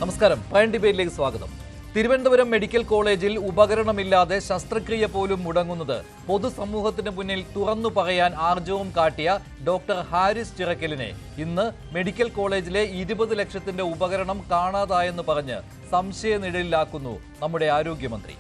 നമസ്കാരം. പ്രൈം ഡിബേറ്റിലേക്ക് സ്വാഗതം. തിരുവനന്തപുരം മെഡിക്കൽ കോളേജിൽ ഉപകരണമില്ലാതെ ശസ്ത്രക്രിയ പോലും മുടങ്ങുന്നത് പൊതുസമൂഹത്തിന് മുന്നിൽ തുറന്നു പറയാൻ ആർജവം കാട്ടിയ ഡോക്ടർ ഹാരിസ് ചിറക്കലിനെ ഇന്ന് മെഡിക്കൽ കോളേജിലെ 20 ലക്ഷത്തിന്റെ ഉപകരണം കാണാതായെന്ന് പറഞ്ഞ് സംശയനിഴലിലാക്കുന്നു നമ്മുടെ ആരോഗ്യമന്ത്രി.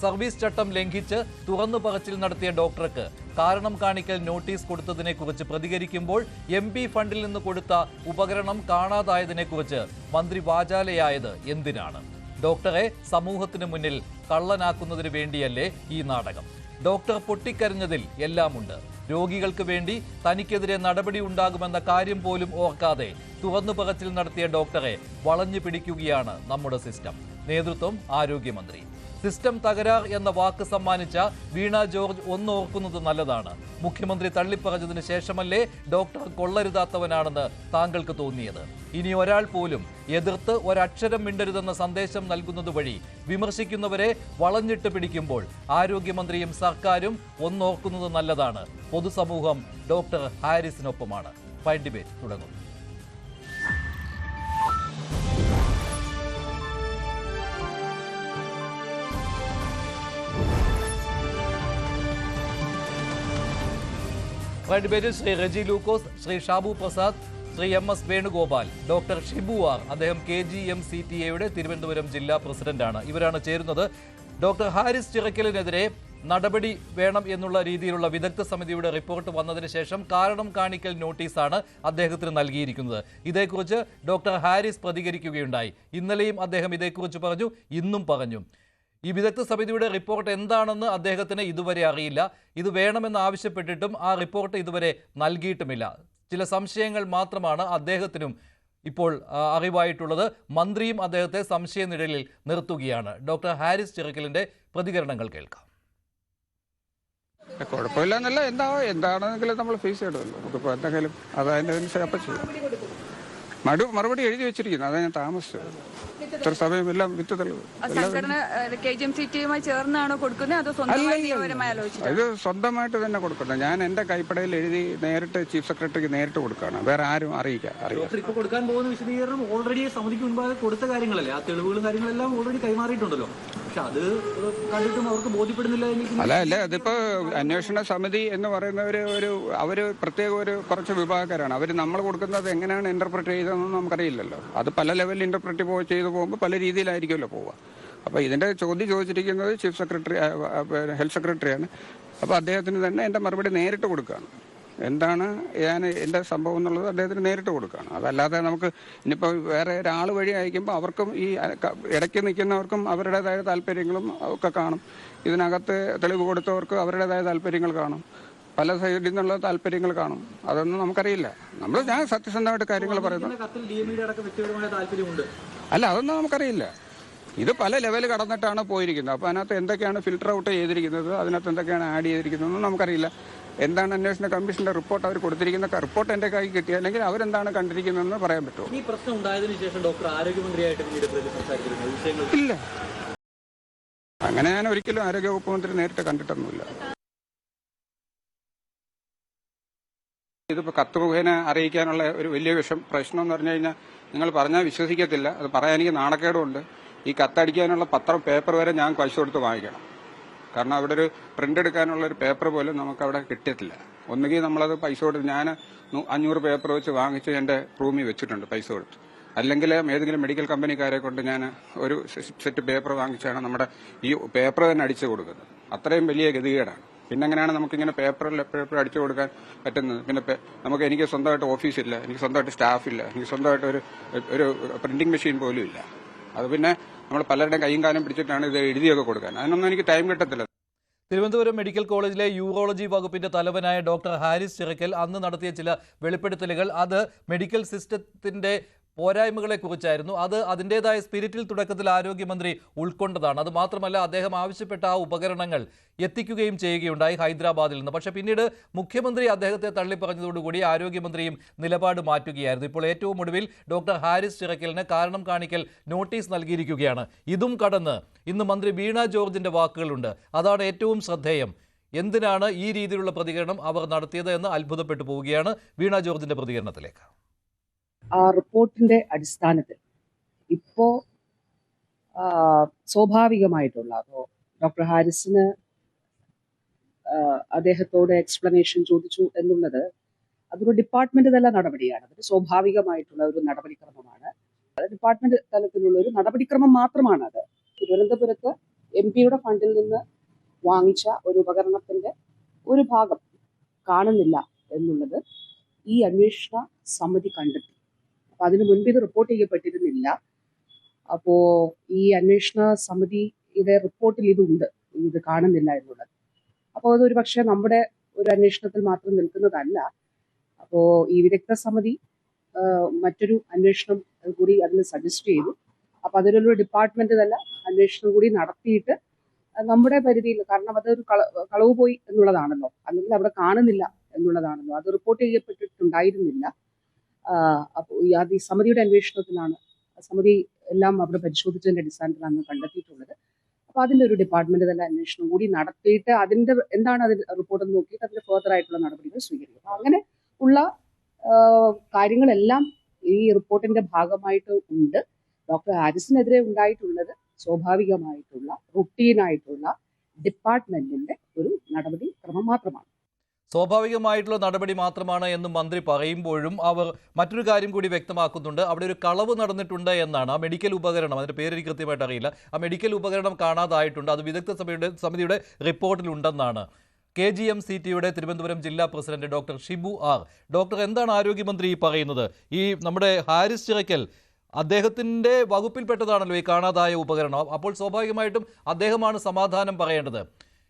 സർവീസ് ചട്ടം ലംഘിച്ച് തുറന്നു പറച്ചിൽ നടത്തിയ ഡോക്ടർക്ക് കാരണം കാണിക്കൽ നോട്ടീസ് കൊടുത്തതിനെക്കുറിച്ച് പ്രതികരിക്കുമ്പോൾ MP ഫണ്ടിൽ നിന്ന് കൊടുത്ത ഉപകരണം കാണാതായതിനെക്കുറിച്ച് മന്ത്രി വാചാലയായത് എന്തിനാണ്? ഡോക്ടറെ സമൂഹത്തിന് മുന്നിൽ കള്ളനാക്കുന്നതിന് വേണ്ടിയല്ലേ ഈ നാടകം? ഡോക്ടർ പൊട്ടിക്കരഞ്ഞതിൽ എല്ലാമുണ്ട്. രോഗികൾക്ക് വേണ്ടി തനിക്കെതിരെ നടപടി ഉണ്ടാകുമെന്ന കാര്യം പോലും ഓർക്കാതെ തുറന്നു പറച്ചിൽ നടത്തിയ ഡോക്ടറെ വളഞ്ഞു പിടിക്കുകയാണ് നമ്മുടെ സിസ്റ്റം. നേതൃത്വം ആരോഗ്യമന്ത്രി. സിസ്റ്റം തകരാർ എന്ന വാക്ക് സമ്മാനിച്ച വീണ ജോർജ് ഒന്നോർക്കുന്നത് നല്ലതാണ്. മുഖ്യമന്ത്രി തള്ളിപ്പറഞ്ഞതിന് ശേഷമല്ലേ ഡോക്ടർ കൊള്ളരുതാത്തവനാണെന്ന് താങ്കൾക്ക് തോന്നിയത്? ഇനി ഒരാൾ പോലും എതിർത്ത് ഒരക്ഷരം മിണ്ടരുതെന്ന സന്ദേശം നൽകുന്നത് വഴി വിമർശിക്കുന്നവരെ വളഞ്ഞിട്ട് പിടിക്കുമ്പോൾ ആരോഗ്യമന്ത്രിയും സർക്കാരും ഒന്നോർക്കുന്നത് നല്ലതാണ്. പൊതുസമൂഹം ഡോക്ടർ ഹാരിസിനൊപ്പമാണ്. പ്രൈം ഡിബേറ്റ് തുടങ്ങുന്നു. പ്രൈം ഡിബേറ്റിൽ Shri Reji Lukose, Shri Shabu Prasad, Shri MS Venugopal, doctor Shibu R, അദ്ദേഹം KGM-CTA തിരുവനന്തപുരം ജില്ലാ പ്രസിഡന്റാണ്. ഇവരാണ് ചേരുന്നത്. ഡോക്ടർ ഹാരിസ് ചിറക്കലിനെതിരെ നടപടി വേണം എന്നുള്ള രീതിയിലുള്ള വിദഗ്ധ സമിതിയുടെ റിപ്പോർട്ട് വന്നതിന് ശേഷം കാരണം കാണിക്കൽ നോട്ടീസാണ് അദ്ദേഹത്തിന് നൽകിയിരിക്കുന്നത്. ഇതേക്കുറിച്ച് ഡോക്ടർ ഹാരിസ് പ്രതികരിക്കുകയുണ്ടായി. ഇന്നലെയും അദ്ദേഹം ഇതേക്കുറിച്ച് പറഞ്ഞു, ഇന്നും പറഞ്ഞു. ഈ വിദഗ്ധ സമിതിയുടെ റിപ്പോർട്ട് എന്താണെന്ന് അദ്ദേഹത്തിന് ഇതുവരെ അറിയില്ല. ഇത് വേണമെന്ന് ആവശ്യപ്പെട്ടിട്ടും ആ റിപ്പോർട്ട് ഇതുവരെ നൽകിയിട്ടുമില്ല. ചില സംശയങ്ങൾ മാത്രമാണ് അദ്ദേഹത്തിനും ഇപ്പോൾ അറിവായിട്ടുള്ളത്. മന്ത്രിയും അദ്ദേഹത്തെ സംശയനിഴലിൽ നിർത്തുകയാണ്. ഡോക്ടർ ഹാരിസ് ചിറക്കലിന്റെ പ്രതികരണങ്ങൾ കേൾക്കാം. കുഴപ്പമില്ലെന്നല്ല, എന്താണെന്നെങ്കിലും നമ്മൾ ഫേസ് ചെയ്യണമല്ലോ. നമുക്കിപ്പോൾ എന്തെങ്കിലും അതതിൻ്റെ മറുപടി എഴുതി വെച്ചിരിക്കുന്നു. അതാണ് ഞാൻ താമസിച്ചത്. ഇത്ര സമയം എല്ലാം വിത്ത് തെളിവ് ഇത് സ്വന്തമായിട്ട് തന്നെ കൊടുക്കുന്നത്. ഞാൻ എന്റെ കൈപ്പടയിൽ എഴുതി നേരിട്ട് ചീഫ് സെക്രട്ടറിക്ക് നേരിട്ട് കൊടുക്കുകയാണ്. വേറെ ആരും അറിയിക്കാം. കൊടുക്കാൻ പോകുന്ന വിശദീകരണം ഓൾറെഡി സമിതിക്ക് മുൻപാകെ കൊടുത്ത കാര്യങ്ങളല്ലേ? ആ തെളിവുകളും കാര്യങ്ങളെല്ലാം ഓൾറെഡി കൈമാറിയിട്ടുണ്ടല്ലോ. പക്ഷെ അത് കണ്ടിട്ടും അവർക്ക് ബോധ്യപ്പെടുന്നില്ല. അല്ല അതിപ്പോ അന്വേഷണ സമിതി എന്ന് പറയുന്നവര് അവര് പ്രത്യേക കുറച്ച് വിഭാഗക്കാരാണ്. അവര് നമ്മൾ കൊടുക്കുന്നത് എങ്ങനെയാണ് ഇന്റർപ്രറ്റ് ചെയ്തതെന്ന് നമുക്കറിയില്ലല്ലോ. അത് പല ലെവലിൽ ഇന്റർപ്രറ്റ് ചെയ്തു പോകുമ്പോൾ പല രീതിയിലായിരിക്കുമല്ലോ പോവുക. അപ്പോൾ ഇതിന്റെ ചോദ്യം ചോദിച്ചിരിക്കുന്നത് ചീഫ് സെക്രട്ടറി, ഹെൽത്ത് സെക്രട്ടറിയാണ്. അപ്പോൾ അദ്ദേഹത്തിന് തന്നെ എൻ്റെ മറുപടി നേരിട്ട് കൊടുക്കുകയാണ്. എന്താണ് എൻ്റെ സംഭവം എന്നുള്ളത് അദ്ദേഹത്തിന് നേരിട്ട് കൊടുക്കുകയാണ്. അതല്ലാതെ നമുക്ക് ഇനിയിപ്പോൾ വേറെ ഒരാൾ വഴി അയക്കുമ്പോൾ അവർക്കും ഈ ഇടയ്ക്ക് നിൽക്കുന്നവർക്കും അവരുടേതായ താല്പര്യങ്ങളും ഒക്കെ കാണും. ഇതിനകത്ത് തെളിവ് കൊടുത്തവർക്ക് അവരുടേതായ താല്പര്യങ്ങൾ കാണും. പല സൈഡിൽ നിന്നുള്ള താല്പര്യങ്ങൾ കാണും. അതൊന്നും നമുക്കറിയില്ല. ഞാൻ സത്യസന്ധമായിട്ട് കാര്യങ്ങൾ പറയുന്നു. അല്ല, അതൊന്നും നമുക്കറിയില്ല. ഇത് പല ലെവൽ കടന്നിട്ടാണ് പോയിരിക്കുന്നത്. അപ്പോൾ അതിനകത്ത് എന്തൊക്കെയാണ് ഫിൽട്ടർ ഔട്ട് ചെയ്തിരിക്കുന്നത്, അതിനകത്ത് എന്തൊക്കെയാണ് ആഡ് ചെയ്തിരിക്കുന്നതെന്നും നമുക്കറിയില്ല. എന്താണ് അന്വേഷണ കമ്മീഷന്റെ റിപ്പോർട്ട് അവർ കൊടുത്തിരിക്കുന്ന റിപ്പോർട്ട് എൻ്റെ കൈ കിട്ടി, അല്ലെങ്കിൽ അവരെന്താണ് കണ്ടിരിക്കുന്നതെന്ന് പറയാൻ പറ്റുമോ? ഈ പ്രശ്നം ഉണ്ടായതിനു ശേഷം ഡോക്ടർ ആരോഗ്യമന്ത്രിയായിട്ട് ഇല്ല, അങ്ങനെ ഞാൻ ഒരിക്കലും ആരോഗ്യവകുപ്പ് മന്ത്രി നേരിട്ട് കണ്ടിട്ടൊന്നുമില്ല. ഇതിപ്പോൾ കത്ത് മുഖേന അറിയിക്കാനുള്ള ഒരു വലിയ പ്രശ്നം എന്ന് പറഞ്ഞു കഴിഞ്ഞാൽ, നിങ്ങൾ പറഞ്ഞാൽ വിശ്വസിക്കത്തില്ല. അത് പറയാൻ എനിക്ക് നാണക്കേടുമുണ്ട്. ഈ കത്തടിക്കാനുള്ള പേപ്പർ വരെ ഞാൻ പൈസ കൊടുത്ത് വാങ്ങിക്കണം. കാരണം അവിടെ ഒരു പ്രിന്റ് എടുക്കാനുള്ള ഒരു പേപ്പർ പോലും നമുക്കവിടെ കിട്ടിയിട്ടില്ല. ഒന്നുകിൽ നമ്മളത് പൈസ കൊടുത്ത്, ഞാൻ 500 പേപ്പർ വെച്ച് വാങ്ങിച്ച് എൻ്റെ റൂമിൽ വെച്ചിട്ടുണ്ട് പൈസ കൊടുത്ത്. അല്ലെങ്കിൽ ഏതെങ്കിലും മെഡിക്കൽ കമ്പനിക്കാരെ കൊണ്ട് ഞാൻ ഒരു സെറ്റ് പേപ്പർ വാങ്ങിച്ചാണ് നമ്മുടെ ഈ പേപ്പർ തന്നെ അടിച്ചു കൊടുക്കുന്നത്. അത്രയും വലിയ ഗതികേടാണ്. പിന്നെ എങ്ങനെയാണ് നമുക്കിങ്ങനെ പേപ്പറിൽ എപ്പോഴും അടിച്ചു കൊടുക്കാൻ പറ്റുന്നത്? പിന്നെ എനിക്ക് സ്വന്തമായിട്ട് ഓഫീസില്ല, എനിക്ക് സ്വന്തമായിട്ട് സ്റ്റാഫില്ല, എനിക്ക് സ്വന്തമായിട്ട് ഒരു പ്രിന്റിംഗ് മെഷീൻ പോലും ഇല്ല. അത് പിന്നെ നമ്മൾ പലരുടെയും കൈയും കാലം പിടിച്ചിട്ടാണ് ഇത് എഴുതിയൊക്കെ കൊടുക്കാൻ. അതിനൊന്നും എനിക്ക് ടൈം കിട്ടത്തില്ല. തിരുവനന്തപുരം മെഡിക്കൽ കോളേജിലെ യൂറോളജി വകുപ്പിന്റെ തലവനായ ഡോക്ടർ ഹാരിസ് ചിറക്കൽ അന്ന് നടത്തിയ ചില വെളിപ്പെടുത്തലുകൾ അത് മെഡിക്കൽ സിസ്റ്റത്തിന്റെ പോരായ്മകളെക്കുറിച്ചായിരുന്നു. അത് അതിൻ്റെതായ സ്പിരിറ്റിൽ തുടക്കത്തിൽ ആരോഗ്യമന്ത്രി ഉൾക്കൊണ്ടതാണ്. അത് മാത്രമല്ല, അദ്ദേഹം ആവശ്യപ്പെട്ട ആ ഉപകരണങ്ങൾ എത്തിക്കുകയും ചെയ്യുകയുണ്ടായി ഹൈദരാബാദിൽ നിന്ന്. പക്ഷേ പിന്നീട് മുഖ്യമന്ത്രി അദ്ദേഹത്തെ തള്ളിപ്പറഞ്ഞതോടുകൂടി ആരോഗ്യമന്ത്രിയും നിലപാട് മാറ്റുകയായിരുന്നു. ഇപ്പോൾ ഏറ്റവും ഒടുവിൽ ഡോക്ടർ ഹാരിസ് ചിറക്കലിന് കാരണം കാണിക്കൽ നോട്ടീസ് നൽകിയിരിക്കുകയാണ്. ഇതും കടന്ന് ഇന്ന് മന്ത്രി വീണ ജോർജിന്റെ വാക്കുകളുണ്ട്. അതാണ് ഏറ്റവും ശ്രദ്ധേയം. എന്തിനാണ് ഈ രീതിയിലുള്ള പ്രതികരണം അവർ നടത്തിയത് എന്ന് അത്ഭുതപ്പെട്ടു പോവുകയാണ്. വീണ ജോർജിന്റെ പ്രതികരണത്തിലേക്ക്. ആ റിപ്പോർട്ടിന്റെ അടിസ്ഥാനത്തിൽ ഇപ്പോൾ സ്വാഭാവികമായിട്ടുള്ള അപ്പോൾ ഡോക്ടർ ഹാരിസിന് അദ്ദേഹത്തോട് എക്സ്പ്ലനേഷൻ ചോദിച്ചു എന്നുള്ളത് അതൊരു ഡിപ്പാർട്ട്മെന്റ് തല നടപടിയാണ്. അതൊരു സ്വാഭാവികമായിട്ടുള്ള ഒരു നടപടിക്രമമാണ്. അത് ഡിപ്പാർട്ട്മെന്റ് തലത്തിലുള്ള ഒരു നടപടിക്രമം മാത്രമാണ്. അത് തിരുവനന്തപുരത്ത് MP-യുടെ ഫണ്ടിൽ നിന്ന് വാങ്ങിച്ച ഒരു ഉപകരണത്തിന്റെ ഒരു ഭാഗം കാണുന്നില്ല എന്നുള്ളത് ഈ അന്വേഷണ സമിതി കണ്ടെത്തി. അപ്പൊ അതിനു മുൻപ് ഇത് റിപ്പോർട്ട് ചെയ്യപ്പെട്ടിരുന്നില്ല. അപ്പോ ഈ അന്വേഷണ സമിതിയുടെ റിപ്പോർട്ടിൽ ഇതുണ്ട്, ഇത് കാണുന്നില്ല എന്നുള്ളത്. അപ്പോൾ അതൊരു പക്ഷേ നമ്മുടെ ഒരു അന്വേഷണത്തിൽ മാത്രം നിൽക്കുന്നതല്ല. അപ്പോൾ ഈ വിദഗ്ധ സമിതി മറ്റൊരു അന്വേഷണം കൂടി അതിന് സജസ്റ്റ് ചെയ്തു. അപ്പൊ അതിലൊരു ഡിപ്പാർട്ട്മെന്റ് തന്നെ അന്വേഷണം കൂടി നടത്തിയിട്ട് നമ്മുടെ പരിധിയിൽ, കാരണം അതൊരു കളവ് പോയി എന്നുള്ളതാണല്ലോ, അല്ലെങ്കിൽ അവിടെ കാണുന്നില്ല എന്നുള്ളതാണല്ലോ, അത് റിപ്പോർട്ട് ചെയ്യപ്പെട്ടിട്ടുണ്ടായിരുന്നില്ല. അപ്പോൾ ഈ സമിതിയുടെ അന്വേഷണത്തിലാണ്, സമിതി എല്ലാം അവിടെ പരിശോധിച്ചതിന്റെ അടിസ്ഥാനത്തിലാണ് കണ്ടെത്തിയിട്ടുള്ളത്. അപ്പൊ അതിന്റെ ഒരു ഡിപ്പാർട്ട്മെന്റ് തന്നെ അന്വേഷണം കൂടി നടത്തിയിട്ട് അതിന്റെ എന്താണ് അതിന്റെ റിപ്പോർട്ട് നോക്കിയിട്ട് അതിന്റെ ഫർദർ ആയിട്ടുള്ള നടപടികൾ സ്വീകരിക്കും. അപ്പൊ അങ്ങനെ ഉള്ള കാര്യങ്ങളെല്ലാം ഈ റിപ്പോർട്ടിന്റെ ഭാഗമായിട്ട് ഉണ്ട്. ഡോക്ടർ ഹാരിസിനെതിരെ ഉണ്ടായിട്ടുള്ളത് സ്വാഭാവികമായിട്ടുള്ള റുട്ടീനായിട്ടുള്ള ഡിപ്പാർട്ട്മെന്റിന്റെ ഒരു നടപടി ക്രമം മാത്രമാണ്. സ്വാഭാവികമായിട്ടുള്ള നടപടി മാത്രമാണ് എന്ന് മന്ത്രി പറയുമ്പോഴും അവർ മറ്റൊരു കാര്യം കൂടി വ്യക്തമാക്കുന്നുണ്ട്. അവിടെ ഒരു കളവ് നടന്നിട്ടുണ്ട് എന്നാണ്. ആ മെഡിക്കൽ ഉപകരണം, അതിൻ്റെ പേര് എനിക്ക് കൃത്യമായിട്ട് അറിയില്ല, ആ മെഡിക്കൽ ഉപകരണം കാണാതായിട്ടുണ്ട്, അത് വിദഗ്ധ സമിതിയുടെ റിപ്പോർട്ടിലുണ്ടെന്നാണ്. KGM-CTയുടെ തിരുവനന്തപുരം ജില്ലാ president doctor Shibu R. Doctor, എന്താണ് ആരോഗ്യമന്ത്രി പറയുന്നത്? ഈ നമ്മുടെ ഹാരിസ് ചിറക്കൽ അദ്ദേഹത്തിൻ്റെ വകുപ്പിൽപ്പെട്ടതാണല്ലോ ഈ കാണാതായ ഉപകരണം. അപ്പോൾ സ്വാഭാവികമായിട്ടും അദ്ദേഹമാണ് സമാധാനം പറയേണ്ടത്.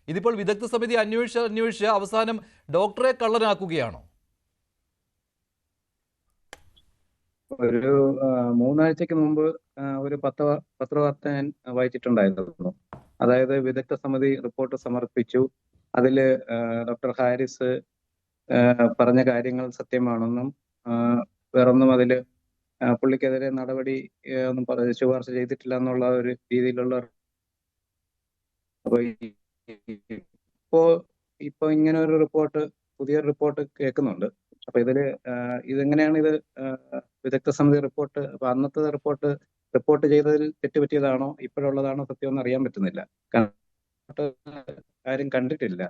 ഇതിപ്പോൾ വിദഗ്ധ സമിതി അന്വേഷിച്ച് അവസാനം ഡോക്ടറെ കള്ളനാക്കുകയാണോ? ഒരു 3 ആഴ്ചക്ക് മുമ്പ് ഒരു പത്രവാർത്ത ഞാൻ വായിച്ചിട്ടുണ്ടായിരുന്നു. അതായത് വിദഗ്ധ സമിതി റിപ്പോർട്ട് സമർപ്പിച്ചു. അതിൽ ഡോക്ടർ ഹാരിസ് പറഞ്ഞ കാര്യങ്ങൾ സത്യമാണെന്നും വേറൊന്നും അതിൽ പുള്ളിക്കെതിരെ നടപടി ഒന്നും ശുപാർശ ചെയ്തിട്ടില്ല എന്നുള്ള ഒരു രീതിയിലുള്ള, അപ്പൊ ഇപ്പോ ഇങ്ങനെ ഒരു റിപ്പോർട്ട്, പുതിയൊരു റിപ്പോർട്ട് കേൾക്കുന്നുണ്ട്. അപ്പൊ ഇതെങ്ങനെയാണ് ഇത് വിദഗ്ധ സമിതി റിപ്പോർട്ട്, അപ്പൊ അന്നത്തെ റിപ്പോർട്ട് ചെയ്തതിൽ തെറ്റുപറ്റിയതാണോ ഇപ്പോഴുള്ളതാണോ സത്യമൊന്നും അറിയാൻ പറ്റുന്നില്ല. ആരും കണ്ടിട്ടില്ല.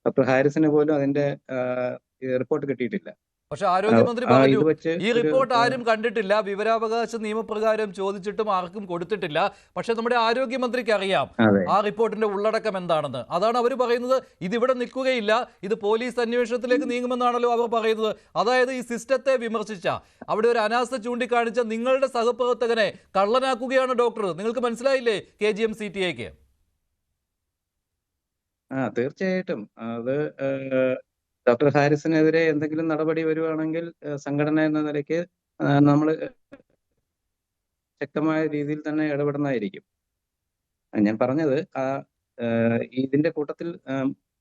ഡോക്ടർ ഹാരിസിന് പോലും അതിന്റെ റിപ്പോർട്ട് കിട്ടിയിട്ടില്ല. പക്ഷെ ആരോഗ്യമന്ത്രി പറഞ്ഞു ഈ റിപ്പോർട്ട് ആരും കണ്ടിട്ടില്ല, വിവരാവകാശ നിയമപ്രകാരം ചോദിച്ചിട്ടും ആർക്കും കൊടുത്തിട്ടില്ല. പക്ഷെ നമ്മുടെ ആരോഗ്യമന്ത്രിക്ക് അറിയാം ആ റിപ്പോർട്ടിന്റെ ഉള്ളടക്കം എന്താണെന്ന്. അതാണ് അവർ പറയുന്നത്. ഇതിവിടെ നിൽക്കുകയില്ല, ഇത് പോലീസ് അന്വേഷണത്തിലേക്ക് നീങ്ങുമെന്നാണല്ലോ അവർ പറയുന്നത്. അതായത് ഈ സിസ്റ്റത്തെ വിമർശിച്ച, അവിടെ ഒരു അനാസ്ഥ ചൂണ്ടിക്കാണിച്ച നിങ്ങളുടെ സഹപ്രവർത്തകനെ കള്ളനാക്കുകയാണ് ഡോക്ടർ. നിങ്ങൾക്ക് മനസ്സിലായില്ലേ KGM-CTAക്ക്? തീർച്ചയായിട്ടും അത് ഡോക്ടർ ഹാരിസിനെതിരെ എന്തെങ്കിലും നടപടി വരുവാണെങ്കിൽ സംഘടന എന്ന നിലയ്ക്ക് നമ്മൾ ശക്തമായ രീതിയിൽ തന്നെ ഇടപെടുന്നതായിരിക്കും. ഞാൻ പറഞ്ഞത് ഇതിന്റെ കൂട്ടത്തിൽ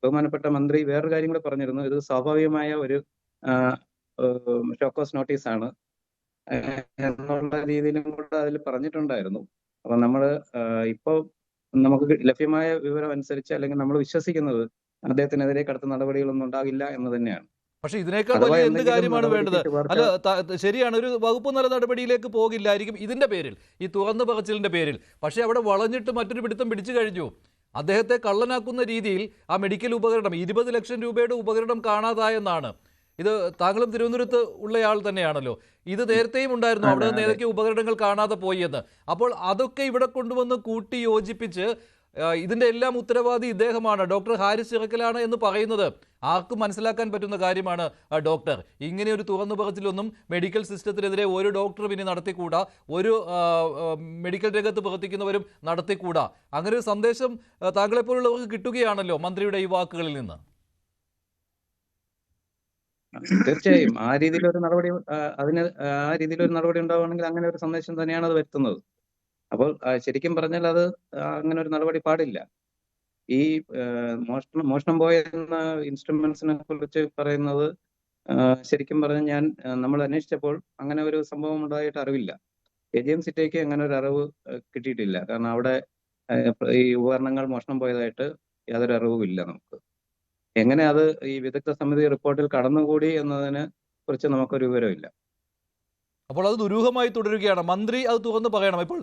ബഹുമാനപ്പെട്ട മന്ത്രി വേറൊരു കാര്യം കൂടെ പറഞ്ഞിരുന്നു. ഇത് സ്വാഭാവികമായ ഒരു ഷോക്കോസ് നോട്ടീസാണ് എന്നുള്ള രീതിയിലും കൂടെ അതിൽ പറഞ്ഞിട്ടുണ്ടായിരുന്നു. അപ്പൊ ഇപ്പോ നമുക്ക് ലഭ്യമായ വിവരം അനുസരിച്ച്, അല്ലെങ്കിൽ നമ്മൾ വിശ്വസിക്കുന്നത് അദ്ദേഹത്തിനെതിരെ കടുത്ത നടപടികളൊന്നും ഉണ്ടാകില്ല എന്ന് തന്നെയാണ്. പക്ഷെ ഇതിനേക്കാൾ വലിയ എന്ത് കാര്യമാണ് വേണ്ടത്? അല്ല, ശരിയാണ്, ഒരു വകുപ്പ് നല്ല നടപടിയിലേക്ക് പോകില്ലായിരിക്കും ഇതിന്റെ പേരിൽ, ഈ തുറന്നു പറച്ചിലിന്റെ പേരിൽ. പക്ഷെ അവിടെ വളഞ്ഞിട്ട് മറ്റൊരു പിടുത്തം പിടിച്ചു കഴിഞ്ഞു. അദ്ദേഹത്തെ കള്ളനാക്കുന്ന രീതിയിൽ ആ മെഡിക്കൽ ഉപകരണം, 20 ലക്ഷം രൂപയുടെ ഉപകരണം കാണാതായെന്നാണ്. ഇത് താങ്കളും തിരുവനന്തപുരത്ത് ഉള്ളയാൾ തന്നെയാണല്ലോ. ഇത് നേരത്തെയും ഉണ്ടായിരുന്നു, അവിടെ നിന്ന് ഏതൊക്കെ ഉപകരണങ്ങൾ കാണാതെ പോയി എന്ന്. അപ്പോൾ അതൊക്കെ ഇവിടെ കൊണ്ടുവന്ന് കൂട്ടി യോജിപ്പിച്ച് ഇതിന്റെ എല്ലാം ഉത്തരവാദി ഇദ്ദേഹമാണ്, ഡോക്ടർ ഹാരിസ് ചിറക്കലാണ് എന്ന് പറയുന്നത് ആർക്കും മനസ്സിലാക്കാൻ പറ്റുന്ന കാര്യമാണ്. ഡോക്ടർ, ഇങ്ങനെ ഒരു തുറന്നു പറച്ചിലൊന്നും മെഡിക്കൽ സിസ്റ്റത്തിനെതിരെ ഒരു ഡോക്ടറും ഇനി നടത്തിക്കൂടാ, ഒരു മെഡിക്കൽ രംഗത്ത് പ്രവർത്തിക്കുന്നവരും നടത്തിക്കൂടാ. അങ്ങനെ ഒരു സന്ദേശം താങ്കളെപ്പോലുള്ളവർക്ക് കിട്ടുകയാണല്ലോ മന്ത്രിയുടെ ഈ വാക്കുകളിൽ നിന്ന്. തീർച്ചയായും ആ രീതിയിലൊരു നടപടി ഉണ്ടാവുകയാണെങ്കിൽ അങ്ങനെ ഒരു സന്ദേശം തന്നെയാണ് അത് വരുത്തുന്നത്. അപ്പോൾ ശരിക്കും പറഞ്ഞാൽ അത് അങ്ങനെ ഒരു നടപടി പാടില്ല. ഈ മോഷണം പോയ ഇൻസ്ട്രുമെന്റ്സിനെ കുറിച്ച് പറയുന്നത് ശരിക്കും പറഞ്ഞാൽ നമ്മൾ അന്വേഷിച്ചപ്പോൾ അങ്ങനെ ഒരു സംഭവം ഉണ്ടായിട്ട് അറിവില്ല. KGM-CTAക്ക് അങ്ങനെ ഒരു അറിവ് കിട്ടിയിട്ടില്ല. കാരണം അവിടെ ഈ ഉപകരണങ്ങൾ മോഷണം പോയതായിട്ട് യാതൊരു അറിവുമില്ല നമുക്ക്. എങ്ങനെ അത് ഈ വിദഗ്ധ സമിതി റിപ്പോർട്ടിൽ കടന്നുകൂടി എന്നതിനെ കുറിച്ച് നമുക്കൊരു വിവരമില്ല. അപ്പോൾ അത് ദുരൂഹമായി തുടരുകയാണ്. മന്ത്രി അത് തുറന്നു പറയണം. ഇപ്പോൾ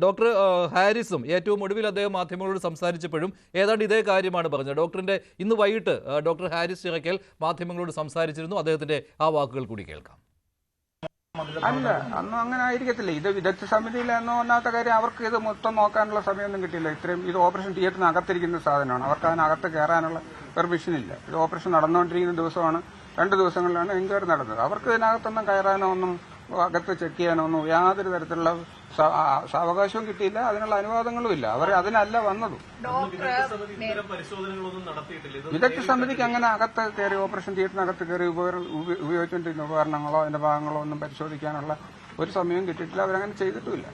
ഡോക്ടർ ഹാരിസും ഏറ്റവും ഒടുവിൽ അദ്ദേഹം മാധ്യമങ്ങളോട് സംസാരിച്ചപ്പോഴും ഏതാണ്ട് ഇതേ കാര്യമാണ് പറഞ്ഞത്. ഡോക്ടറിന്റെ ഇന്ന് വൈകിട്ട് ഡോക്ടർ ഹാരിസ് ചിറക്കൽ മാധ്യമങ്ങളോട് സംസാരിച്ചിരുന്നു. അദ്ദേഹത്തിന്റെ ആ വാക്കുകൾ കൂടി കേൾക്കാം. അല്ല, അന്നും അങ്ങനെ ആയിരിക്കത്തില്ല. ഇത് വിദഗ്ധ സമിതിയിലെന്നോ ഒന്നാമത്തെ കാര്യം, അവർക്ക് ഇത് മൊത്തം നോക്കാനുള്ള സമയമൊന്നും കിട്ടിയില്ല. ഇത്രയും ഇത് ഓപ്പറേഷൻ തിയേറ്ററിന് അകത്തിരിക്കുന്ന സാധനമാണ്. അവർക്ക് അതിനകത്ത് കയറാനുള്ള പെർമിഷൻ ഇല്ല. ഇത് ഓപ്പറേഷൻ നടന്നുകൊണ്ടിരിക്കുന്ന ദിവസമാണ്. 2 ദിവസങ്ങളിലാണ് എൻക്വയറി നടന്നത്. അവർക്ക് ഇതിനകത്തൊന്നും കയറാനോ ഒന്നും അകത്ത് ചെക്ക് ചെയ്യാനോ ഒന്നും യാതൊരു തരത്തിലുള്ള സാവകാശവും കിട്ടിയില്ല. അതിനുള്ള അനുവാദങ്ങളും ഇല്ല. അവർ അതിനല്ല വന്നതും. വിദഗ്ധ സമിതിക്ക് അങ്ങനെ അകത്ത് കയറി ഓപ്പറേഷൻ തിയേറ്ററിനകത്ത് കയറി ഉപയോഗിച്ചുകൊണ്ടിരുന്ന ഉപകരണങ്ങളോ അതിന്റെ ഭാഗങ്ങളോ ഒന്നും പരിശോധിക്കാനുള്ള ഒരു സമയം കിട്ടിയിട്ടില്ല. അവരങ്ങനെ ചെയ്തിട്ടുമില്ല.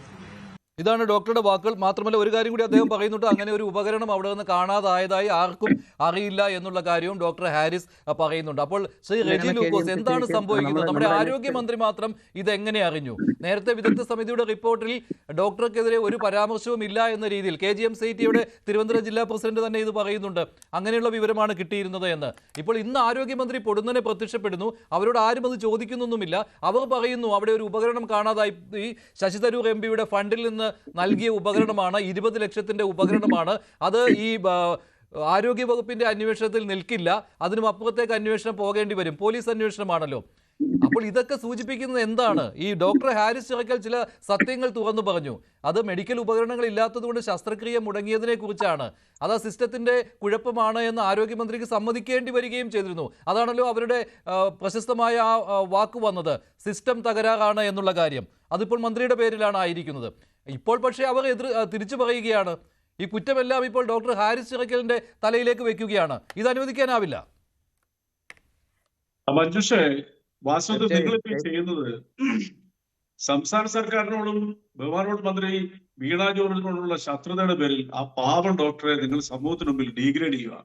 ഇതാണ് ഡോക്ടറുടെ വാക്കുകൾ. മാത്രമല്ല ഒരു കാര്യം കൂടി അദ്ദേഹം പറയുന്നുണ്ട്, അങ്ങനെ ഒരു ഉപകരണം അവിടെ നിന്ന് കാണാതായതായി ആർക്കും അറിയില്ല എന്നുള്ള കാര്യവും ഡോക്ടർ ഹാരിസ് പറയുന്നുണ്ട്. അപ്പോൾ ശ്രീ റെജി ലൂക്കോസ്, എന്താണ് സംഭവിക്കുന്നത്? നമ്മുടെ ആരോഗ്യമന്ത്രി മാത്രം ഇതെങ്ങനെ അറിഞ്ഞു? നേരത്തെ വിദഗ്ധ സമിതിയുടെ റിപ്പോർട്ടിൽ ഡോക്ടർക്കെതിരെ ഒരു പരാമർശവും ഇല്ല എന്ന രീതിയിൽ KGM-CITയുടെ തിരുവനന്തപുരം ജില്ലാ പ്രസിഡന്റ് തന്നെ ഇത് പറയുന്നുണ്ട്. അങ്ങനെയുള്ള വിവരമാണ് കിട്ടിയിരുന്നത് എന്ന്. ഇപ്പോൾ ഇന്ന് ആരോഗ്യമന്ത്രി പൊടുന്നനെ പ്രത്യക്ഷപ്പെടുന്നു. അവരോട് ആരും അത് ചോദിക്കുന്നൊന്നുമില്ല. അവർ പറയുന്നു അവിടെ ഒരു ഉപകരണം കാണാതായി. ഈ ശശി തരൂർ MPയുടെ ഫണ്ടിൽ നിന്ന് നൽകിയ ഉപകരണമാണ്, 20 ലക്ഷത്തിന്റെ ഉപകരണമാണ്. അത് ഈ ആരോഗ്യ വകുപ്പിന്റെ അന്വേഷണത്തിൽ നിൽക്കില്ല. അതിനും അപ്പുറത്തേക്ക് അന്വേഷണം പോകേണ്ടി വരും. പോലീസ് അന്വേഷണമാണല്ലോ. അപ്പോൾ ഇതൊക്കെ സൂചിപ്പിക്കുന്നത് എന്താണ്? ഈ ഡോക്ടർ ഹാരിസ് ചിറക്കൽ ചില സത്യങ്ങൾ തുറന്നു പറഞ്ഞു. അത് മെഡിക്കൽ ഉപകരണങ്ങൾ ഇല്ലാത്തതുകൊണ്ട് ശസ്ത്രക്രിയ മുടങ്ങിയതിനെ കുറിച്ചാണ്. അത് ആ സിസ്റ്റത്തിന്റെ കുഴപ്പമാണ് എന്ന് ആരോഗ്യമന്ത്രിക്ക് സമ്മതിക്കേണ്ടി വരികയും ചെയ്തിരുന്നു. അതാണല്ലോ അവരുടെ പ്രശസ്തമായ ആ വാക്ക് വന്നത്, സിസ്റ്റം തകരാറാണ് എന്നുള്ള കാര്യം. അതിപ്പോൾ മന്ത്രിയുടെ പേരിലാണ് ആയിരിക്കുന്നത്. ഇപ്പോൾ പക്ഷേ അവർ തിരിച്ചു പറയുകയാണ്. ഈ കുറ്റമെല്ലാം ഇപ്പോൾ ഡോക്ടർ ഹാരിസ് ചിറക്കലിന്റെ തലയിലേക്ക് വെക്കുകയാണ്. ഇത് അനുവദിക്കാനാവില്ല. മഞ്ജുഷേ, വാസ്തവത്തിൽ നിങ്ങളിപ്പോൾ ചെയ്യുന്നത് സംസ്ഥാന സർക്കാരിനോടും ബഹുമാനോട് മന്ത്രി വീണ ജോർജിനോടുള്ള ശത്രുതയുടെ പേരിൽ ആ പാവം ഡോക്ടറെ നിങ്ങൾ സമൂഹത്തിന് മുമ്പിൽ ഡീഗ്രേഡ് ചെയ്യുക.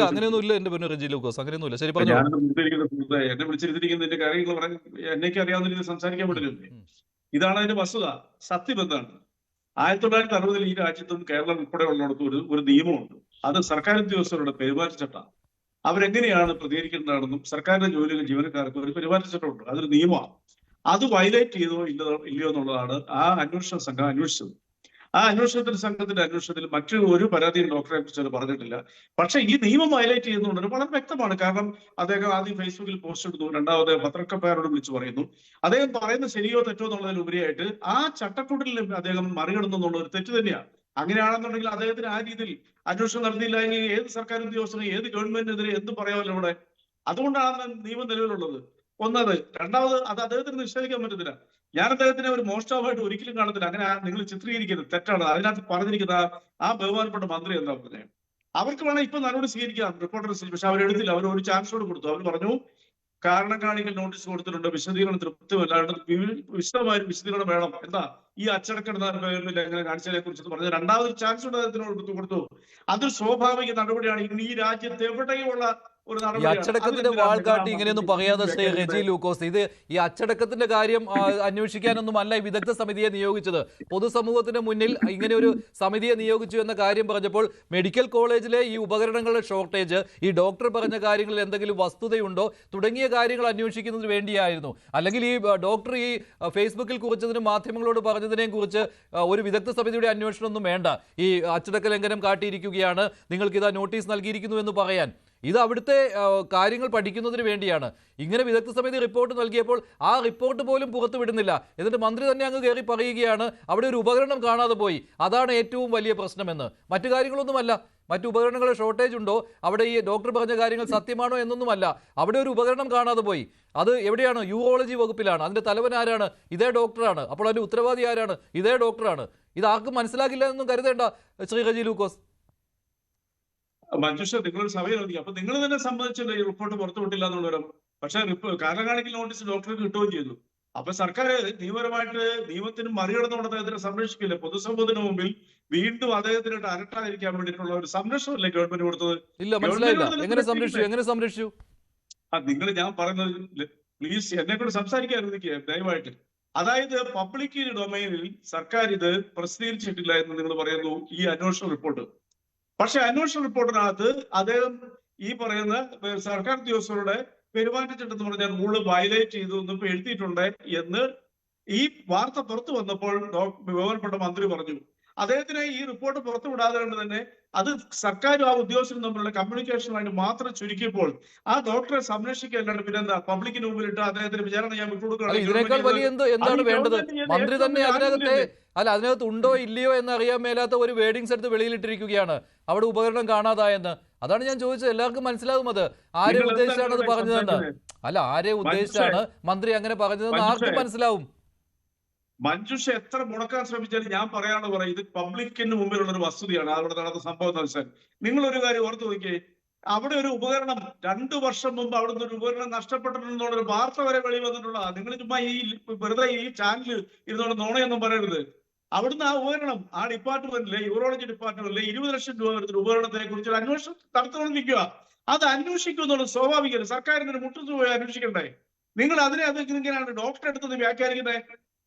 അങ്ങനെയൊന്നുമില്ല എന്റെ പൊന്നു റെജി ലൂക്കോസ്, അങ്ങനെയൊന്നുമില്ല. ശരി, പറഞ്ഞു. എന്നെ വിളിച്ചിരുത്തിരിക്കുന്നതിന്റെ കാര്യങ്ങൾ പറയാൻ എന്നേക്ക് അറിയാവുന്ന രീതിയിൽ സംസാരിക്കാൻ പറ്റില്ലേ? ഇതാണ് അതിന്റെ വസ്തുത. സത്യം എന്താണ്? 1960 ഈ രാജ്യത്തും കേരളം ഉൾപ്പെടെ ഉള്ളിടത്ത് ഒരു നിയമമുണ്ട്. അത് സർക്കാർ ഉദ്യോഗസ്ഥരുടെ പെരുമാറ്റച്ചട്ടം. അവരെങ്ങനെയാണ് പ്രതികരിക്കേണ്ടതാണെന്നും സർക്കാരിന്റെ ജോലികൾ ജീവനക്കാർക്ക് ഒരു പെരുമാറ്റച്ചട്ടമുണ്ട്. അതൊരു നിയമമാണ്. അത് വയലേറ്റ് ചെയ്തോ ഇല്ലയോ എന്നുള്ളതാണ് ആ അന്വേഷണ സംഘം അന്വേഷിച്ചത്. ആ സംഘത്തിന്റെ അന്വേഷണത്തിൽ ഒരു പരാതിയും ഡോക്ടറെ കുറിച്ച് പറഞ്ഞിട്ടില്ല. പക്ഷെ ഈ നിയമം വയലേറ്റ് ചെയ്യുന്നുണ്ട് വളരെ വ്യക്തമാണ്. കാരണം അദ്ദേഹം ആദ്യം ഫേസ്ബുക്കിൽ പോസ്റ്റ് ഇടുന്നു, രണ്ടാമത് പത്രക്കാരോട് വിളിച്ചു പറയുന്നു. അദ്ദേഹം പറയുന്നത് ശരിയോ തെറ്റോ എന്നുള്ളതിലുപരിയായിട്ട് ആ ചട്ടക്കൂട്ടിൽ അദ്ദേഹം മറികടന്നു എന്നുള്ള ഒരു തെറ്റ് തന്നെയാണ്. അങ്ങനെയാണെന്നുണ്ടെങ്കിൽ അദ്ദേഹത്തിന് ആ രീതിയിൽ അന്വേഷണം നടത്തിയില്ല എങ്കിൽ ഏത് സർക്കാർ ഉദ്യോഗസ്ഥനും ഏത് ഗവൺമെന്റിനെതിരെ എന്ത് പറയാമല്ലോ ഇവിടെ. അതുകൊണ്ടാണ് നിയമം നിലവിലുള്ളത്. ഒന്നത്. രണ്ടാമത് അത് അദ്ദേഹത്തിന് നിഷേധിക്കാൻ പറ്റത്തില്ല. ഞാൻ അദ്ദേഹത്തിനെ ഒരു മോഷ്ടാവായിട്ട് ഒരിക്കലും കാണത്തില്ല. അങ്ങനെ നിങ്ങൾ ചിത്രീകരിക്കരുത്, തെറ്റാണ്. അതിനകത്ത് പറഞ്ഞിരിക്കുന്ന ആ ബഹുമാനപ്പെട്ട മന്ത്രി എന്താ പറഞ്ഞത്? അവർക്ക് വേണം ഇപ്പൊ നടപടി സ്വീകരിക്കാം റിപ്പോർട്ടേഴ്സിൽ. പക്ഷെ അവരെടുത്തില്ല. അവർ ഒരു ചാൻസോട് കൊടുത്തു. അവർ പറഞ്ഞു കാരണം കാണിക്കൽ നോട്ടീസ് കൊടുത്തിട്ടുണ്ട്, വിശദീകരണം തൃപ്തിമല്ലാണ്ട് വിശദമായ വിശദീകരണം വേണം. എന്താ ഈ അച്ചടക്കപ്പെടുന്ന എങ്ങനെ കാണിച്ചതിനെ കുറിച്ച് പറഞ്ഞത്? രണ്ടാമതൊരു ചാൻസ് ഉണ്ട് അദ്ദേഹത്തിനോട് കൊടുത്തു. അതൊരു സ്വാഭാവിക നടപടിയാണ്. ഇന്ന് ഈ രാജ്യത്ത് എവിടെയുള്ള ഈ അച്ചടക്കത്തിന്റെ വാൾ കാട്ടി ഇങ്ങനെയൊന്നും പറയാതെ ശ്രീ റെജി ലൂക്കോസ്, ഇത് ഈ അച്ചടക്കത്തിന്റെ കാര്യം അന്വേഷിക്കാനൊന്നും അല്ല ഈ വിദഗ്ധ സമിതിയെ നിയോഗിച്ചത്. പൊതുസമൂഹത്തിന്റെ മുന്നിൽ ഇങ്ങനെ ഒരു സമിതിയെ നിയോഗിച്ചു എന്ന കാര്യം പറഞ്ഞപ്പോൾ മെഡിക്കൽ കോളേജിലെ ഈ ഉപകരണങ്ങളുടെ ഷോർട്ടേജ്, ഈ ഡോക്ടർ പറഞ്ഞ കാര്യങ്ങളിൽ എന്തെങ്കിലും വസ്തുതയുണ്ടോ തുടങ്ങിയ കാര്യങ്ങൾ അന്വേഷിക്കുന്നതിന് വേണ്ടിയായിരുന്നു. അല്ലെങ്കിൽ ഈ ഡോക്ടർ ഈ ഫേസ്ബുക്കിൽ കുറിച്ചതിനും മാധ്യമങ്ങളോട് പറഞ്ഞതിനെയും കുറിച്ച് ഒരു വിദഗ്ധ സമിതിയുടെ അന്വേഷണമൊന്നും വേണ്ട. ഈ അച്ചടക്ക ലംഘനം കാട്ടിയിരിക്കുകയാണ്, നിങ്ങൾക്ക് ഇതാ നോട്ടീസ് നൽകിയിരിക്കുന്നു എന്ന് പറയാൻ. ഇത് അവിടുത്തെ കാര്യങ്ങൾ പഠിക്കുന്നതിന് വേണ്ടിയാണ്. ഇങ്ങനെ വിദഗ്ധ സമിതി റിപ്പോർട്ട് നൽകിയപ്പോൾ ആ റിപ്പോർട്ട് പോലും പുറത്തു വിടുന്നില്ല. എന്നിട്ട് മന്ത്രി തന്നെ അങ്ങ് കയറി പറയുകയാണ് അവിടെ ഒരു ഉപകരണം കാണാതെ പോയി, അതാണ് ഏറ്റവും വലിയ പ്രശ്നമെന്ന്. മറ്റു കാര്യങ്ങളൊന്നുമല്ല. മറ്റു ഉപകരണങ്ങളുടെ ഷോർട്ടേജ് ഉണ്ടോ, അവിടെ ഈ ഡോക്ടർ പറഞ്ഞ കാര്യങ്ങൾ സത്യമാണോ എന്നൊന്നുമല്ല. അവിടെ ഒരു ഉപകരണം കാണാതെ പോയി. അത് എവിടെയാണ്? യൂറോളജി വകുപ്പിലാണ്. അതിന്റെ തലവൻ ആരാണ്? ഇതേ ഡോക്ടറാണ്. അപ്പോൾ അതിന്റെ ഉത്തരവാദി ആരാണ്? ഇതേ ഡോക്ടറാണ്. ഇത് ആർക്കും മനസ്സിലാക്കില്ല എന്നൊന്നും കരുതേണ്ട ശ്രീ റെജി ലൂക്കോസ്. മഞ്ജുഷ, നിങ്ങളൊരു സഭയിൽ നൽകി. അപ്പൊ നിങ്ങൾ തന്നെ സമ്മതിച്ചല്ലോ ഈ റിപ്പോർട്ട് പുറത്തുവിട്ടില്ല എന്നുള്ളവരും. പക്ഷെ കാരണം കാണിക്കൽ നോട്ടീസ് ഡോക്ടർക്ക് കിട്ടുകയും ചെയ്തു. അപ്പൊ സർക്കാർ നിയമപരമായിട്ട് നിയമത്തിന് മറികടന്നുകൊണ്ട് അദ്ദേഹത്തിനെ സംരക്ഷിക്കില്ല. പൊതുസമൂഹത്തിന് മുമ്പിൽ വീണ്ടും അദ്ദേഹത്തിനായിട്ട് അരട്ടാതിരിക്കാൻ വേണ്ടിയിട്ടുള്ള ഒരു സംരക്ഷണമല്ലേ ഗവൺമെന്റ് കൊടുത്തത്? ഇല്ല, മനസ്സിലായില്ല. എങ്ങനെ സംരക്ഷിച്ചു? നിങ്ങൾ ഞാൻ പറയുന്നത് പ്ലീസ് എന്നെ കൂടെ സംസാരിക്കാൻ അനുവദിക്കുക ദയവായിട്ട്. അതായത് പബ്ലിക് ഡൊമൈനിൽ സർക്കാർ ഇത് പ്രസിദ്ധീകരിച്ചിട്ടില്ല എന്ന് നിങ്ങൾ പറയുന്നു ഈ അന്വേഷണ റിപ്പോർട്ട്. പക്ഷെ അന്വേഷണ റിപ്പോർട്ടിനകത്ത് അദ്ദേഹം ഈ പറയുന്ന സർക്കാർ ഉദ്യോഗസ്ഥരുടെ പെരുമാറ്റച്ചട്ടം പറഞ്ഞ റൂള് വയലേറ്റ് ചെയ്തു എന്നിപ്പോ എഴുതിയിട്ടുണ്ട് എന്ന് ഈ വാർത്ത പുറത്തു വന്നപ്പോൾ ബഹുമാനപ്പെട്ട മന്ത്രി പറഞ്ഞു. അദ്ദേഹത്തിന് ഈ റിപ്പോർട്ട് പുറത്തുവിടാതെ കൊണ്ട് തന്നെ അത് സർക്കാരും ആ ഉദ്യോഗസ്ഥരും തമ്മിലുള്ള കമ്മ്യൂണിക്കേഷനുമായിട്ട് മാത്രം ചുരുക്കിയപ്പോൾ ആ ഡോക്ടറെ സംരക്ഷിക്കാനാണ് പിന്നെന്താ പബ്ലിക്കിന് മുമ്പിലിട്ട് അദ്ദേഹത്തിന് വിചാരണ ചെയ്യാൻ ഇതിനേക്കാൾ വലിയ എന്താണ് വേണ്ടത്? മന്ത്രി തന്നെ അതിനകത്ത് ഉണ്ടോ ഇല്ലയോ എന്ന് അറിയാൻ മേലാത്ത ഒരു വേർഡിങ്സ് എടുത്ത് വെളിയിലിട്ടിരിക്കുകയാണ്, അവിടെ ഉപകരണം കാണാതായെന്ന്. അതാണ് ഞാൻ ചോദിച്ചത്. എല്ലാവർക്കും മനസ്സിലാകും അത് ആരെ ഉദ്ദേശിച്ചാണ് അത് പറഞ്ഞതെന്ന്. ആരെ ഉദ്ദേശിച്ചാണ് മന്ത്രി അങ്ങനെ പറഞ്ഞതെന്ന് ആർക്കും മനസ്സിലാവും. മഞ്ജുഷ എത്ര മുടക്കാൻ ശ്രമിച്ചാലും ഞാൻ പറയാനുള്ള ഇത് പബ്ലിക്കിന് മുമ്പിലുള്ള ഒരു വസ്തുതയാണ് അവിടെ നടന്ന സംഭവം എന്ന് വെച്ചാൽ. നിങ്ങൾ ഒരു കാര്യം ഓർത്ത് നോക്കിയേ, അവിടെ ഒരു ഉപകരണം 2 വർഷം മുമ്പ് അവിടുന്ന് ഒരു ഉപകരണം നഷ്ടപ്പെട്ടിട്ടുണ്ടെന്നുള്ള വാർത്ത വരെ വെളി വന്നിട്ടുള്ളതാണ്. നിങ്ങൾ ചുമ്മാ ഈ വെറുതെ ഈ ചാനലിൽ ഇരുന്നോണ്ട് നോണയൊന്നും പറയരുത്. അവിടുന്ന് ആ ഉപകരണം ആ ഡിപ്പാർട്ട്മെന്റിലെ യൂറോളജി ഡിപ്പാർട്ട്മെന്റിലെ 20 ലക്ഷം രൂപ വരുന്ന ഉപകരണത്തെ കുറിച്ച് ഒരു അന്വേഷണം നടത്തിക്കൊണ്ടിരിക്കുക. അത് അന്വേഷിക്കുന്നുള്ളത് സ്വാഭാവികം. സർക്കാരിന് മുട്ടത്ത് പോയി അന്വേഷിക്കണ്ടേ? നിങ്ങൾ ഇങ്ങനെയാണ് ഡോക്ടറെ അടുത്തത് വ്യാഖ്യാനിക്കുന്നത്.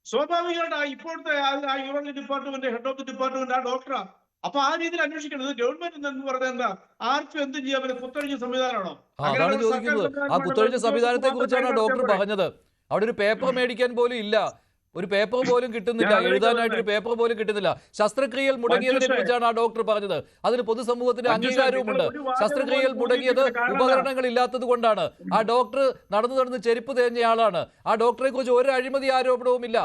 സ്വാഭാവികമായിട്ട് ആ ഇപ്പോഴത്തെ ആ urology department head of the department ആ ഡോക്ടറാ. അപ്പൊ ആ രീതിയിൽ അന്വേഷിക്കേണ്ടത് ഗവൺമെന്റ് എന്ന് പറഞ്ഞാൽ എന്താ? ആർക്കും എന്തും ചെയ്യാൻ പറ്റും. കുത്തഴിഞ്ഞ സംവിധാനമാണോ? അതാണ് ചോദിക്കുന്നത്. ആ കുത്തഴിഞ്ഞ സംവിധാനത്തെ കുറിച്ചാണ് ഡോക്ടർ പറഞ്ഞത്. അവിടെ ഒരു പേപ്പർ മേടിക്കാൻ പോലും ഇല്ല, ഒരു പേപ്പർ പോലും കിട്ടുന്നില്ല, എഴുതാനായിട്ട് ഒരു പേപ്പർ പോലും കിട്ടുന്നില്ല. ശസ്ത്രക്രിയകൾ മുടങ്ങിയതിനെ കുറിച്ചാണ് ആ ഡോക്ടർ പറഞ്ഞത്. അതിന് പൊതുസമൂഹത്തിന്റെ അംഗീകാരവുമുണ്ട്. ശസ്ത്രക്രിയകൾ മുടങ്ങിയത് ഉപകരണങ്ങൾ ഇല്ലാത്തത് കൊണ്ടാണ്. ആ ഡോക്ടർ നടന്ന് ചെരുപ്പ് തേഞ്ഞയാളാണ്. ആ ഡോക്ടറെ കുറിച്ച് ഒരു അഴിമതി ആരോപണവുമില്ല.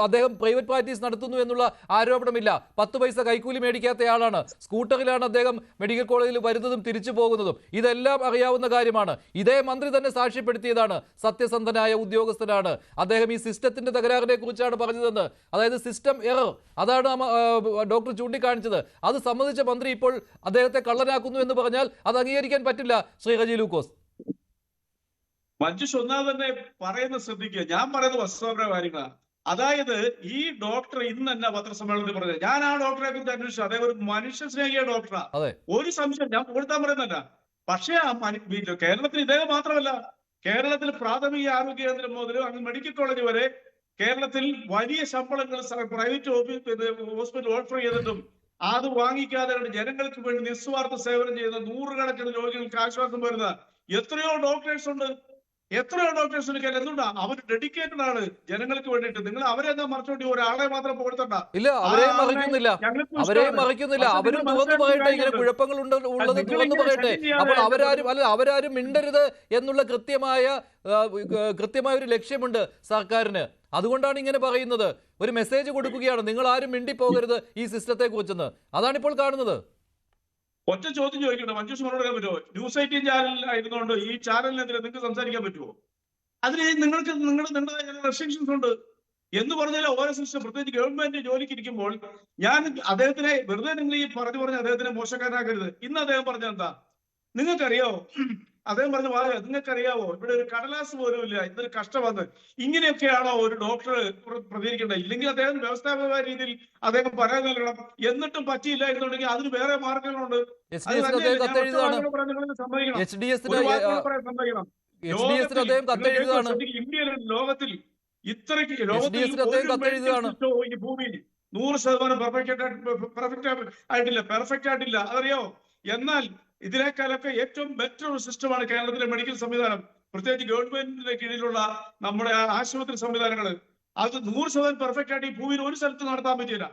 അദ്ദേഹം പ്രൈവറ്റ് പ്രാക്ടീസ് നടത്തുന്നു എന്നുള്ള ആരോപണമില്ല. 10 പൈസ കൈക്കൂലി മേടിക്കാത്തയാളാണ്. സ്കൂട്ടറിലാണ് അദ്ദേഹം മെഡിക്കൽ കോളേജിൽ വരുന്നതും തിരിച്ചു പോകുന്നതും. ഇതെല്ലാം അറിയാവുന്ന കാര്യമാണ്. ഇതേ മന്ത്രി തന്നെ സാക്ഷ്യപ്പെടുത്തിയതാണ്. സത്യസന്ധനായ ഉദ്യോഗസ്ഥനാണ് അദ്ദേഹം. ഈ സിസ്റ്റത്തിന്റെ തകരാറിനെ കുറിച്ചാണ് പറഞ്ഞതെന്ന്, അതായത് സിസ്റ്റം എറർ, അതാണ് ഡോക്ടർ ചൂണ്ടിക്കാണിച്ചത്. അത് സംബന്ധിച്ച മന്ത്രി ഇപ്പോൾ അദ്ദേഹത്തെ കള്ളനാക്കുന്നു എന്ന് പറഞ്ഞാൽ അത് അംഗീകരിക്കാൻ പറ്റില്ല. ശ്രീ റജി ലൂക്കോസ്, മഞ്ജുഷ് ഒന്നാമത് തന്നെ പറയുന്നത് ശ്രദ്ധിക്കുക. ഞാൻ പറയുന്നത് വസ്തുതാപരമായ കാര്യങ്ങളാണ്. അതായത് ഈ ഡോക്ടർ ഇന്ന് തന്നെ പത്രസമ്മേളനത്തിൽ പറഞ്ഞത്, ഞാൻ ആ ഡോക്ടറെ കുറിച്ച് അന്വേഷിച്ചു. അദ്ദേഹം ഒരു മനുഷ്യ സ്നേഹിയ ഡോക്ടറാ, ഒരു സംശയം ഞാൻ പുകഴ്ത്താൻ പറയുന്നല്ല. പക്ഷേ കേരളത്തിൽ ഇദ്ദേഹം മാത്രമല്ല, കേരളത്തിൽ പ്രാഥമിക ആരോഗ്യ കേന്ദ്രം മുതൽ അങ്ങ് മെഡിക്കൽ കോളേജ് വരെ കേരളത്തിൽ വലിയ ശമ്പളങ്ങൾ പ്രൈവറ്റ് ഹോസ്പിറ്റൽ ഓഫർ ചെയ്തിട്ടും അത് വാങ്ങിക്കാതെ ജനങ്ങൾക്ക് വേണ്ടി നിസ്വാർത്ഥ സേവനം ചെയ്യുന്ന 100 കണക്കിന് രോഗികൾക്ക് ആശ്വാസം വരുന്ന എത്രയോ ഡോക്ടേഴ്സ് ഉണ്ട്. എന്തുകൊണ്ടാ? അവർ ഡെഡിക്കേറ്റഡ് ആണ് ജനങ്ങൾക്ക് വേണ്ടിയിട്ട്. നിങ്ങൾ അവരെ എന്താ മറിച്ചോണ്ടി ഒരാളെ മാത്രം കൊടുത്തണ്ട. ഇല്ല, അവരെയും മറിക്കുന്നില്ല. അവരും തുറന്നു പറയട്ടെ, ഇങ്ങനെ കുഴപ്പങ്ങൾ ഉള്ളത് തുറന്നു പറയട്ടെ. അപ്പോൾ അവരാരും മിണ്ടരുത് എന്നുള്ള കൃത്യമായ ഒരു ലക്ഷ്യമുണ്ട് സർക്കാരിന്. അതുകൊണ്ടാണ് ഇങ്ങനെ പറയുന്നത്. ഒരു മെസ്സേജ് കൊടുക്കുകയാണ്, നിങ്ങൾ ആരും മിണ്ടിപ്പോകരുത് ഈ സിസ്റ്റത്തെ കുറിച്ചെന്ന്. അതാണിപ്പോൾ കാണുന്നത്. ഒറ്റ ചോദ്യം ചോദിക്കട്ടെ, മഞ്ജുഷ് മറുപടി പറ്റുമോ? ന്യൂസ് 18 ചാനലിലായിരുന്നോണ്ട് ഈ ചാനലിനെതിരെ നിങ്ങൾക്ക് സംസാരിക്കാൻ പറ്റുമോ? അതിന് നിങ്ങളുടെ റെസ്ട്രിക്ഷൻസ് ഉണ്ട് എന്ന് പറഞ്ഞാൽ ഓരോ സിസ്റ്റം, പ്രത്യേകിച്ച് ഗവൺമെന്റ് ജോലിക്ക് ഇരിക്കുമ്പോൾ ഞാൻ അദ്ദേഹത്തിനെ വെറുതെ നിങ്ങൾ ഈ പറഞ്ഞ് അദ്ദേഹത്തിനെ മോശക്കാരനാക്കരുത്. ഇന്ന് അദ്ദേഹം പറഞ്ഞ എന്താ നിങ്ങൾക്കറിയാവോ? അദ്ദേഹം പറഞ്ഞ നിങ്ങൾക്കറിയാവോ ഇവിടെ ഒരു കടലാസ് പോലും ഇല്ല, ഇതൊരു കഷ്ടമാണ്. ഇങ്ങനെയൊക്കെയാണോ ഒരു ഡോക്ടർ പ്രതികരിക്കേണ്ടത്? ഇല്ലെങ്കിൽ അദ്ദേഹം വ്യവസ്ഥാപകമായ രീതിയിൽ അദ്ദേഹം പരാതി നൽകണം. എന്നിട്ടും പറ്റിയില്ല എന്നുണ്ടെങ്കിൽ അതിന് വേറെ മാർഗങ്ങളുണ്ട്. ഇന്ത്യയിലെ ലോകത്തിൽ ഇത്രയ്ക്ക് ഈ ഭൂമിയിൽ 100% പെർഫെക്റ്റ് ആയിട്ടില്ല, അതറിയോ? എന്നാൽ ഇതിനേക്കാളൊക്കെ ഏറ്റവും ബെറ്റർ ഒരു സിസ്റ്റമാണ് കേരളത്തിലെ മെഡിക്കൽ സംവിധാനം, പ്രത്യേകിച്ച് ഗവൺമെന്റിന്റെ കീഴിലുള്ള നമ്മുടെ ആശുപത്രി സംവിധാനങ്ങൾ. അത് 100% പെർഫെക്റ്റ് ആയിട്ട് ഈ ഭൂമിയിൽ ഒരു സ്ഥലത്ത് നടത്താൻ പറ്റില്ല.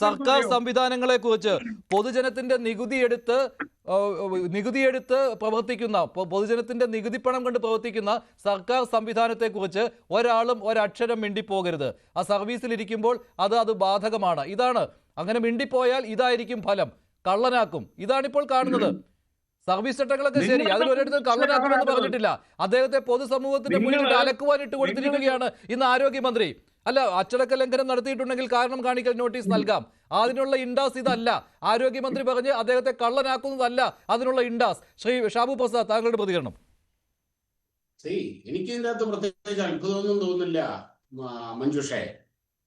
സർക്കാർ സംവിധാനങ്ങളെ കുറിച്ച് പൊതുജനത്തിന്റെ നികുതിയെടുത്ത് പ്രവർത്തിക്കുന്ന, പൊതുജനത്തിന്റെ നികുതി പണം കൊണ്ട് പ്രവർത്തിക്കുന്ന സർക്കാർ സംവിധാനത്തെ കുറിച്ച് ഒരാളും ഒരക്ഷരം മിണ്ടിപ്പോകരുത്. ആ സർവീസിലിരിക്കുമ്പോൾ അത് ബാധകമാണ്. ഇതാണ്, അങ്ങനെ മിണ്ടിപ്പോയാൽ ഇതായിരിക്കും ഫലം, കള്ളനാക്കും. ഇതാണിപ്പോൾ കാണുന്നത്. സർവീസ് ചട്ടങ്ങളൊക്കെ ശരി, അതിലൊരിടത്തും കള്ളനാക്കുമെന്ന് പറഞ്ഞിട്ടില്ല. അദ്ദേഹത്തെ പൊതുസമൂഹത്തിന്റെ മുന്നിൽ അലക്കുവാൻ ഇട്ട് കൊടുത്തിരിക്കുകയാണ് ഇന്ന് ആരോഗ്യമന്ത്രി. അല്ല, അച്ചടക്ക ലംഘനം നടത്തിയിട്ടുണ്ടെങ്കിൽ കാരണം കാണിക്കൽ നോട്ടീസ് നൽകാം. അതിനുള്ള ഇൻഡാസ് ഇതല്ല. ആരോഗ്യമന്ത്രി പറഞ്ഞ് അദ്ദേഹത്തെ കള്ളനാക്കുന്നതല്ല അതിനുള്ള ഇൻഡാസ്. ശ്രീ ഷാബു പ്രസാദ്, താങ്കളുടെ പ്രതികരണം. എനിക്ക് ഇതിൻ്റെ അകത്ത് പ്രത്യേകിച്ച് അത്ഭുതമൊന്നും തോന്നുന്നില്ല മഞ്ജുഷേ.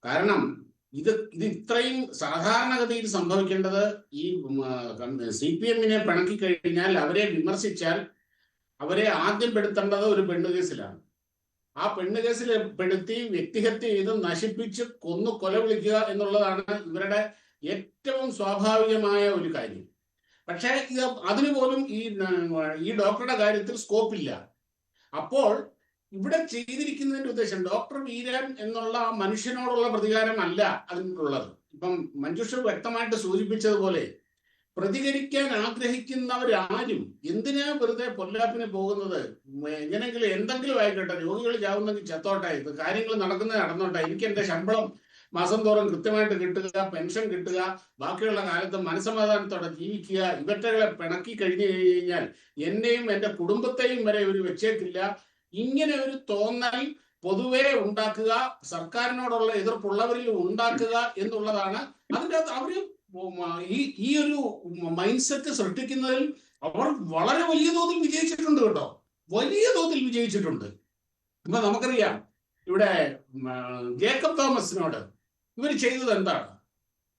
കാരണം ഇത് ഇത്രയും സാധാരണഗതിയിൽ സംഭവിക്കേണ്ടത് ഈ CPM-നെ പിണക്കി കഴിഞ്ഞാൽ, അവരെ വിമർശിച്ചാൽ അവരെ ആദ്യം പെടുത്തേണ്ടത് ഒരു പെണ്ണുകേസിലാണ്. ആ പെണ്ണുകേസിൽ പെടുത്തി വ്യക്തിഹത്യ ചെയ്ത് നശിപ്പിച്ച് കൊല വിളിക്കുക എന്നുള്ളതാണ് ഇവരുടെ ഏറ്റവും സ്വാഭാവികമായ ഒരു കാര്യം. പക്ഷേ ഇത് അതിന് പോലും ഈ ഡോക്ടറുടെ കാര്യത്തിൽ സ്കോപ്പില്ല. അപ്പോൾ ഇവിടെ ചെയ്തിരിക്കുന്നതിന്റെ ഉദ്ദേശം ഡോക്ടർ വീരൻ എന്നുള്ള ആ മനുഷ്യനോടുള്ള പ്രതികാരമല്ല അതിനുള്ളത്. ഇപ്പം മഞ്ജുഷ വ്യക്തമായിട്ട് സൂചിപ്പിച്ചതുപോലെ പ്രതികരിക്കാൻ ആഗ്രഹിക്കുന്നവരാരും എന്തിനാ വെറുതെ പൊല്ലാപ്പിന് പോകുന്നത്? എങ്ങനെയെങ്കിലും എന്തെങ്കിലും ആയിക്കോട്ടെ, രോഗികൾ ചാവുന്നെങ്കിൽ ചത്തോട്ടെ, ഇത് കാര്യങ്ങൾ നടക്കുന്നത് നടന്നോട്ടെ, എനിക്ക് എന്റെ ശമ്പളം മാസം തോറും കൃത്യമായിട്ട് കിട്ടുക, പെൻഷൻ കിട്ടുക, ബാക്കിയുള്ള കാലത്ത് മനസ്സമാധാനത്തോടെ ജീവിക്കുക. ഇവറ്റകളെ പിണക്കി കഴിഞ്ഞു കഴിഞ്ഞാൽ എന്നെയും എന്റെ കുടുംബത്തെയും വരെ ഒരു വെച്ചേക്കില്ല. ഇങ്ങനെ ഒരു തോന്നൽ പൊതുവെ ഉണ്ടാക്കുക, സർക്കാരിനോടുള്ള എതിർപ്പുള്ളവരിൽ ഉണ്ടാക്കുക എന്നുള്ളതാണ് അതിൻ്റെ അകത്ത് അവര് ഈ ഒരു മൈൻഡ് സെറ്റ് സൃഷ്ടിക്കുന്നതിൽ അവർ വളരെ വലിയ തോതിൽ വിജയിച്ചിട്ടുണ്ട് കേട്ടോ, വലിയ തോതിൽ വിജയിച്ചിട്ടുണ്ട്. ഇപ്പൊ നമുക്കറിയാം ഇവിടെ ജേക്കബ് തോമസിനോട് ഇവർ ചെയ്തത് എന്താണ്?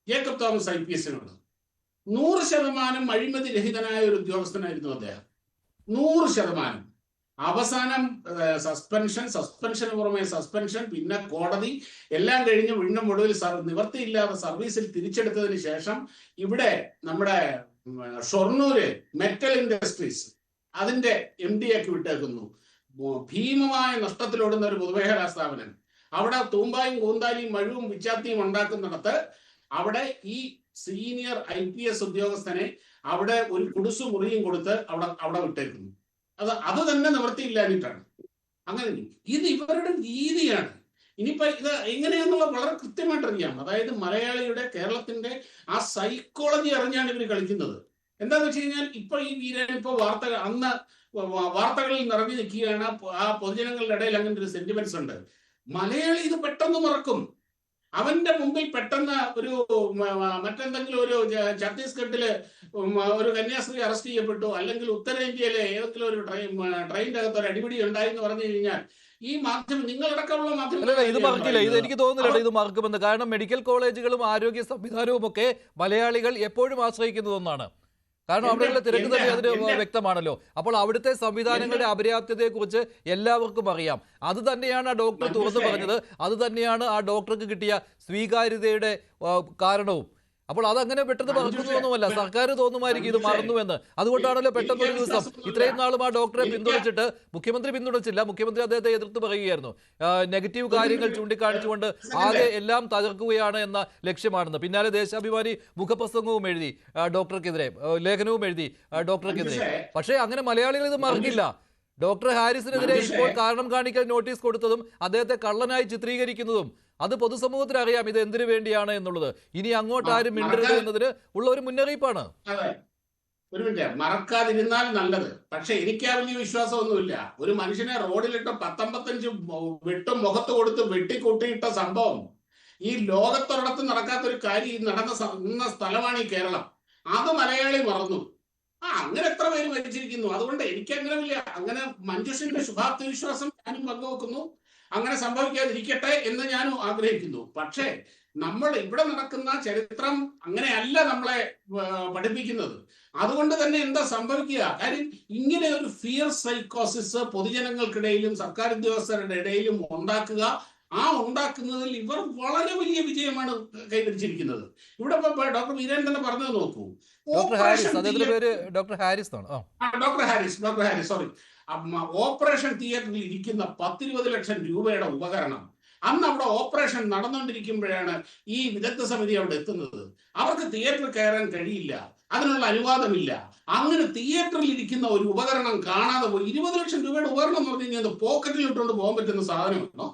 ജേക്കബ് തോമസ് IPSനോട് 100% അഴിമതി രഹിതനായ ഒരു ഉദ്യോഗസ്ഥനായിരുന്നു അദ്ദേഹം. 100%. അവസാനം സസ്പെൻഷന് പുറമെ സസ്പെൻഷൻ, പിന്നെ കോടതി, എല്ലാം കഴിഞ്ഞ് വീണ്ടും ഒടുവിൽ നിവർത്തിയില്ലാതെ സർവീസിൽ തിരിച്ചെടുത്തതിന് ശേഷം ഇവിടെ നമ്മുടെ ഷൊർണൂര് മെറ്റൽ ഇൻഡസ്ട്രീസ് അതിന്റെ MD ആക്കി വിട്ടേക്കുന്നു. ഭീമമായ നഷ്ടത്തിലോടുന്ന ഒരു പൊതുമേഖലാ സ്ഥാപനം. അവിടെ തൂമ്പായും കൂന്താലിയും മഴുവും വിച്ചാത്തിയും ഉണ്ടാക്കുന്നിടത്ത് അവിടെ ഈ സീനിയർ IPS ഉദ്യോഗസ്ഥനെ അവിടെ ഒരു കുടുസു മുറിയും കൊടുത്ത് അവിടെ വിട്ടേക്കുന്നു. അത് തന്നെ നിവൃത്തിയില്ലാഞ്ഞിട്ടാണ്. അങ്ങനെ ഇത് ഇവരുടെ രീതിയാണ്. ഇനിയിപ്പോ ഇത് എങ്ങനെയാന്നുള്ള വളരെ കൃത്യമായിട്ട് അറിയാം. അതായത് മലയാളിയുടെ, കേരളത്തിന്റെ ആ സൈക്കോളജി അറിഞ്ഞാണ് ഇവർ കളിക്കുന്നത്. എന്താന്ന് വെച്ച് കഴിഞ്ഞാൽ ഇപ്പൊ ഈ വീരൻ ഇപ്പൊ വാർത്തകളിൽ നിറഞ്ഞു നിൽക്കുകയാണ്. ആ പൊതുജനങ്ങളുടെ ഇടയിൽ അങ്ങനെ ഒരു സെന്റിമെന്റ്സ് ഉണ്ട്. മലയാളി ഇത് പെട്ടെന്ന് മറക്കും. അവന്റെ മുമ്പിൽ പെട്ടെന്ന് ഒരു മറ്റെന്തെങ്കിലും ഒരു ഛത്തീസ്ഗഡില് ഒരു കന്യാസ്ത്രീ അറസ്റ്റ് ചെയ്യപ്പെട്ടു, അല്ലെങ്കിൽ ഉത്തരേന്ത്യയിലെ ഏതെങ്കിലും ഒരു ട്രെയിനിന്റെ അകത്ത് ഒരു അടിപിടി ഉണ്ടായി എന്ന് പറഞ്ഞു കഴിഞ്ഞാൽ ഈ മാധ്യമം, നിങ്ങളടക്കമുള്ള മാധ്യമം ഇത് മറക്കില്ല. ഇത് എനിക്ക് തോന്നുന്നില്ല ഇത് മറക്കുമെന്ന്. കാരണം മെഡിക്കൽ കോളേജുകളും ആരോഗ്യ സംവിധാനവും ഒക്കെ മലയാളികൾ എപ്പോഴും ആശ്രയിക്കുന്ന ഒന്നാണ്. കാരണം അവിടെയുള്ള തിരക്ക് തന്നെ അതിന് വ്യക്തമാണല്ലോ. അപ്പോൾ അവിടുത്തെ സംവിധാനങ്ങളുടെ അപര്യാപ്തതയെ കുറിച്ച് എല്ലാവർക്കും അറിയാം. അത് തന്നെയാണ് ആ ഡോക്ടർ തുറന്നു പറഞ്ഞത്. അത് തന്നെയാണ് ആ ഡോക്ടർക്ക് കിട്ടിയ സ്വീകാര്യതയുടെ കാരണവും. അപ്പോൾ അതങ്ങനെ പെട്ടെന്ന് മറക്കുന്നതൊന്നുമല്ല. സർക്കാർ തോന്നുമായിരിക്കും ഇത് മറന്നുവെന്ന്. അതുകൊണ്ടാണല്ലോ പെട്ടെന്ന് ഒരു ദിവസം ഇത്രയും നാളും ആ ഡോക്ടറെ പിന്തുണച്ചിട്ട് മുഖ്യമന്ത്രി പിന്തുണച്ചില്ല. മുഖ്യമന്ത്രി അദ്ദേഹത്തെ എതിർത്ത് പറയുകയായിരുന്നു. നെഗറ്റീവ് കാര്യങ്ങൾ ചൂണ്ടിക്കാണിച്ചുകൊണ്ട് ആകെ എല്ലാം തകർക്കുകയാണ് എന്ന ലക്ഷ്യമാണെന്ന്. പിന്നാലെ ദേശാഭിമാനി മുഖപ്രസംഗവും എഴുതി ഡോക്ടർക്കെതിരെ, ലേഖനവും എഴുതി ഡോക്ടർക്കെതിരെ. പക്ഷേ അങ്ങനെ മലയാളികൾ ഇത് മറക്കില്ല. ഡോക്ടർ ഹാരിസിനെതിരെ ഇപ്പോൾ കാരണം കാണിക്കൽ നോട്ടീസ് കൊടുത്തതും അദ്ദേഹത്തെ കള്ളനായി ചിത്രീകരിക്കുന്നതും അത് പൊതുസമൂഹത്തിന് അറിയാം ഇത് എന്തിനു വേണ്ടിയാണ് എന്നുള്ളത്. ഇനി അങ്ങോട്ട് ആരും മിണ്ടരുത് എന്നതിന് ഉള്ള ഒരു മുന്നറിയിപ്പാണ്. ഒരു മിനിറ്റ്, മറക്കാതിരുന്നാൽ നല്ലത്. പക്ഷെ എനിക്ക് ആ വലിയ വിശ്വാസമൊന്നുമില്ല. ഒരു മനുഷ്യനെ റോഡിലിട്ട് 55 വെട്ടും മുഖത്ത് കൊടുത്ത് വെട്ടിക്കൂട്ടിയിട്ട സംഭവം ഈ ലോകത്തൊരിടത്ത് നടക്കാത്തൊരു കാര്യം നടന്ന സ്ഥലമാണ് ഈ കേരളം. അത് മലയാളി മറന്നു. അങ്ങനെ എത്ര പേര് മരിച്ചിരിക്കുന്നു. അതുകൊണ്ട് എനിക്ക് അങ്ങനെ വലിയ, അങ്ങനെ മഞ്ജുഷിന്റെ ശുഭാപ്തി വിശ്വാസം ഞാനും പങ്കുവെക്കുന്നു. അങ്ങനെ സംഭവിക്കാതിരിക്കട്ടെ എന്ന് ഞാനും ആഗ്രഹിക്കുന്നു. പക്ഷേ നമ്മൾ ഇവിടെ നടക്കുന്ന ചരിത്രം അങ്ങനെയല്ല നമ്മളെ പഠിപ്പിക്കുന്നത്. അതുകൊണ്ട് തന്നെ എന്താ സംഭവിക്കുക? കാര്യം ഇങ്ങനെ ഒരു ഫിയർ സൈക്കോസിസ് പൊതുജനങ്ങൾക്കിടയിലും സർക്കാർ ഉദ്യോഗസ്ഥരുടെ ഇടയിലും ഉണ്ടാക്കുക. ആ ഉണ്ടാക്കുന്നതിൽ ഇവർ വളരെ വലിയ വിജയമാണ് കൈവരിച്ചിരിക്കുന്നത്. ഇവിടെ ഡോക്ടർ വീരൻ തന്നെ പറഞ്ഞത് നോക്കൂ. ഡോക്ടർ ഹാരിസ് സോറി, ഓപ്പറേഷൻ തിയേറ്ററിൽ ഇരിക്കുന്ന 10-20 ലക്ഷം രൂപയുടെ ഉപകരണം അന്ന് അവിടെ ഓപ്പറേഷൻ നടന്നുകൊണ്ടിരിക്കുമ്പോഴാണ് ഈ വിദഗ്ധ സമിതി അവിടെ എത്തുന്നത്. അവർക്ക് തിയേറ്ററിൽ കയറാൻ കഴിയില്ല, അതിനുള്ള അനുവാദമില്ല. അങ്ങനെ തിയേറ്ററിൽ ഇരിക്കുന്ന ഒരു ഉപകരണം കാണാതെ പോയി 20 ലക്ഷം രൂപയുടെ ഉപകരണം എന്ന് പറഞ്ഞു കഴിഞ്ഞാൽ പോക്കറ്റിൽ ഇട്ടുകൊണ്ട് പോകാൻ പറ്റുന്ന സാധനമാണോ?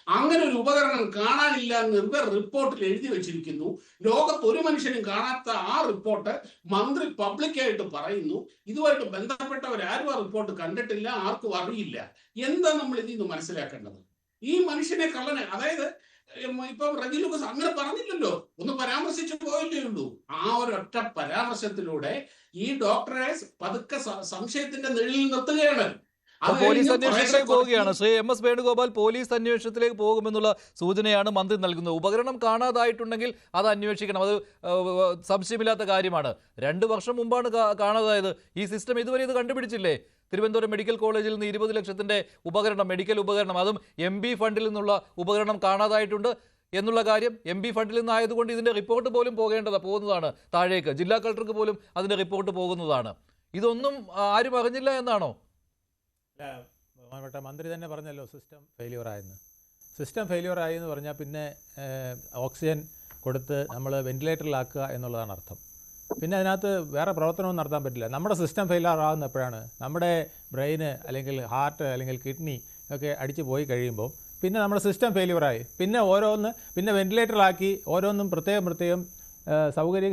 അങ്ങനെ ഒരു ഉപകരണം കാണാനില്ല എന്ന് ഇവർ റിപ്പോർട്ടിൽ എഴുതി വെച്ചിരിക്കുന്നു. ലോകത്ത് ഒരു മനുഷ്യനും കാണാത്ത ആ റിപ്പോർട്ട് മന്ത്രി പബ്ലിക്കായിട്ട് പറയുന്നു. ഇതുമായിട്ട് ബന്ധപ്പെട്ടവരാരും ആ റിപ്പോർട്ട് കണ്ടിട്ടില്ല, ആർക്കും അറിയില്ല. എന്താ നമ്മൾ ഇതിൽ നിന്ന് മനസ്സിലാക്കേണ്ടത്? ഈ മനുഷ്യനെ കള്ളനെ, അതായത് ഇപ്പൊ റജി ലൂക്കോസ് അങ്ങനെ പറഞ്ഞില്ലല്ലോ, ഒന്ന് പരാമർശിച്ചു പോയല്ലേ ഉള്ളൂ. ആ ഒരൊറ്റ പരാമർശത്തിലൂടെ ഈ ഡോക്ടറെ പതുക്കെ സംശയത്തിന്റെ നിഴലിൽ നിർത്തുകയാണ്. പോലീസ് അന്വേഷണത്തിലേക്ക് പോവുകയാണ്. ശ്രീ MS വേണുഗോപാൽ, പോലീസ് അന്വേഷണത്തിലേക്ക് പോകുമെന്നുള്ള സൂചനയാണ് മന്ത്രി നൽകുന്നത്. ഉപകരണം കാണാതായിട്ടുണ്ടെങ്കിൽ അത് അന്വേഷിക്കണം, അത് സംശയമില്ലാത്ത കാര്യമാണ്. 2 വർഷം മുമ്പാണ് കാണാതായത്. ഈ സിസ്റ്റം ഇതുവരെ ഇത് കണ്ടുപിടിച്ചില്ലേ? തിരുവനന്തപുരം മെഡിക്കൽ കോളേജിൽ നിന്ന് 20 ലക്ഷത്തിന്റെ ഉപകരണം, മെഡിക്കൽ ഉപകരണം, അതും MB ഫണ്ടിൽ നിന്നുള്ള ഉപകരണം കാണാതായിട്ടുണ്ട്. എന്നുള്ള കാര്യം MP ഫണ്ടിൽ നിന്നായതുകൊണ്ട് ഇതിന്റെ റിപ്പോർട്ട് പോലും പോകുന്നതാണ് താഴേക്ക്. ജില്ലാ കളക്ടർക്ക് പോലും അതിന്റെ റിപ്പോർട്ട് പോകുന്നതാണ്. ഇതൊന്നും ആരും അറിഞ്ഞില്ല എന്നാണോ? ബഹുമാനപ്പെട്ട മന്ത്രി തന്നെ പറഞ്ഞല്ലോ സിസ്റ്റം ഫെയിലിയർ ആയെന്ന്. സിസ്റ്റം ഫെയിലിയർ ആയി എന്ന് പറഞ്ഞാൽ പിന്നെ ഓക്സിജൻ കൊടുത്ത് നമ്മൾ വെന്റിലേറ്ററിലാക്കുക എന്നുള്ളതാണ് അർത്ഥം. പിന്നെ അതിനകത്ത് വേറെ പ്രവർത്തനവും നടത്താൻ പറ്റില്ല. നമ്മുടെ സിസ്റ്റം ഫെയിലിയർ ആകുന്ന എപ്പോഴാണ്? നമ്മുടെ ബ്രെയിന് അല്ലെങ്കിൽ ഹാർട്ട് അല്ലെങ്കിൽ കിഡ്നി ഒക്കെ അടിച്ചു പോയി കഴിയുമ്പോൾ പിന്നെ നമ്മുടെ സിസ്റ്റം ഫെയിലിയറായി. പിന്നെ വെന്റിലേറ്ററിലാക്കി ഓരോന്നും പ്രത്യേകം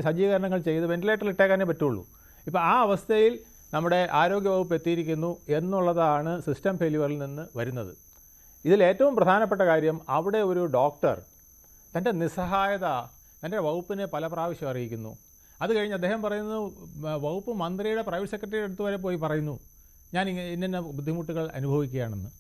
സജ്ജീകരണങ്ങൾ ചെയ്ത് വെന്റിലേറ്ററിൽ ഇട്ടേക്കാനേ പറ്റുള്ളൂ. ഇപ്പോൾ ആ അവസ്ഥയിൽ നമ്മുടെ ആരോഗ്യവകുപ്പ് എത്തിയിരിക്കുന്നു എന്നുള്ളതാണ് സിസ്റ്റം ഫെയിലിയറിൽ നിന്ന് വരുന്നത്. ഇതിൽ ഏറ്റവും പ്രധാനപ്പെട്ട കാര്യം, അവിടെ ഒരു ഡോക്ടർ തൻ്റെ നിസ്സഹായത തൻ്റെ വകുപ്പിനെ പല പ്രാവശ്യം അറിയിക്കുന്നു. അത് കഴിഞ്ഞ് അദ്ദേഹം പറയുന്നു, വകുപ്പ് മന്ത്രിയുടെ പ്രൈവറ്റ് സെക്രട്ടറിയുടെ അടുത്ത് വരെ പോയി പറയുന്നു ഞാൻ ഇന്ന ബുദ്ധിമുട്ടുകൾ അനുഭവിക്കുകയാണെന്ന്.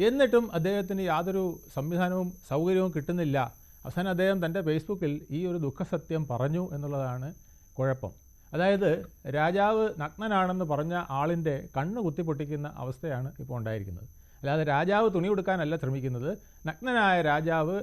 എന്നിട്ടും അദ്ദേഹത്തിന് യാതൊരു സംവിധാനവും സൗകര്യവും കിട്ടുന്നില്ല. അവസാനം അദ്ദേഹം തൻ്റെ ഫേസ്ബുക്കിൽ ഈ ഒരു ദുഃഖസത്യം പറഞ്ഞു എന്നുള്ളതാണ് കുഴപ്പം. അതായത് രാജാവ് നഗ്നനാണെന്ന് പറഞ്ഞ ആളിൻ്റെ കണ്ണ് കുത്തിപ്പൊട്ടിക്കുന്ന അവസ്ഥയാണ് ഇപ്പോൾ ഉണ്ടായിരിക്കുന്നത്. അല്ലാതെ രാജാവ് തുണി കൊടുക്കാനല്ല ശ്രമിക്കുന്നത്. നഗ്നനായ രാജാവ്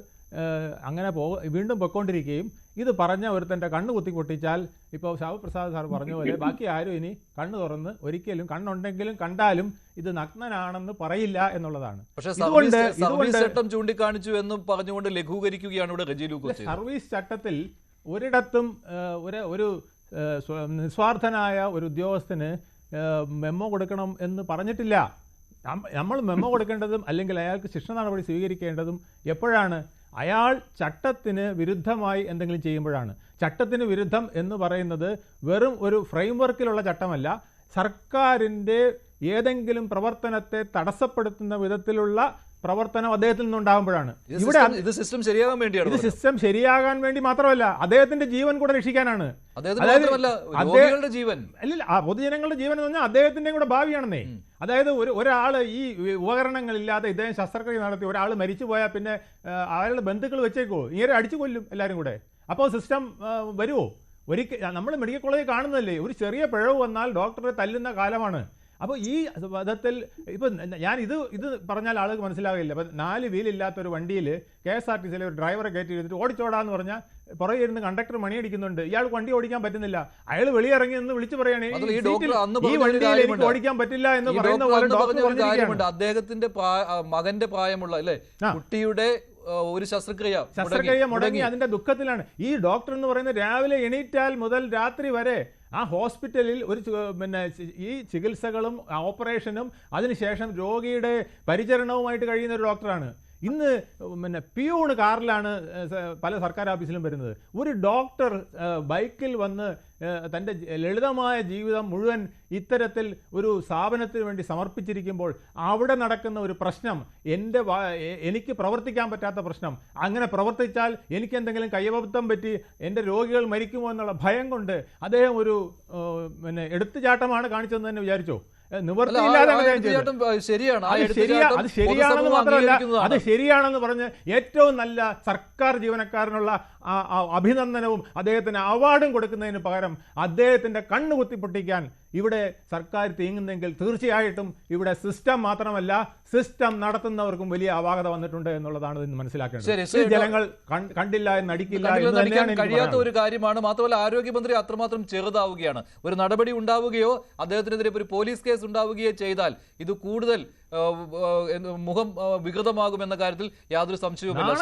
അങ്ങനെ വീണ്ടും പൊയ്ക്കൊണ്ടിരിക്കുകയും ഇത് പറഞ്ഞ ഒരുത്തൻ്റെ കണ്ണ് കുത്തിപ്പൊട്ടിച്ചാൽ ഇപ്പോൾ ശാവപ്രസാദ് സാർ പറഞ്ഞ പോലെ ബാക്കി ആരും ഇനി കണ്ണ് തുറന്ന് ഒരിക്കലും കണ്ണുണ്ടെങ്കിലും കണ്ടാലും ഇത് നഗ്നനാണെന്ന് പറയില്ല എന്നുള്ളതാണ്. പക്ഷേ സർവീസ് ചട്ടം ചൂണ്ടിക്കാണിച്ചു എന്നും പറഞ്ഞുകൊണ്ട് ലഘൂകരിക്കുകയാണ് ഇവിടെ റെജി ലൂക്കോസ്. സർവീസ് ചട്ടത്തിൽ ഒരിടത്തും ഒരു നിസ്വാർത്ഥനായ ഒരു ഉദ്യോഗസ്ഥന് മെമ്മോ കൊടുക്കണം എന്ന് പറഞ്ഞിട്ടില്ല. നമ്മൾ മെമ്മോ കൊടുക്കേണ്ടതും അല്ലെങ്കിൽ അയാൾക്ക് ശിക്ഷ നടപടി സ്വീകരിക്കേണ്ടതും എപ്പോഴാണ്? അയാൾ ചട്ടത്തിന് വിരുദ്ധമായി എന്തെങ്കിലും ചെയ്യുമ്പോഴാണ്. ചട്ടത്തിന് വിരുദ്ധം എന്ന് പറയുന്നത് വെറും ഒരു ഫ്രെയിംവർക്കിലുള്ള ചട്ടമല്ല, സർക്കാരിൻ്റെ ഏതെങ്കിലും പ്രവർത്തനത്തെ തടസ്സപ്പെടുത്തുന്ന വിധത്തിലുള്ള പ്രവർത്തനം അദ്ദേഹത്തിൽ നിന്നുണ്ടാകുമ്പോഴാണ്. ഇത് സിസ്റ്റം ശരിയാകാൻ വേണ്ടിയാണ്. ഇത് സിസ്റ്റം ശരിയാകാൻ വേണ്ടി മാത്രമല്ല, അദ്ദേഹത്തിന്റെ ജീവൻ കൂടെ രക്ഷിക്കാനാണ്. ജീവൻ അല്ല, പൊതുജനങ്ങളുടെ ജീവൻ എന്ന് പറഞ്ഞാൽ അദ്ദേഹത്തിന്റെയും കൂടെ ഭാവിയാണെന്നേ. അതായത് ഒരാൾ ഈ ഉപകരണങ്ങളില്ലാതെ ഇദ്ദേഹം ശസ്ത്രക്രിയ നടത്തി ഒരാൾ മരിച്ചു പോയാൽ പിന്നെ അയാളുടെ ബന്ധുക്കൾ വെച്ചേക്കോ? ഇങ്ങനെ അടിച്ചു കൊല്ലും എല്ലാവരും കൂടെ. അപ്പോൾ സിസ്റ്റം വരുമോ? നമ്മൾ മെഡിക്കൽ കോളേജിൽ കാണുന്നതല്ലേ, ഒരു ചെറിയ പിഴവ് വന്നാൽ ഡോക്ടറെ തല്ലുന്ന കാലമാണ്. അപ്പോൾ ഈ വിധത്തിൽ ഇപ്പം ഞാൻ ഇത് പറഞ്ഞാൽ ആൾക്ക് മനസ്സിലാകില്ല. അപ്പം 4 വീലില്ലാത്തൊരു വണ്ടിയിൽ KSRTCയിലെ ഒരു ഡ്രൈവറെ കയറ്റി എടുത്തിട്ട് ഓടിച്ചോടാന്ന് പറഞ്ഞാൽ പുറകെ ഇരുന്ന് കണ്ടക്ടർ മണിയടിക്കുന്നുണ്ട്. ഇയാൾക്ക് വണ്ടി ഓടിക്കാൻ പറ്റുന്നില്ല. അയാൾ വെളിയിറങ്ങി എന്ന് വിളിച്ചു പറയാണ് ഈ വണ്ടിയിൽ എനിക്ക് ഓടിക്കാൻ പറ്റില്ല എന്ന് പറയുന്ന പോലെ ഡോക്ടർ പറഞ്ഞിരിക്കുകയാണ്. അദ്ദേഹത്തിന്റെ മകന്റെ പ്രായമുള്ള അല്ലേ കുട്ടിയുടെ ഒരു ശസ്ത്രക്രിയ മുടങ്ങി അതിന്റെ ദുഃഖത്തിലാണ്. ഈ ഡോക്ടർ എന്ന് പറയുന്നത് രാവിലെ എണീറ്റാൽ മുതൽ രാത്രി വരെ ആ ഹോസ്പിറ്റലിൽ ഈ ചികിത്സകളും ഓപ്പറേഷനും അതിനുശേഷം രോഗിയുടെ പരിചരണവുമായിട്ട് കഴിയുന്ന ഒരു ഡോക്ടറാണ്. ഇന്ന് പിയൂണ് കാറിലാണ് പല സർക്കാർ ഓഫീസിലും വരുന്നത്. ഒരു ഡോക്ടർ ബൈക്കിൽ വന്ന് തൻ്റെ ലളിതമായ ജീവിതം മുഴുവൻ ഇത്തരത്തിൽ ഒരു സ്ഥാപനത്തിന് വേണ്ടി സമർപ്പിച്ചിരിക്കുമ്പോൾ അവിടെ നടക്കുന്ന ഒരു പ്രശ്നം, എനിക്ക് പ്രവർത്തിക്കാൻ പറ്റാത്ത പ്രശ്നം, അങ്ങനെ പ്രവർത്തിച്ചാൽ എനിക്ക് എന്തെങ്കിലും കയ്യബദ്ധം പറ്റി എൻ്റെ രോഗികൾ മരിക്കുമോ എന്നുള്ള ഭയം കൊണ്ട് അദ്ദേഹം ഒരു എടുത്തുചാട്ടമാണ് കാണിച്ചതെന്ന് തന്നെ വിചാരിച്ചോ? ശരിയാണെന്ന് മാത്രമല്ല, അത് ശരിയാണെന്ന് പറഞ്ഞ് ഏറ്റവും നല്ല സർക്കാർ ജീവനക്കാരനുള്ള അഭിനന്ദനവും അദ്ദേഹത്തിന് അവാർഡും കൊടുക്കുന്നതിന് പകരം അദ്ദേഹത്തിന്റെ കണ്ണ് കുത്തിപ്പൊട്ടിക്കാൻ ഇവിടെ സർക്കാർ തീങ്ങുന്നെങ്കിൽ തീർച്ചയായിട്ടും ഇവിടെ സിസ്റ്റം മാത്രമല്ല സിസ്റ്റം നടത്തുന്നവർക്കും വലിയ അപാകത വന്നിട്ടുണ്ട് എന്നുള്ളതാണ് ഇതിന് മനസ്സിലാക്കേണ്ടത്. ജനങ്ങൾ കണ്ടില്ല എന്ന് നടിക്കില്ല കഴിയാത്ത ഒരു കാര്യമാണ്. മാത്രമല്ല ആരോഗ്യമന്ത്രി അത്രമാത്രം ചെറുതാവുകയാണ്. ഒരു നടപടി ഉണ്ടാവുകയോ അദ്ദേഹത്തിനെതിരെ ഒരു പോലീസ് കേസ് ഉണ്ടാവുകയോ ചെയ്താൽ ഇത് കൂടുതൽ മുഖം വികൃതമാകുമെന്ന കാര്യത്തിൽ യാതൊരു സംശയവുമില്ല.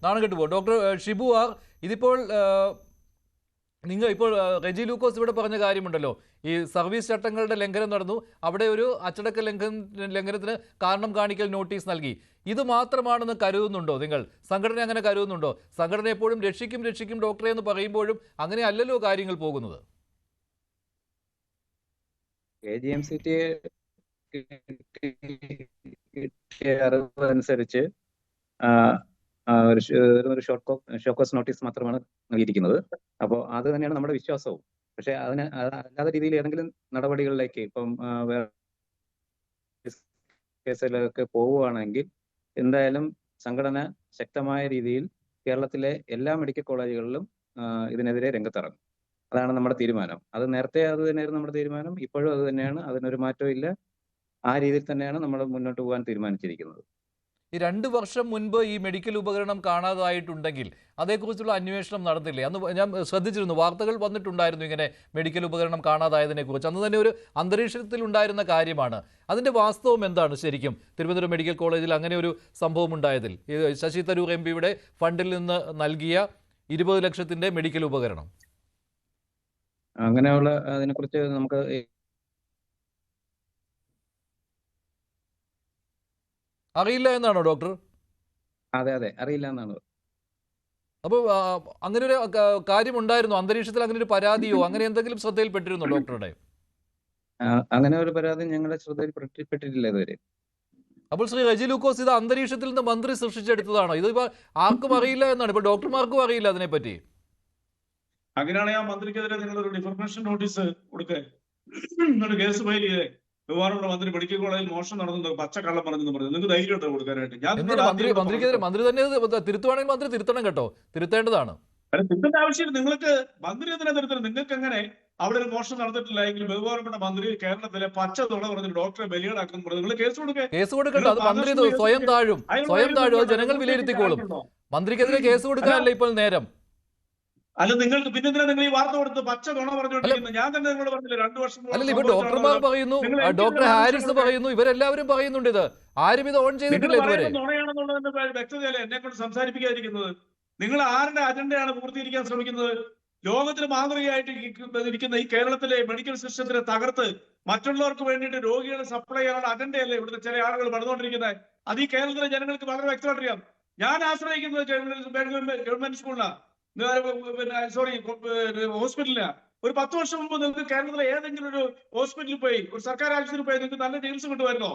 നാണം കെട്ടുപോ. ഡോക്ടർ ഷിബു ആർ, ഇതിപ്പോൾ ഇപ്പോൾ റെജി ലൂക്കോസ് ഇവിടെ പറഞ്ഞ കാര്യമുണ്ടല്ലോ, ഈ സർവീസ് ചട്ടങ്ങളുടെ ലംഘനം നടന്നു, അവിടെ ഒരു അച്ചടക്ക ലംഘനത്തിന് കാരണം കാണിക്കൽ നോട്ടീസ് നൽകി. ഇത് മാത്രമാണെന്ന് കരുതുന്നുണ്ടോ നിങ്ങൾ? സംഘടന അങ്ങനെ കരുതുന്നുണ്ടോ? സംഘടന എപ്പോഴും രക്ഷിക്കും ഡോക്ടറെ എന്ന് പറയുമ്പോഴും അങ്ങനെ അല്ലല്ലോ കാര്യങ്ങൾ പോകുന്നത്. അറിവനുസരിച്ച് ഒരു ഷോക്കോസ് നോട്ടീസ് മാത്രമാണ് നൽകിയിരിക്കുന്നത്. അപ്പോൾ അത് തന്നെയാണ് നമ്മുടെ വിശ്വാസവും. പക്ഷെ അതിന് അല്ലാത്ത രീതിയിൽ ഏതെങ്കിലും നടപടികളിലേക്ക് ഇപ്പം കേസിലൊക്കെ പോവുകയാണെങ്കിൽ എന്തായാലും സംഘടന ശക്തമായ രീതിയിൽ കേരളത്തിലെ എല്ലാ മെഡിക്കൽ കോളേജുകളിലും ഇതിനെതിരെ രംഗത്തിറങ്ങും. അതാണ് നമ്മുടെ തീരുമാനം. അത് നേരത്തെ അത് തന്നെയായിരുന്നു നമ്മുടെ തീരുമാനം, ഇപ്പോഴും അത് തന്നെയാണ്. അതിനൊരു മാറ്റവും ഇല്ല. ആ രീതിയിൽ തന്നെയാണ് നമ്മൾ മുന്നോട്ട് പോകാൻ തീരുമാനിച്ചിരിക്കുന്നത്. ഈ 2 വർഷം മുൻപ് ഈ മെഡിക്കൽ ഉപകരണം കാണാതായിട്ടുണ്ടെങ്കിൽ അതേക്കുറിച്ചുള്ള അന്വേഷണം നടന്നില്ലേ? അന്ന് ഞാൻ ശ്രദ്ധിച്ചിരുന്നു, വാർത്തകൾ വന്നിട്ടുണ്ടായിരുന്നു ഇങ്ങനെ മെഡിക്കൽ ഉപകരണം കാണാതായതിനെക്കുറിച്ച്. അന്ന് തന്നെ ഒരു അന്തരീക്ഷത്തിൽ ഉണ്ടായിരുന്ന കാര്യമാണ്. അതിന്റെ വാസ്തവം എന്താണ് ശരിക്കും? തിരുവനന്തപുരം മെഡിക്കൽ കോളേജിൽ അങ്ങനെ ഒരു സംഭവം ഉണ്ടായതിൽ ശശി തരൂർ MP-യുടെ ഫണ്ടിൽ നിന്ന് നൽകിയ 20 ലക്ഷത്തിന്റെ മെഡിക്കൽ ഉപകരണം, അങ്ങനെയുള്ള അതിനെക്കുറിച്ച് നമുക്ക് അറിയില്ല എന്നാണോ ഡോക്ടർ? അതെ അറിയില്ല എന്നാണ്. അപ്പോൾ അങ്ങനെ ഒരു കാര്യം ഉണ്ടായിരുന്നു അന്തരീക്ഷത്തിൽ, അങ്ങനെ ഒരു പരാതിയോ അങ്ങനെ എന്തെങ്കിലും ശ്രദ്ധയിൽപ്പെട്ടിരുന്നോ ഡോക്ടറുടെ? അങ്ങനെ ഒരു പരാതി ഞങ്ങളുടെ ശ്രദ്ധയിൽപ്പെട്ടിട്ടില്ല ഇതുവരെ. അപ്പോൾ ശ്രീ റെജി ലൂക്കോസ്, ഇത് അന്തരീക്ഷത്തിൽ നിന്ന് മന്ത്രി സൃഷ്ടിച്ചെടുത്തതാണോ? ഇതിപ്പോ ആർക്കും അറിയില്ല എന്നാണ്, ഇപ്പൊ ഡോക്ടർമാർക്കും അറിയില്ല അതിനെപ്പറ്റി. അങ്ങനെയാണെങ്കിൽ ആ മന്ത്രിക്കെതിരെ നിങ്ങളൊരു ഡിഫർമേഷൻ നോട്ടീസ് കൊടുക്കുക, എന്നിട്ട് കേസ് ഫയൽ ചെയ്തേ. ബഹുമാനപ്പെട്ട മന്ത്രി മെഡിക്കൽ കോളേജിൽ മോഷണം നടന്നു പച്ചക്കള്ളം പറഞ്ഞെന്ന് പറഞ്ഞു. നിങ്ങൾക്ക് ധൈര്യം ഉണ്ടോ കൊടുക്കാനായിട്ട്? മന്ത്രിക്കെതിരെ മന്ത്രി തന്നെ തിരുത്തുവാണെങ്കിൽ മന്ത്രി തിരുത്തണം കേട്ടോ, തിരുത്തേണ്ടതാണ്. തിരുത്തേണ്ട ആവശ്യമില്ല. നിങ്ങൾക്ക് മന്ത്രി എന്തിനാ തിരുത്തണം? നിങ്ങൾക്ക് എങ്ങനെ അവിടെ ഒരു മോഷണം നടന്നിട്ടില്ല എങ്കിൽ ബഹുമാനപ്പെട്ട മന്ത്രി കേരളത്തിലെ പച്ച തുണ പറഞ്ഞ് ഡോക്ടറെ ബലിയാടാക്കുന്നു പറഞ്ഞു നിങ്ങൾ കേസ് കൊടുക്കുക. കേസ് കൊടുക്കണ്ട, അത് മന്ത്രി സ്വയം താഴും, അത് ജനങ്ങൾ വിലയിരുത്തിക്കോളും. മന്ത്രിക്കെതിരെ കേസ് കൊടുക്കാനല്ല ഇപ്പോൾ നേരം. അല്ല, നിങ്ങൾക്ക് പിന്നെന്തിനാ നിങ്ങൾ ഈ വാർത്ത കൊടുത്ത് പച്ച തുണ പറഞ്ഞുകൊണ്ടിരിക്കുന്നത്? ഞാൻ തന്നെ നിങ്ങളോട് പറഞ്ഞില്ല 2 വർഷം. അല്ല, ഇപ്പൊ ഡോക്ടർമാർ പറയുന്നു, ഡോക്ടർ ഹാരിസ് പറയുന്നു, ഇവരെല്ലാവരും പറയുന്നുണ്ട്. ഇത് ആരും ഇത് ഓൺ ചെയ്തിട്ടില്ല ഇതുവരെ. നുണയാണെന്നുള്ളതിന്റെ വ്യക്തതയല്ലേ എന്നെ കൊണ്ട് സംസാരിപ്പിക്കാതിരിക്കുന്നത്? നിങ്ങൾ ആരുടെ അജണ്ടയാണ് പൂർത്തീകരിക്കാൻ ശ്രമിക്കുന്നത്? ലോകത്തിന് മാതൃകയായിട്ട് ഇരിക്കുന്ന ഈ കേരളത്തിലെ മെഡിക്കൽ സിസ്റ്റത്തിനെ തകർത്ത് മറ്റുള്ളവർക്ക് വേണ്ടിയിട്ട് രോഗികളെ സപ്ലൈ ചെയ്യാനുള്ള അജണ്ടയല്ലേ ഇവിടുത്തെ ചില ആളുകൾ പണിതുകൊണ്ടിരിക്കുന്നത്? അത് ഈ കേരളത്തിലെ ജനങ്ങൾക്ക് വളരെ വ്യക്തമായിട്ടറിയാം. ഞാൻ ആശ്രയിക്കുന്നത് ഗവൺമെന്റ് സ്കൂളിലാണ്, ഹോസ്പിറ്റലിലാണ്. ഒരു 10 വർഷം മുമ്പ് നിങ്ങൾക്ക് കേരളത്തിലെ ഏതെങ്കിലും ഒരു ഹോസ്പിറ്റലിൽ പോയി, ഒരു സർക്കാർ ആശുപത്രിയിൽ പോയി നിങ്ങൾക്ക് നല്ല ചികിത്സ കിട്ടുമായിരുന്നോ?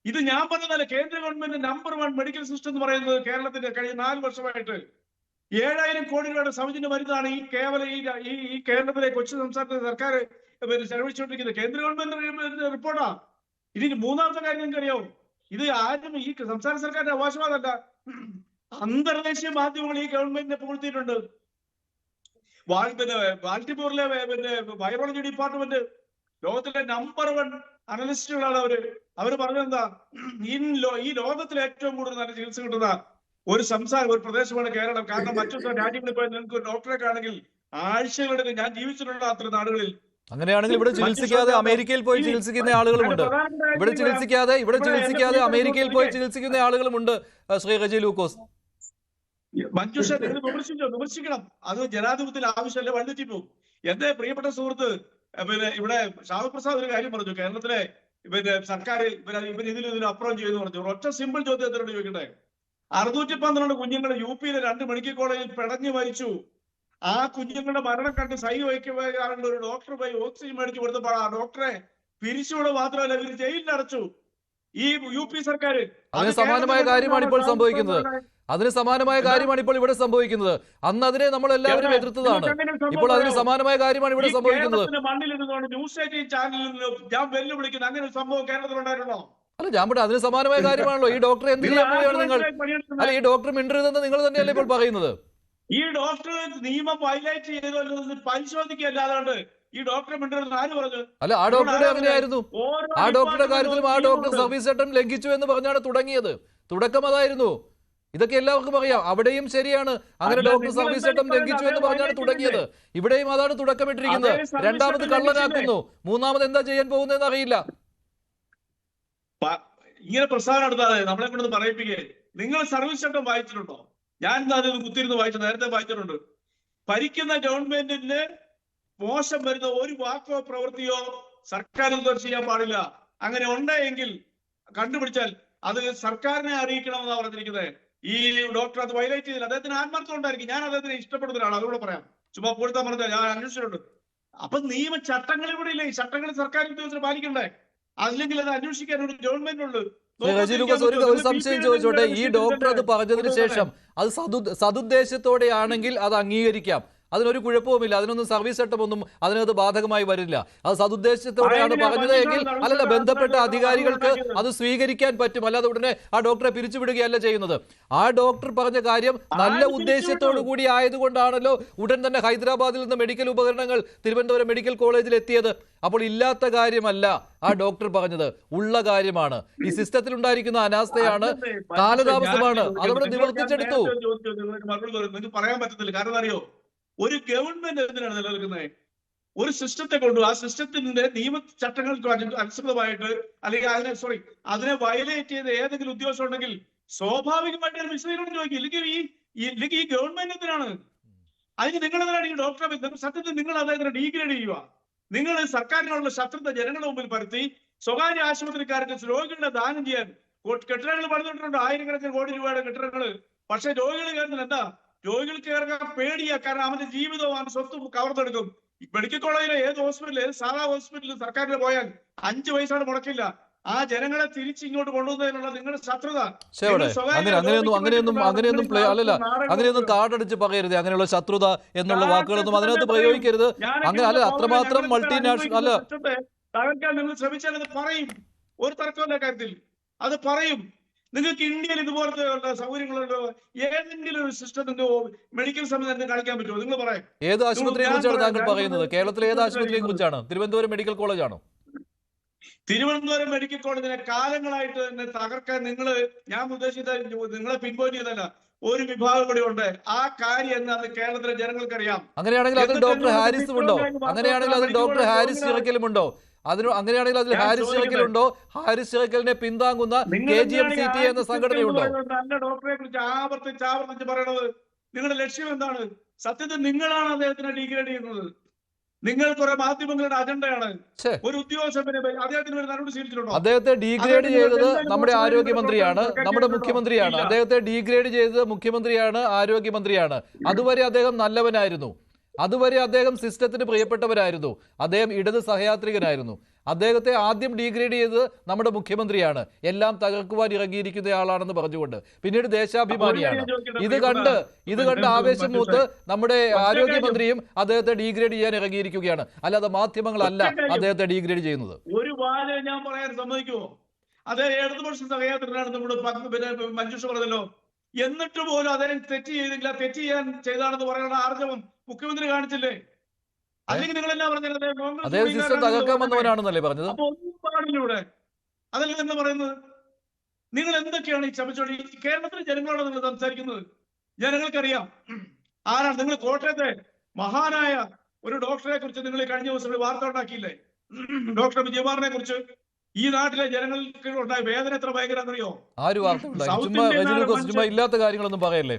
ഇത് ഞാൻ പറഞ്ഞതല്ല, കേന്ദ്ര ഗവൺമെന്റ് നമ്പർ 1 മെഡിക്കൽ സിസ്റ്റം എന്ന് പറയുന്നത് കേരളത്തിന്റെ കഴിഞ്ഞ 4 വർഷമായിട്ട് 7000 കോടി രൂപയുടെ സൗജന്യ മരുന്നാണ് ഈ കേവലം ഈ കേരളത്തിലെ കൊച്ചു സംസ്ഥാനത്തെ സർക്കാർ ചെലവഴിച്ചുകൊണ്ടിരിക്കുന്നത്. കേന്ദ്ര ഗവൺമെന്റ് റിപ്പോർട്ടാ. ഇനി 3ാമത്തെ കാര്യം നിങ്ങൾക്ക് അറിയാവും, ഇത് ആരും ഈ സംസ്ഥാന സർക്കാരിന്റെ അവകാശവാദമല്ല, അന്തർദേശീയ മാധ്യമങ്ങൾ ഈ ഗവൺമെന്റിനെ പുകഴ്ത്തിയിട്ടുണ്ട്. ബാൽട്ടിമോറിലെ വൈറോളജി ഡിപ്പാർട്ട്മെന്റ് ലോകത്തിലെ നമ്പർ 1 അനലിസ്റ്റുകളാണ് അവര് പറഞ്ഞെന്താ, ഈ ലോകത്തിലെ ഏറ്റവും കൂടുതൽ നല്ല ചികിത്സ കിട്ടുന്ന ഒരു പ്രദേശമാണ് കേരളം. കാരണം മറ്റു രാജ്യങ്ങളിൽ പോയി നിങ്ങൾക്ക് ഒരു ഡോക്ടറെ കാണെങ്കിൽ ആഴ്ചകളെടുക്കും. ഞാൻ ജീവിച്ചിട്ടുള്ള അത്ര നാടുകളിൽ. അങ്ങനെയാണെങ്കിൽ ഇവിടെ ചികിത്സിക്കാതെ അമേരിക്കയിൽ പോയി ചികിത്സിക്കുന്ന ആളുകളുമുണ്ട്. ഇവിടെ ചികിത്സിക്കാതെ അമേരിക്കയിൽ പോയി ചികിത്സിക്കുന്ന ആളുകളുമുണ്ട്. ശ്രീ റെജി ലൂക്കോസ്, മഞ്ജുഷ, നിങ്ങൾ വിമർശിക്കണം. അത് ജനാധിപത്യത്തിൽ ആവശ്യമല്ല, വഴിതെറ്റിപ്പോകും. എന്റെ പ്രിയപ്പെട്ട സുഹൃത്ത് ഇവിടെ ഷാഹുപ്രസാദ് ഒരു കാര്യം പറഞ്ഞു, കേരളത്തിലെ സർക്കാർ ഇതിലും അപ്രോച്ച് ചെയ്യുന്നു പറഞ്ഞു. ഒറ്റ സിമ്പിൾ ചോദ്യത്തിനോട് ചോദിക്കട്ടെ, 612 കുഞ്ഞുങ്ങൾ UP-യിലെ 2 മെഡിക്കൽ കോളേജിൽ പിടഞ്ഞു മരിച്ചു. ആ കുഞ്ഞുങ്ങളുടെ മരണം കണ്ട് സഹി വയ്ക്കാനുള്ള ഒരു ഡോക്ടർ പോയി ഓക്സിജൻ മേടിച്ചു കൊടുത്തപ്പോൾ ആ ഡോക്ടറെ പിരിച്ചുവിടെ മാത്രമല്ല ഇവർ ജയിലിൽ അടച്ചു ഈ UP സർക്കാർ. അതിന് സമാനമായ കാര്യമാണ് ഇപ്പോൾ ഇവിടെ സംഭവിക്കുന്നത്. അന്ന് അതിനെ നമ്മൾ എല്ലാവരും എതിർത്തതാണ്. ഇപ്പോൾ അതിന് സമാനമായ കാര്യമാണ് ഇവിടെ സംഭവിക്കുന്നത്. മണ്ണിലിരുന്നുകൊണ്ട് ന്യൂസ് 18 ചാനലിൽ ഞാൻ വെല്ലുവിളിക്കുന്നു, അങ്ങനെ ഒരു സംഭവം കേരളത്തിലുണ്ടായിരുന്നോ? അല്ല, ഞാൻ ഇവിടെ അതിന് സമാനമായ കാര്യമാണല്ലോ. ഈ ഡോക്ടറെ എന്ത് ചെയ്യാൻ പോവുകയാണ് നിങ്ങൾ? അല്ല, ഈ ഡോക്ടർ മിണ്ടരുതെന്ന് നിങ്ങൾ തന്നെയല്ലേ ഇപ്പോൾ പറയുന്നത്? ഈ ഡോക്ടർ നിയമം വയലേറ്റ് ചെയ്തല്ലോ പരിശോധിക്കല്ലാതെ ഈ ഡോക്ടറെ മിണ്ടരുതെന്ന് ആര് പറഞ്ഞു? അല്ല, ആ ഡോക്ടറുടെ അങ്ങനെയായിരുന്നു. ആ ഡോക്ടറുടെ കാര്യത്തിലും ആ ഡോക്ടർ സർവീസ് ചട്ടം ലംഘിച്ചു എന്ന് പറഞ്ഞാണ് തുടങ്ങിയത്. തുടക്കം അതായിരുന്നു. ഇതൊക്കെ എല്ലാവർക്കും അറിയാം. അവിടെയും ശരിയാണ്, അങ്ങനെ ഡോക്ടർ സർവീസ് ചട്ടം ലംഘിച്ചു എന്ന് പറഞ്ഞാണ് തുടങ്ങിയത്. ഇവിടെയും അതാണ് തുടക്കമിട്ടിരിക്കുന്നത്. രണ്ടാമത് കള്ളനാക്കുന്നു, മൂന്നാമത് എന്താ ചെയ്യാൻ പോകുന്നതെന്ന് അറിയില്ല. ഇങ്ങനെ പ്രസ്താവന നടത്താതെ നമ്മളെ കൊണ്ടൊന്ന് പറയിപ്പിക്കേ. നിങ്ങൾ സർവീസ് ചട്ടം വായിച്ചിട്ടുണ്ടോ? ഞാൻ അത് കുത്തിരുന്ന് വായിച്ചു, നേരത്തെ വായിച്ചിട്ടുണ്ട്. ഭരിക്കുന്ന ഗവൺമെന്റിന് മോശം വരുന്ന ഒരു വാക്കോ പ്രവൃത്തിയോ സർക്കാർ ചെയ്യാൻ പാടില്ല. അങ്ങനെ ഉണ്ടെങ്കിൽ കണ്ടുപിടിച്ചാൽ അത് സർക്കാരിനെ അറിയിക്കണമെന്നാണ് പറഞ്ഞിരിക്കുന്നത്. ഈ ഡോക്ടർ അത് വയലേറ്റ് ചെയ്തില്ല. അദ്ദേഹത്തിന് ആത്മാർത്ഥം ഉണ്ടായിരിക്കും. ഞാൻ അദ്ദേഹത്തിനെ ഇഷ്ടപ്പെടുന്ന ഒരാളാണ്, അതുകൂടെ പറയാം. ചുമ്മാ പൂഴ്ത്താൻ പറഞ്ഞാൽ ഞാൻ അന്വേഷിച്ചിട്ടുണ്ട്. അപ്പൊ നിയമ ചട്ടങ്ങൾ ഇവിടെ ഇല്ലേ? ഈ ചട്ടങ്ങൾ സർക്കാർ ഉദ്യോഗസ്ഥർ പാലിക്കണ്ടേ? അല്ലെങ്കിൽ അത് അന്വേഷിക്കാൻ ഒരു ഗവൺമെന്റ് ഉണ്ട്. ഒരു സംശയം ചോദിച്ചോട്ടെ. ഈ ഡോക്ടർ അത് പറഞ്ഞതിന് ശേഷം അത് സതുദ്ദേശത്തോടെയാണെങ്കിൽ അത് അംഗീകരിക്കാം. അതിനൊരു കുഴപ്പവുമില്ല. അതിനൊന്നും സർവീസ് ചട്ടമൊന്നും അതിനകത്ത് ബാധകമായി വരില്ല. അത് സതുദ്ദേശത്തോടെയാണ് പറഞ്ഞത് എങ്കിൽ അല്ലല്ല, ബന്ധപ്പെട്ട അധികാരികൾക്ക് അത് സ്വീകരിക്കാൻ പറ്റും. അല്ലാതെ ഉടനെ ആ ഡോക്ടറെ പിരിച്ചുവിടുകയല്ല ചെയ്യുന്നത്. ആ ഡോക്ടർ പറഞ്ഞ കാര്യം നല്ല ഉദ്ദേശത്തോടു കൂടി ആയതുകൊണ്ടാണല്ലോ ഉടൻ തന്നെ ഹൈദരാബാദിൽ നിന്ന് മെഡിക്കൽ ഉപകരണങ്ങൾ തിരുവനന്തപുരം മെഡിക്കൽ കോളേജിൽ എത്തിയത്. അപ്പോൾ ഇല്ലാത്ത കാര്യമല്ല ആ ഡോക്ടർ പറഞ്ഞത്, ഉള്ള കാര്യമാണ്. ഈ സിസ്റ്റത്തിൽ ഉണ്ടായിരിക്കുന്ന അനാസ്ഥയാണ്, കാലതാമസമാണ്. അതവിടെ നിവർത്തിച്ചെടുത്തു. നിങ്ങൾക്ക് പറയാൻ പറ്റത്തില്ല. കാരണം അറിയോ, ഒരു ഗവൺമെന്റ് എന്തിനാണ് നിലനിൽക്കുന്നത്? ഒരു സിസ്റ്റത്തെ കൊണ്ടു ആ സിസ്റ്റത്തിന്റെ നിയമ ചട്ടങ്ങൾക്ക് അനുസൃതമായിട്ട് അല്ലെങ്കിൽ അതിനെ വയലേറ്റ് ചെയ്ത ഏതെങ്കിലും ഉദ്യോഗസ്ഥൻ ഉണ്ടെങ്കിൽ സ്വാഭാവികമായിട്ട് വിശദീകരണം ചോദിക്കും. ഇല്ലെങ്കിൽ ഈ ഗവൺമെന്റ് എന്തിനാണ്? അതിന് നിങ്ങൾ എന്തിനാണ് ഈ ഡോക്ടറെ സത്യത്തിൽ നിങ്ങൾ അദ്ദേഹത്തിന് ഡീഗ്രേഡ് ചെയ്യുക? നിങ്ങൾ സർക്കാരിനുള്ള ശത്രുത ജനങ്ങളുടെ മുമ്പിൽ പരത്തി സ്വകാര്യ ആശുപത്രിക്കാർക്ക് രോഗികളുടെ ദാനം ചെയ്യാൻ കെട്ടിടങ്ങൾ പണിതിട്ടുണ്ട്, 1000-കണക്കിന് കോടി രൂപയുടെ കെട്ടിടങ്ങൾ. പക്ഷെ രോഗികൾ കയറുന്നില്ല. എന്താ? രോഗികൾക്ക് കയറാൻ പേടിയാ. കാരണം അവന്റെ ജീവിതവും അവന്റെ സ്വത്തും കവർന്നെടുക്കും. മെഡിക്കൽ കോളേജിലെ ഏത് ഹോസ്പിറ്റലിൽ, ഏത് സാധാ ഹോസ്പിറ്റലിൽ സർക്കാരിൽ പോയാൽ 5 പൈസയുടെ മുടക്കില്ല. ആ ജനങ്ങളെ തിരിച്ച് ഇങ്ങോട്ട് കൊണ്ടുവന്നതിനുള്ള നിങ്ങളുടെ ശത്രുത. അങ്ങനെയൊന്നും കാർഡടിച്ച് പറയരുത്. അങ്ങനെയുള്ള ശത്രുത എന്നുള്ള വാക്കുകളൊന്നും അതിനകത്ത് പ്രയോഗിക്കരുത്. അങ്ങനെ അല്ല, അത്രമാത്രം മൾട്ടിനാഷണൽ അല്ല. തകർക്കാൻ നിങ്ങൾ ശ്രമിച്ചാൽ അത് പറയും. ഒരു തർക്കമല്ല കാര്യത്തിൽ, അത് പറയും. നിങ്ങൾക്ക് ഇന്ത്യയിൽ ഇതുപോലത്തെ സൗകര്യങ്ങളുണ്ടോ? ഏതെങ്കിലും ഒരു സിസ്റ്റം മെഡിക്കൽ സംവിധാനത്തിൽ കാണിക്കാൻ പറ്റുമോ? നിങ്ങൾ പറയാം. ഏത് ആശുപത്രിയെ കുറിച്ചാണ് താങ്കൾ പറയുന്നത്? കേരളത്തിലെ ഏത് ആശുപത്രിയെ കുറിച്ചാണ്? തിരുവനന്തപുരം മെഡിക്കൽ കോളേജാണോ? തിരുവനന്തപുരം മെഡിക്കൽ കോളേജിനെ കാലങ്ങളായിട്ട് തന്നെ തകർക്കാൻ ഞാൻ ഉദ്ദേശിച്ച നിങ്ങളെ പിൻപോയിന്റ് ചെയ്തല്ല, ഒരു വിഭാഗം കൂടി ഉണ്ട്. ആ കാര്യം എന്താണെന്ന് കേരളത്തിലെ ജനങ്ങൾക്കറിയാം. അങ്ങനെയാണെങ്കിൽ അതിൽ ഡോക്ടർ ഹാരിസും ഉണ്ടോ? അങ്ങനെയാണെങ്കിൽ അതിൽ ഡോക്ടർ ഹാരിസ് ചിറക്കലും ഉണ്ടോ? അങ്ങനെയാണെങ്കിൽ അതിൽ ഹാരിസ് ചിറക്കലുണ്ടോ? ഹാരിസ് ചിറക്കലിനെ പിന്താങ്ങുന്ന KGM-CTA എന്ന സംഘടനയുണ്ടോ? നല്ല ഡോക്ടറെ കുറിച്ച് ആവർത്തിച്ച് പറയണത് നിങ്ങളുടെ ലക്ഷ്യം എന്താണ്? സത്യത്തിൽ നിങ്ങളാണ് അദ്ദേഹത്തിനെ ഡീഗ്രേഡ് ചെയ്യുന്നത്. നിങ്ങൾ കുറെ മാധ്യമങ്ങളുടെ അജണ്ടയാണ്. ഒരു ഉദ്യോഗസ്ഥനെ അദ്ദേഹത്തിന് ഒരു നടപടി സ്വീകരിച്ചിട്ടുണ്ടോ? അദ്ദേഹത്തെ ഡീഗ്രേഡ് ചെയ്തത് നമ്മുടെ ആരോഗ്യമന്ത്രിയാണ്, നമ്മുടെ മുഖ്യമന്ത്രിയാണ്. അദ്ദേഹത്തെ ഡീഗ്രേഡ് ചെയ്തത് മുഖ്യമന്ത്രിയാണ്, ആരോഗ്യമന്ത്രിയാണ്. അതുവരെ അദ്ദേഹം നല്ലവനായിരുന്നു. അതുവരെ അദ്ദേഹം സിസ്റ്റത്തിന് പ്രിയപ്പെട്ടവരായിരുന്നു. അദ്ദേഹം ഇടത് സഹയാത്രികനായിരുന്നു. അദ്ദേഹത്തെ ആദ്യം ഡീഗ്രേഡ് ചെയ്തത് നമ്മുടെ മുഖ്യമന്ത്രിയാണ്, എല്ലാം തകർക്കുവാൻ ഇറങ്ങിയിരിക്കുന്നയാളാണെന്ന് പറഞ്ഞുകൊണ്ട്. പിന്നീട് ദേശാഭിമാനിയാണ്. ഇത് കണ്ട് ആവേശം മൂത്ത് നമ്മുടെ ആരോഗ്യമന്ത്രിയും അദ്ദേഹത്തെ ഡീഗ്രേഡ് ചെയ്യാൻ ഇറങ്ങിയിരിക്കുകയാണ്. അല്ലാതെ മാധ്യമങ്ങളല്ല അദ്ദേഹത്തെ ഡീഗ്രേഡ് ചെയ്യുന്നത്. ഒരു വാചകം ഞാൻ പറയാൻ സമ്മതിക്കുമോ? അതേ ഇടതുപക്ഷ സഹയാത്രികനാണ് നമ്മുടെ മഞ്ജുഷ പറഞ്ഞല്ലോ. എന്നിട്ട് പോലും അദ്ദേഹം തെറ്റ് ചെയ്തില്ല. തെറ്റ് ചെയ്താണെന്ന് പറയുന്ന ആർജവം മുഖ്യമന്ത്രി കാണിച്ചില്ലേ? അല്ലെങ്കിൽ നിങ്ങളെല്ലാം പറഞ്ഞത് പറഞ്ഞത്. അപ്പൊ ഒന്നും പാടില്ലൂടെ? അതല്ലേ നിങ്ങൾ പറയുന്നത്? നിങ്ങൾ എന്തൊക്കെയാണ് ഈ ചമച്ചോടി? കേരളത്തിലെ ജനങ്ങളോട് നിങ്ങൾ സംസാരിക്കുന്നത് ജനങ്ങൾക്കറിയാം ആരാണ്. നിങ്ങൾ കോട്ടയത്തെ മഹാനായ ഒരു ഡോക്ടറെ കുറിച്ച് നിങ്ങൾ കഴിഞ്ഞ ദിവസം വാർത്ത ഉണ്ടാക്കിയില്ലേ? ഡോക്ടർ വിജയകുമാറിനെ കുറിച്ച്. ഈ നാട്ടിലെ ജനങ്ങൾക്ക് ഉണ്ടായ വേദന എത്ര ഭയങ്കരറിയോ? ആര് വാർത്ത? ഇല്ലാത്ത കാര്യങ്ങളൊന്നും പറയല്ലേ.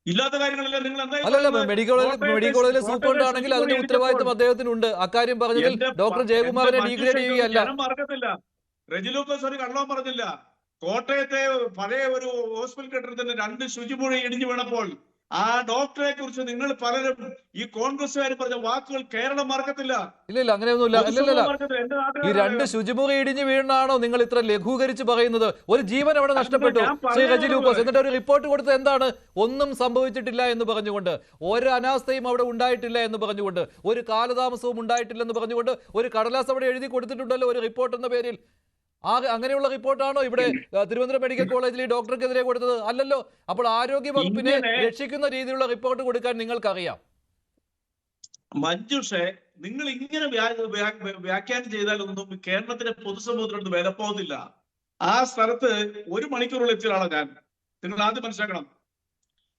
ഇല്ലാത്ത കാര്യങ്ങളല്ല. നിങ്ങൾ അല്ലല്ല, മെഡിക്കൽ കോളേജിലെ സൂപ്രണ്ട് ആണെങ്കിൽ അതിന്റെ ഉത്തരവാദിത്വം അദ്ദേഹത്തിനുണ്ട്. അക്കാര്യം പറഞ്ഞതിൽ ഡോക്ടർ ജയകുമാറിനെ ഡീഗ്രേഡ് ചെയ്യുകയല്ല. മറക്കത്തില്ല, റെജി ലൂക്കോസ് ഒരു കള്ളവും പറഞ്ഞില്ല. കോട്ടയത്തെ പഴയ ഒരു ഹോസ്പിറ്റൽ കെട്ടിടത്തിന് 2 ശുചിമുറി ഇടിഞ്ഞു വീണപ്പോൾ ആ ഡോക്ടറെ കുറിച്ച് നിങ്ങൾ പലരും ഈ കോൺഗ്രസ്സുകാർ പറഞ്ഞ വാക്കുകൾ കേരളം മറക്കത്തില്ല. ഇല്ല, അങ്ങനെയൊന്നുമില്ല. ഈ 2 ശുചിമുറി ഇടിഞ്ഞു വീണാണോ നിങ്ങൾ ഇത്ര ലഘൂകരിച്ച് പറയുന്നത്? ഒരു ജീവൻ അവിടെ നഷ്ടപ്പെട്ടു, ശ്രീ റെജി ലൂക്കോസ്. എന്നിട്ട് ഒരു റിപ്പോർട്ട് കൊടുത്തത് എന്താണ്? ഒന്നും സംഭവിച്ചിട്ടില്ല എന്ന് പറഞ്ഞുകൊണ്ട്, ഒരു അനാസ്ഥയും അവിടെ ഉണ്ടായിട്ടില്ല എന്ന് പറഞ്ഞുകൊണ്ട്, ഒരു കാലതാമസവും ഉണ്ടായിട്ടില്ലെന്ന് പറഞ്ഞുകൊണ്ട് ഒരു കടലാസ് അവിടെ എഴുതി കൊടുത്തിട്ടുണ്ടല്ലോ, ഒരു റിപ്പോർട്ട് എന്ന പേരിൽ. അങ്ങനെയുള്ള റിപ്പോർട്ടാണോ ഇവിടെ തിരുവനന്തപുരം മെഡിക്കൽ കോളേജിൽ ഈ ഡോക്ടർക്കെതിരെ കൊടുത്തത്? അല്ലല്ലോ. അപ്പോൾ ആരോഗ്യ വകുപ്പിനെ രക്ഷിക്കുന്ന രീതിയിലുള്ള റിപ്പോർട്ട് കൊടുക്കാൻ നിങ്ങൾക്കറിയാം. മഞ്ജുഷെ, നിങ്ങൾ ഇങ്ങനെ വ്യാഖ്യാനം ചെയ്താലൊന്നും കേരളത്തിലെ പൊതുസമൂഹത്തിനൊന്നും വില പോകുന്നില്ല. ആ സ്ഥലത്ത് 1 മണിക്കൂറുള്ള എത്തിയാണ് ഞാൻ. നിങ്ങൾ ആദ്യം മനസ്സിലാക്കണം,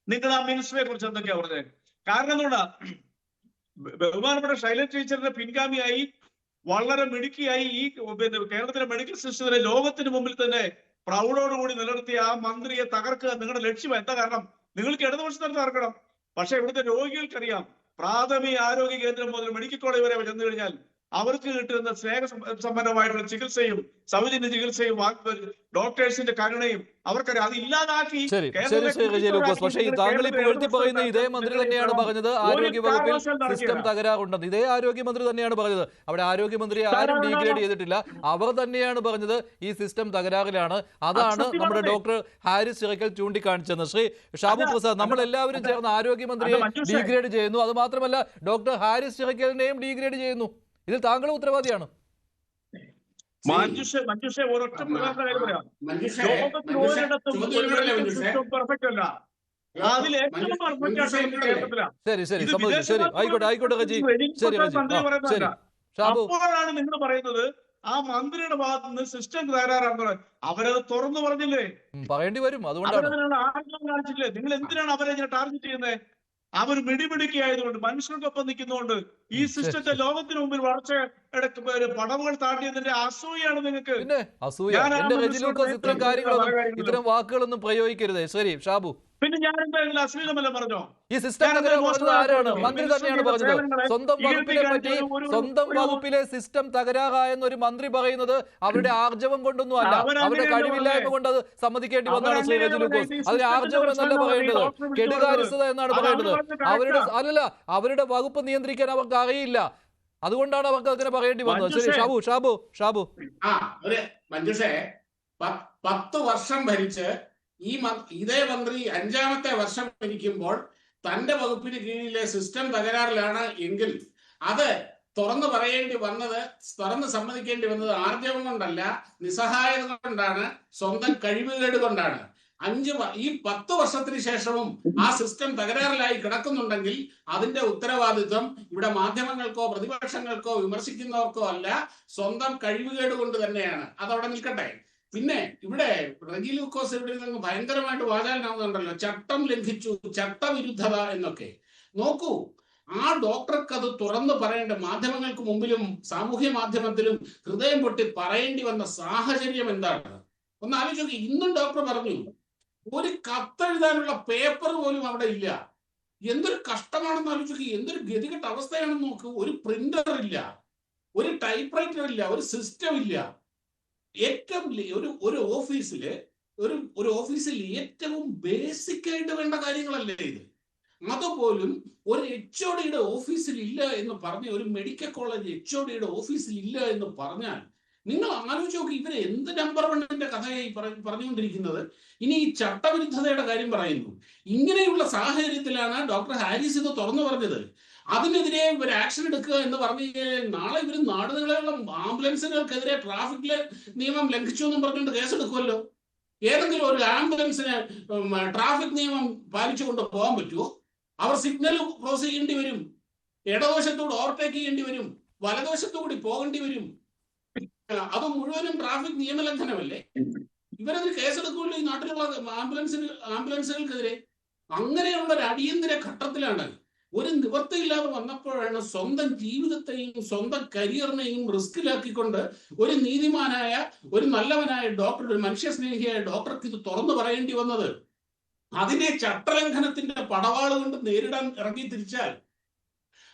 നിങ്ങൾ ആ മിനിസ്റ്ററെ കുറിച്ച് എന്തൊക്കെയാ പറഞ്ഞത്? കാരണം എന്തുകൊണ്ടാ? ബഹുമാനപ്പെട്ട ശൈലജ ടീച്ചറിന്റെ പിൻഗാമിയായി വളരെ മിടുക്കിയായി ഈ കേരളത്തിലെ മെഡിക്കൽ സിസ്റ്റത്തിലെ ലോകത്തിന് മുമ്പിൽ തന്നെ പ്രൗഢോടുകൂടി നിലനിർത്തിയ ആ മന്ത്രിയെ തകർക്കുക നിങ്ങളുടെ ലക്ഷ്യം. എന്താ കാരണം? നിങ്ങൾക്ക് ഇടതുപക്ഷത്തിന് തകർക്കണം. പക്ഷെ ഇവിടുത്തെ രോഗികൾക്കറിയാം, പ്രാഥമിക ആരോഗ്യ കേന്ദ്രം മുതൽ മെഡിക്കൽ കോളേജ് വരെ ചെന്നു കഴിഞ്ഞാൽ അവർക്ക് കിട്ടുന്ന സമ്പന്നമായിട്ടുള്ള ചികിത്സയും സൗജന്യ ചികിത്സയും ഡോക്ടേഴ്സിന്റെ കരുണയും അവർക്കറിയാം. അത് ഇല്ലാതാക്കി ശരി ശരി ശ്രീ റജി ലൂക്കോസ്, പക്ഷേ ഈ താങ്കൾ ഈ പുകഴ്ത്തി പറയുന്ന ഇതേ മന്ത്രി തന്നെയാണ് പറഞ്ഞത് ആരോഗ്യ വകുപ്പിൽ സിസ്റ്റം തകരാറുണ്ടെന്ന്. ഇതേ ആരോഗ്യമന്ത്രി തന്നെയാണ് പറഞ്ഞത്. അവിടെ ആരോഗ്യമന്ത്രി ആരും ഡീഗ്രേഡ് ചെയ്തിട്ടില്ല. അവർ തന്നെയാണ് പറഞ്ഞത് ഈ സിസ്റ്റം തകരാറിലാണ്. അതാണ് നമ്മുടെ ഡോക്ടർ ഹാരിസ് ചിറക്കൽ ചൂണ്ടിക്കാണിച്ചത്. ശ്രീ ഷാബു പ്രസാദ്, നമ്മൾ എല്ലാവരും ചേർന്ന് ആരോഗ്യമന്ത്രിയെ ഡീഗ്രേഡ് ചെയ്യുന്നു. അത് മാത്രമല്ല ഡോക്ടർ ഹാരിസ് ചിറക്കലിനെയും ഡീഗ്രേഡ് ചെയ്യുന്നു. ഇതിൽ താങ്കളും ഉത്തരവാദിയാണ്. ഒരൊറ്റ പറയാം, പെർഫെക്റ്റ് അല്ല, അതിൽ ഏറ്റവും ശരി ശരി ശരി ആയിക്കോട്ടെ റജി. ശരി റജി, ശരി ഷാബു. അപ്പോഴാണ് നിങ്ങൾ പറയുന്നത് ആ മന്ത്രിയുടെ ഭാഗത്ത് നിന്ന് സിസ്റ്റം തകരാറാണ്. അവരത് തുറന്നു പറഞ്ഞില്ലേ? പറയേണ്ടി വരും. അതുകൊണ്ടാണ് ആർക്കും കാണിച്ചില്ലേ? നിങ്ങൾ എന്തിനാണ് അവരെ ടാർഗറ്റ് ചെയ്യുന്നത്? അവർ മിടിമിടിക്കായതുകൊണ്ട്, മനുഷ്യർക്കൊപ്പം നിൽക്കുന്നതുകൊണ്ട് ഈ സിസ്റ്റത്തെ ലോകത്തിന് മുമ്പിൽ വളർച്ച പടവുകൾ താണ്ടിയതിന്റെ അസൂയാണ് നിങ്ങൾക്ക്. ഇത്തരം കാര്യങ്ങളൊന്നും, ഇത്തരം വാക്കുകളൊന്നും പ്രയോഗിക്കരുത്. ശരി ഷാബു. പിന്നെ ഞാൻ എന്തായാലും അശ്ലീലമല്ല പറഞ്ഞോ? ഈ സിസ്റ്റം ആരാണ്? മന്ത്രി തന്നെയാണ് പറഞ്ഞത്. സ്വന്തം വകുപ്പിനെ പറ്റി, സ്വന്തം വകുപ്പിലെ സിസ്റ്റം തകരാറായെന്ന് ഒരു മന്ത്രി പറയുന്നത് അവരുടെ ആർജവം കൊണ്ടൊന്നും അല്ല, അവരുടെ കഴിവില്ലായ്മ കൊണ്ട് അത് സമ്മതിക്കേണ്ടി വന്നതാണ് ശ്രീ റജി ലൂക്കോസ്. അതിന് ആർജവം എന്നല്ല പറയേണ്ടത്, കെടുകാര്യസ്ഥത എന്നാണ് പറയേണ്ടത്. അവരുടെ വകുപ്പ് നിയന്ത്രിക്കാൻ അവർക്ക് അറിയില്ല. അതുകൊണ്ടാണ് അവർക്ക് അങ്ങനെ പറയേണ്ടി വന്നത്. ശരി ഷാബു. മഞ്ജുഷേ, 10 വർഷം ഭരിച്ച് ഇതേ മന്ത്രി 5ാമത്തെ വർഷം ഇരിക്കുമ്പോൾ തന്റെ വകുപ്പിന് കീഴിലെ സിസ്റ്റം തകരാറിലാണ് എങ്കിൽ അത് തുറന്നു സമ്മതിക്കേണ്ടി വന്നത് ആർജവം കൊണ്ടല്ല, നിസ്സഹായത കൊണ്ടാണ്, സ്വന്തം കഴിവുകേട് കൊണ്ടാണ്. 10 വർഷത്തിന് ശേഷവും ആ സിസ്റ്റം തകരാറിലായി കിടക്കുന്നുണ്ടെങ്കിൽ അതിന്റെ ഉത്തരവാദിത്വം ഇവിടെ മാധ്യമങ്ങൾക്കോ പ്രതിപക്ഷങ്ങൾക്കോ വിമർശിക്കുന്നവർക്കോ അല്ല, സ്വന്തം കഴിവുകേട് കൊണ്ട് തന്നെയാണ്. അതവിടെ നിൽക്കട്ടെ. പിന്നെ ഇവിടെ റജി ലൂക്കോസ് ഇവിടെ നിന്ന് ഭയങ്കരമായിട്ട് വാചാലനാവുന്നുണ്ടല്ലോ, ചട്ടം ലംഘിച്ചു, ചട്ടവിരുദ്ധത എന്നൊക്കെ. നോക്കൂ, ആ ഡോക്ടർക്ക് അത് തുറന്നു പറയേണ്ട, മാധ്യമങ്ങൾക്ക് മുമ്പിലും സാമൂഹ്യ മാധ്യമത്തിലും ഹൃദയം പൊട്ടി പറയേണ്ടി വന്ന സാഹചര്യം എന്താണ്? ഒന്ന് ആലോചിച്ച്. ഇന്നും ഡോക്ടർ പറഞ്ഞു, ഒരു കത്തെഴുതാനുള്ള പേപ്പർ പോലും അവിടെ ഇല്ല. എന്തൊരു കഷ്ടമാണെന്ന് ആലോചിക്കുക. എന്തൊരു ഗതികെട്ട അവസ്ഥയാണെന്ന് നോക്ക്. ഒരു പ്രിന്റർ ഇല്ല, ഒരു ടൈപ്പ് റൈറ്റർ ഇല്ല, ഒരു സിസ്റ്റം ഇല്ല. ഏറ്റവും ഒരു ഓഫീസിൽ ഏറ്റവും ബേസിക് ആയിട്ട് വേണ്ട കാര്യങ്ങളല്ലേ ഇത്? അതുപോലും ഒരു HODയുടെ ഓഫീസിൽ ഇല്ല എന്ന് പറഞ്ഞ, ഒരു മെഡിക്കൽ കോളേജ് HODയുടെ ഓഫീസിൽ ഇല്ല എന്ന് പറഞ്ഞാൽ നിങ്ങൾ ആലോചിച്ച് നോക്കി, ഇവര് എന്ത് നമ്പർ 1ന്റെ കഥയായി പറഞ്ഞുകൊണ്ടിരിക്കുന്നത്. ഇനി ഈ ചട്ടവിരുദ്ധതയുടെ കാര്യം പറയുന്നു. ഇങ്ങനെയുള്ള സാഹചര്യത്തിലാണ് ഡോക്ടർ ഹാരിസ് ഇത് തുറന്നു പറഞ്ഞത്. അതിനെതിരെ ഇവർ ആക്ഷൻ എടുക്കുക എന്ന് പറഞ്ഞു കഴിഞ്ഞാൽ നാളെ ഇവർ നാടുകളിലുള്ള ആംബുലൻസുകൾക്കെതിരെ ട്രാഫിക് നിയമം ലംഘിച്ചു എന്നും പറഞ്ഞുകൊണ്ട് കേസെടുക്കുമല്ലോ. ഏതെങ്കിലും ഒരു ആംബുലൻസിന് ട്രാഫിക് നിയമം പാലിച്ചുകൊണ്ട് പോകാൻ പറ്റുമോ? അവർ സിഗ്നൽ ക്രോസ് ചെയ്യേണ്ടി വരും, ഇടതുവശത്തോട് ഓവർടേക്ക് ചെയ്യേണ്ടി വരും, വലതുവശത്തുകൂടി പോകേണ്ടി വരും. അത് മുഴുവനും ട്രാഫിക് നിയമലംഘനമല്ലേ? ഇവരതിന് കേസെടുക്കുമല്ലോ ഈ നാട്ടിലുള്ള ആംബുലൻസുകൾക്കെതിരെ. അങ്ങനെയുള്ള ഒരു അടിയന്തര ഘട്ടത്തിലാണ്, ഒരു നിവൃത്തിയില്ലാതെ വന്നപ്പോഴാണ് സ്വന്തം ജീവിതത്തെയും സ്വന്തം കരിയറിനെയും റിസ്കിലാക്കിക്കൊണ്ട് ഒരു നീതിമാനായ, ഒരു നല്ലവനായ ഡോക്ടർ, ഒരു മനുഷ്യസ്നേഹിയായ ഡോക്ടർക്ക് ഇത് തുറന്നു പറയേണ്ടി വന്നത്. അതിനെ ചട്ടലംഘനത്തിന്റെ പടവാള് കൊണ്ട് നേരിടാൻ ഇറങ്ങി തിരിച്ചാൽ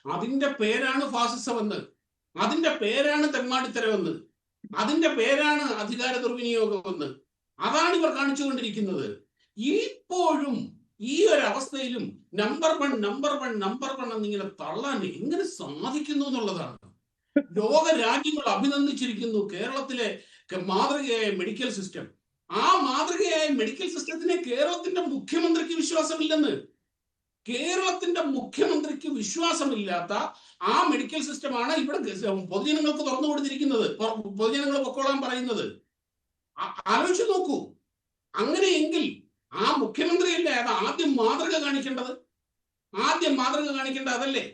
അതിന്റെ പേരാണ് ഫാസിസമെന്ന്, അതിന്റെ പേരാണ് തെമ്മാടിത്തരമെന്ന്, അതിന്റെ പേരാണ് അധികാര ദുർവിനിയോഗമെന്ന്. അതാണ് ഇവർ കാണിച്ചുകൊണ്ടിരിക്കുന്നത്. ഇപ്പോഴും ഈ ഒരു അവസ്ഥയിലും നമ്പർ വൺ എന്നിങ്ങനെ തള്ളാൻ എങ്ങനെ സാധിക്കുന്നു എന്നുള്ളതാണ്. ലോക രാജ്യങ്ങൾ അഭിനന്ദിച്ചിരിക്കുന്നു കേരളത്തിലെ മാതൃകയായ മെഡിക്കൽ സിസ്റ്റം. ആ മാതൃകയായ മെഡിക്കൽ സിസ്റ്റത്തിനെ കേരളത്തിന്റെ മുഖ്യമന്ത്രിക്ക് വിശ്വാസമില്ലെന്ന്. കേരളത്തിന്റെ മുഖ്യമന്ത്രിക്ക് വിശ്വാസമില്ലാത്ത ആ മെഡിക്കൽ സിസ്റ്റമാണ് ഇവിടെ പൊതുജനങ്ങൾക്ക് തുറന്നു കൊടുത്തിരിക്കുന്നത്, പൊതുജനങ്ങൾ പൊക്കോളാൻ പറയുന്നത്. ആലോചിച്ച് നോക്കൂ. അങ്ങനെയെങ്കിൽ ആ മുഖ്യമന്ത്രിയല്ലേ അത് ആദ്യം മാതൃക കാണിക്കേണ്ടത്? അതല്ലേ?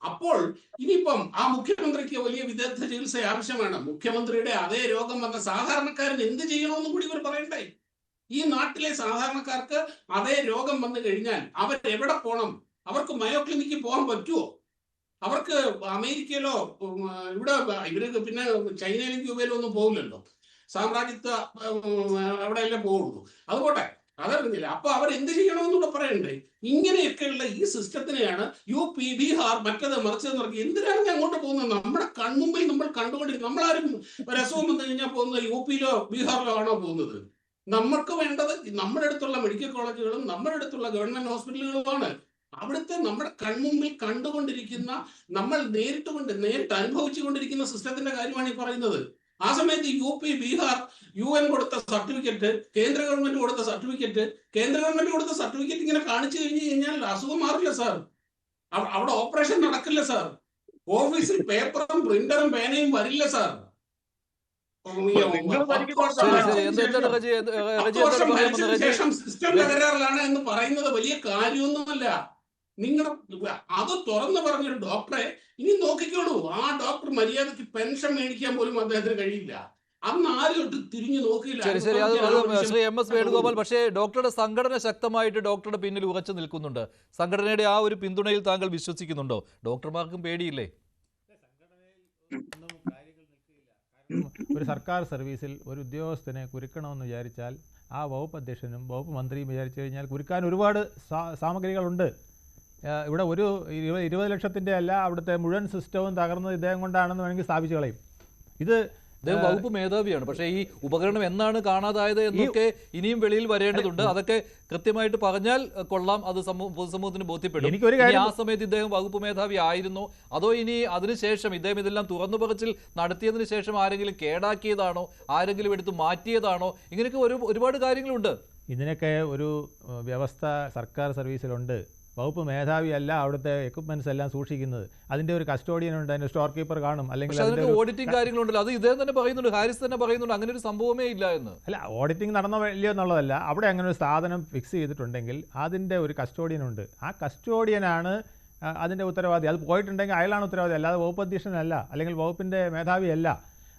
അപ്പോൾ ഇനിയിപ്പം ആ മുഖ്യമന്ത്രിക്ക് വലിയ വിദഗ്ധ ചികിത്സ ആവശ്യമാണ്. മുഖ്യമന്ത്രിയുടെ അതേ രോഗം വന്ന സാധാരണക്കാരൻ എന്ത് ചെയ്യണമെന്നും കൂടി ഇവർ പറയണ്ടേ? ഈ നാട്ടിലെ സാധാരണക്കാർക്ക് അതേ രോഗം വന്നു കഴിഞ്ഞാൽ അവരെവിടെ പോകണം? അവർക്ക് മയോ ക്ലിനിക്കിൽ പോകാൻ പറ്റുമോ? അവർക്ക് അമേരിക്കയിലോ ഇവർക്ക് പിന്നെ ചൈനയിലും ക്യൂബയിലും ഒന്നും പോകില്ലല്ലോ. സാമ്രാജ്യത്വ അവിടെയല്ലേ പോകുള്ളൂ. അതുപോട്ടെ, അതറിഞ്ഞില്ല. അപ്പൊ അവരെന്ത് ചെയ്യണമെന്നൂടെ പറയണ്ടേ? ഇങ്ങനെയൊക്കെയുള്ള ഈ സിസ്റ്റത്തിനെയാണ് UP, ബീഹാർ, മറ്റത് മറിച്ചതെന്ന് പറഞ്ഞ് എന്തിനാണ് അങ്ങോട്ട് പോകുന്നത്? നമ്മുടെ കൺമുമ്പിൽ നമ്മൾ കണ്ടുകൊണ്ടിരിക്കും. നമ്മളാരും ഒരു അസുഖം വന്നു കഴിഞ്ഞാൽ പോകുന്നത് UP-ലോ ബീഹാറിലോ ആണോ പോകുന്നത്? നമുക്ക് വേണ്ടത് നമ്മുടെ അടുത്തുള്ള മെഡിക്കൽ കോളേജുകളും നമ്മുടെ അടുത്തുള്ള ഗവൺമെന്റ് ഹോസ്പിറ്റലുകളുമാണ്. അവിടുത്തെ നമ്മുടെ കൺമുമ്പിൽ കണ്ടുകൊണ്ടിരിക്കുന്ന, നമ്മൾ നേരിട്ട് അനുഭവിച്ചുകൊണ്ടിരിക്കുന്ന സിസ്റ്റത്തിന്റെ കാര്യമാണ് ഈ പറയുന്നത്. ആ സമയത്ത് UP, ബീഹാർ UN കൊടുത്ത സർട്ടിഫിക്കറ്റ്, കേന്ദ്ര ഗവൺമെന്റ് കൊടുത്ത സർട്ടിഫിക്കറ്റ് ഇങ്ങനെ കാണിച്ചു കഴിഞ്ഞാൽ അസുഖം മാറില്ല സാർ. അവിടെ ഓപ്പറേഷൻ നടക്കില്ല സാർ. ഓഫീസിൽ പേപ്പറും പ്രിന്ററും പേനയും വരില്ല സാർ. ശേഷം സിസ്റ്റം തകരാറിലാണ് എന്ന് പറയുന്നത് വലിയ കാര്യമൊന്നുമല്ല. നിങ്ങൾ അത് തുറന്നു പറഞ്ഞൊരു ഡോക്ടറെ ഇനി നോക്കിക്കോളൂ. ആ ഡോക്ടർ മര്യാദയ്ക്ക് പെൻഷൻ മേടിക്കാൻ പോലും അദ്ദേഹത്തിന് കഴിയില്ല. അന്ന് ആരോട്ട് തിരിഞ്ഞു നോക്കിയില്ല. ശ്രീ MS വേണുഗോപാൽ, പക്ഷേ ഡോക്ടറുടെ സംഘടന ശക്തമായിട്ട് ഡോക്ടറുടെ പിന്നിൽ ഉറച്ചു നിൽക്കുന്നുണ്ട്. സംഘടനയുടെ ആ ഒരു പിന്തുണയിൽ താങ്കൾ വിശ്വസിക്കുന്നുണ്ടോ? ഡോക്ടർമാർക്കും പേടിയില്ലേ? ഒരു സർക്കാർ സർവീസിൽ ഒരു ഉദ്യോഗസ്ഥനെ കുരുക്കണമെന്ന് വിചാരിച്ചാൽ ആ വകുപ്പ് അധ്യക്ഷനും വകുപ്പ് മന്ത്രിയും വിചാരിച്ചു കഴിഞ്ഞാൽ കുരുക്കാൻ ഒരുപാട് സാമഗ്രികളുണ്ട്. ഇവിടെ ഒരു 20 ലക്ഷത്തിൻ്റെ അല്ല, അവിടുത്തെ മുഴുവൻ സിസ്റ്റവും തകർന്നത് ഇദ്ദേഹം കൊണ്ടാണെന്ന് വേണമെങ്കിൽ സ്ഥാപിച്ചു കളയും. ഇത് വകുപ്പ് മേധാവിയാണ്. പക്ഷേ ഈ ഉപകരണം എന്നാണ് കാണാതായത് എന്നൊക്കെ ഇനിയും വെളിയിൽ വരേണ്ടതുണ്ട്. അതൊക്കെ കൃത്യമായിട്ട് പറഞ്ഞാൽ കൊള്ളാം, അത് പൊതുസമൂഹത്തിന് ബോധ്യപ്പെടും. ആ സമയത്ത് ഇദ്ദേഹം വകുപ്പ് മേധാവി ആയിരുന്നോ, അതോ ഇനി അതിനുശേഷം ഇദ്ദേഹം ഇതെല്ലാം തുറന്നു പറച്ചിൽ നടത്തിയതിനു ശേഷം ആരെങ്കിലും കേടാക്കിയതാണോ, ആരെങ്കിലും എടുത്ത് മാറ്റിയതാണോ? ഇങ്ങനെയൊക്കെ ഒരുപാട് കാര്യങ്ങളുണ്ട്. ഇതിനൊക്കെ ഒരു വ്യവസ്ഥ സർക്കാർ സർവീസിലുണ്ട്. വകുപ്പ് മേധാവിയല്ല അവിടുത്തെ എക്യുപ്മെന്റ്സ് എല്ലാം സൂക്ഷിക്കുന്നത്. അതിന്റെ ഒരു കസ്റ്റോഡിയൻ ഉണ്ട്, അതിന്റെ സ്റ്റോർ കീപ്പർ കാണും. അല്ലെങ്കിൽ ഓഡിറ്റിംഗ് കാര്യങ്ങളുണ്ടല്ലോ, അത് ഇദ്ദേഹം തന്നെ പറയുന്നുണ്ട്, ഹാരിസ് തന്നെ പറയുന്നുണ്ട് അങ്ങനെ ഒരു സംഭവമേ ഇല്ല എന്ന്. അല്ല, ഓഡിറ്റിംഗ് നടന്നോ ഇല്ലയോ എന്നുള്ളതല്ല, അവിടെ അങ്ങനെ ഒരു സാധനം ഫിക്സ് ചെയ്തിട്ടുണ്ടെങ്കിൽ അതിന്റെ ഒരു കസ്റ്റോഡിയൻ ഉണ്ട്. ആ കസ്റ്റോഡിയനാണ് അതിന്റെ ഉത്തരവാദി. അത് പോയിട്ടുണ്ടെങ്കിൽ അയാളാണ് ഉത്തരവാദി, അല്ലാതെ വകുപ്പ് അധ്യക്ഷനല്ല, അല്ലെങ്കിൽ വകുപ്പിന്റെ മേധാവിയല്ല.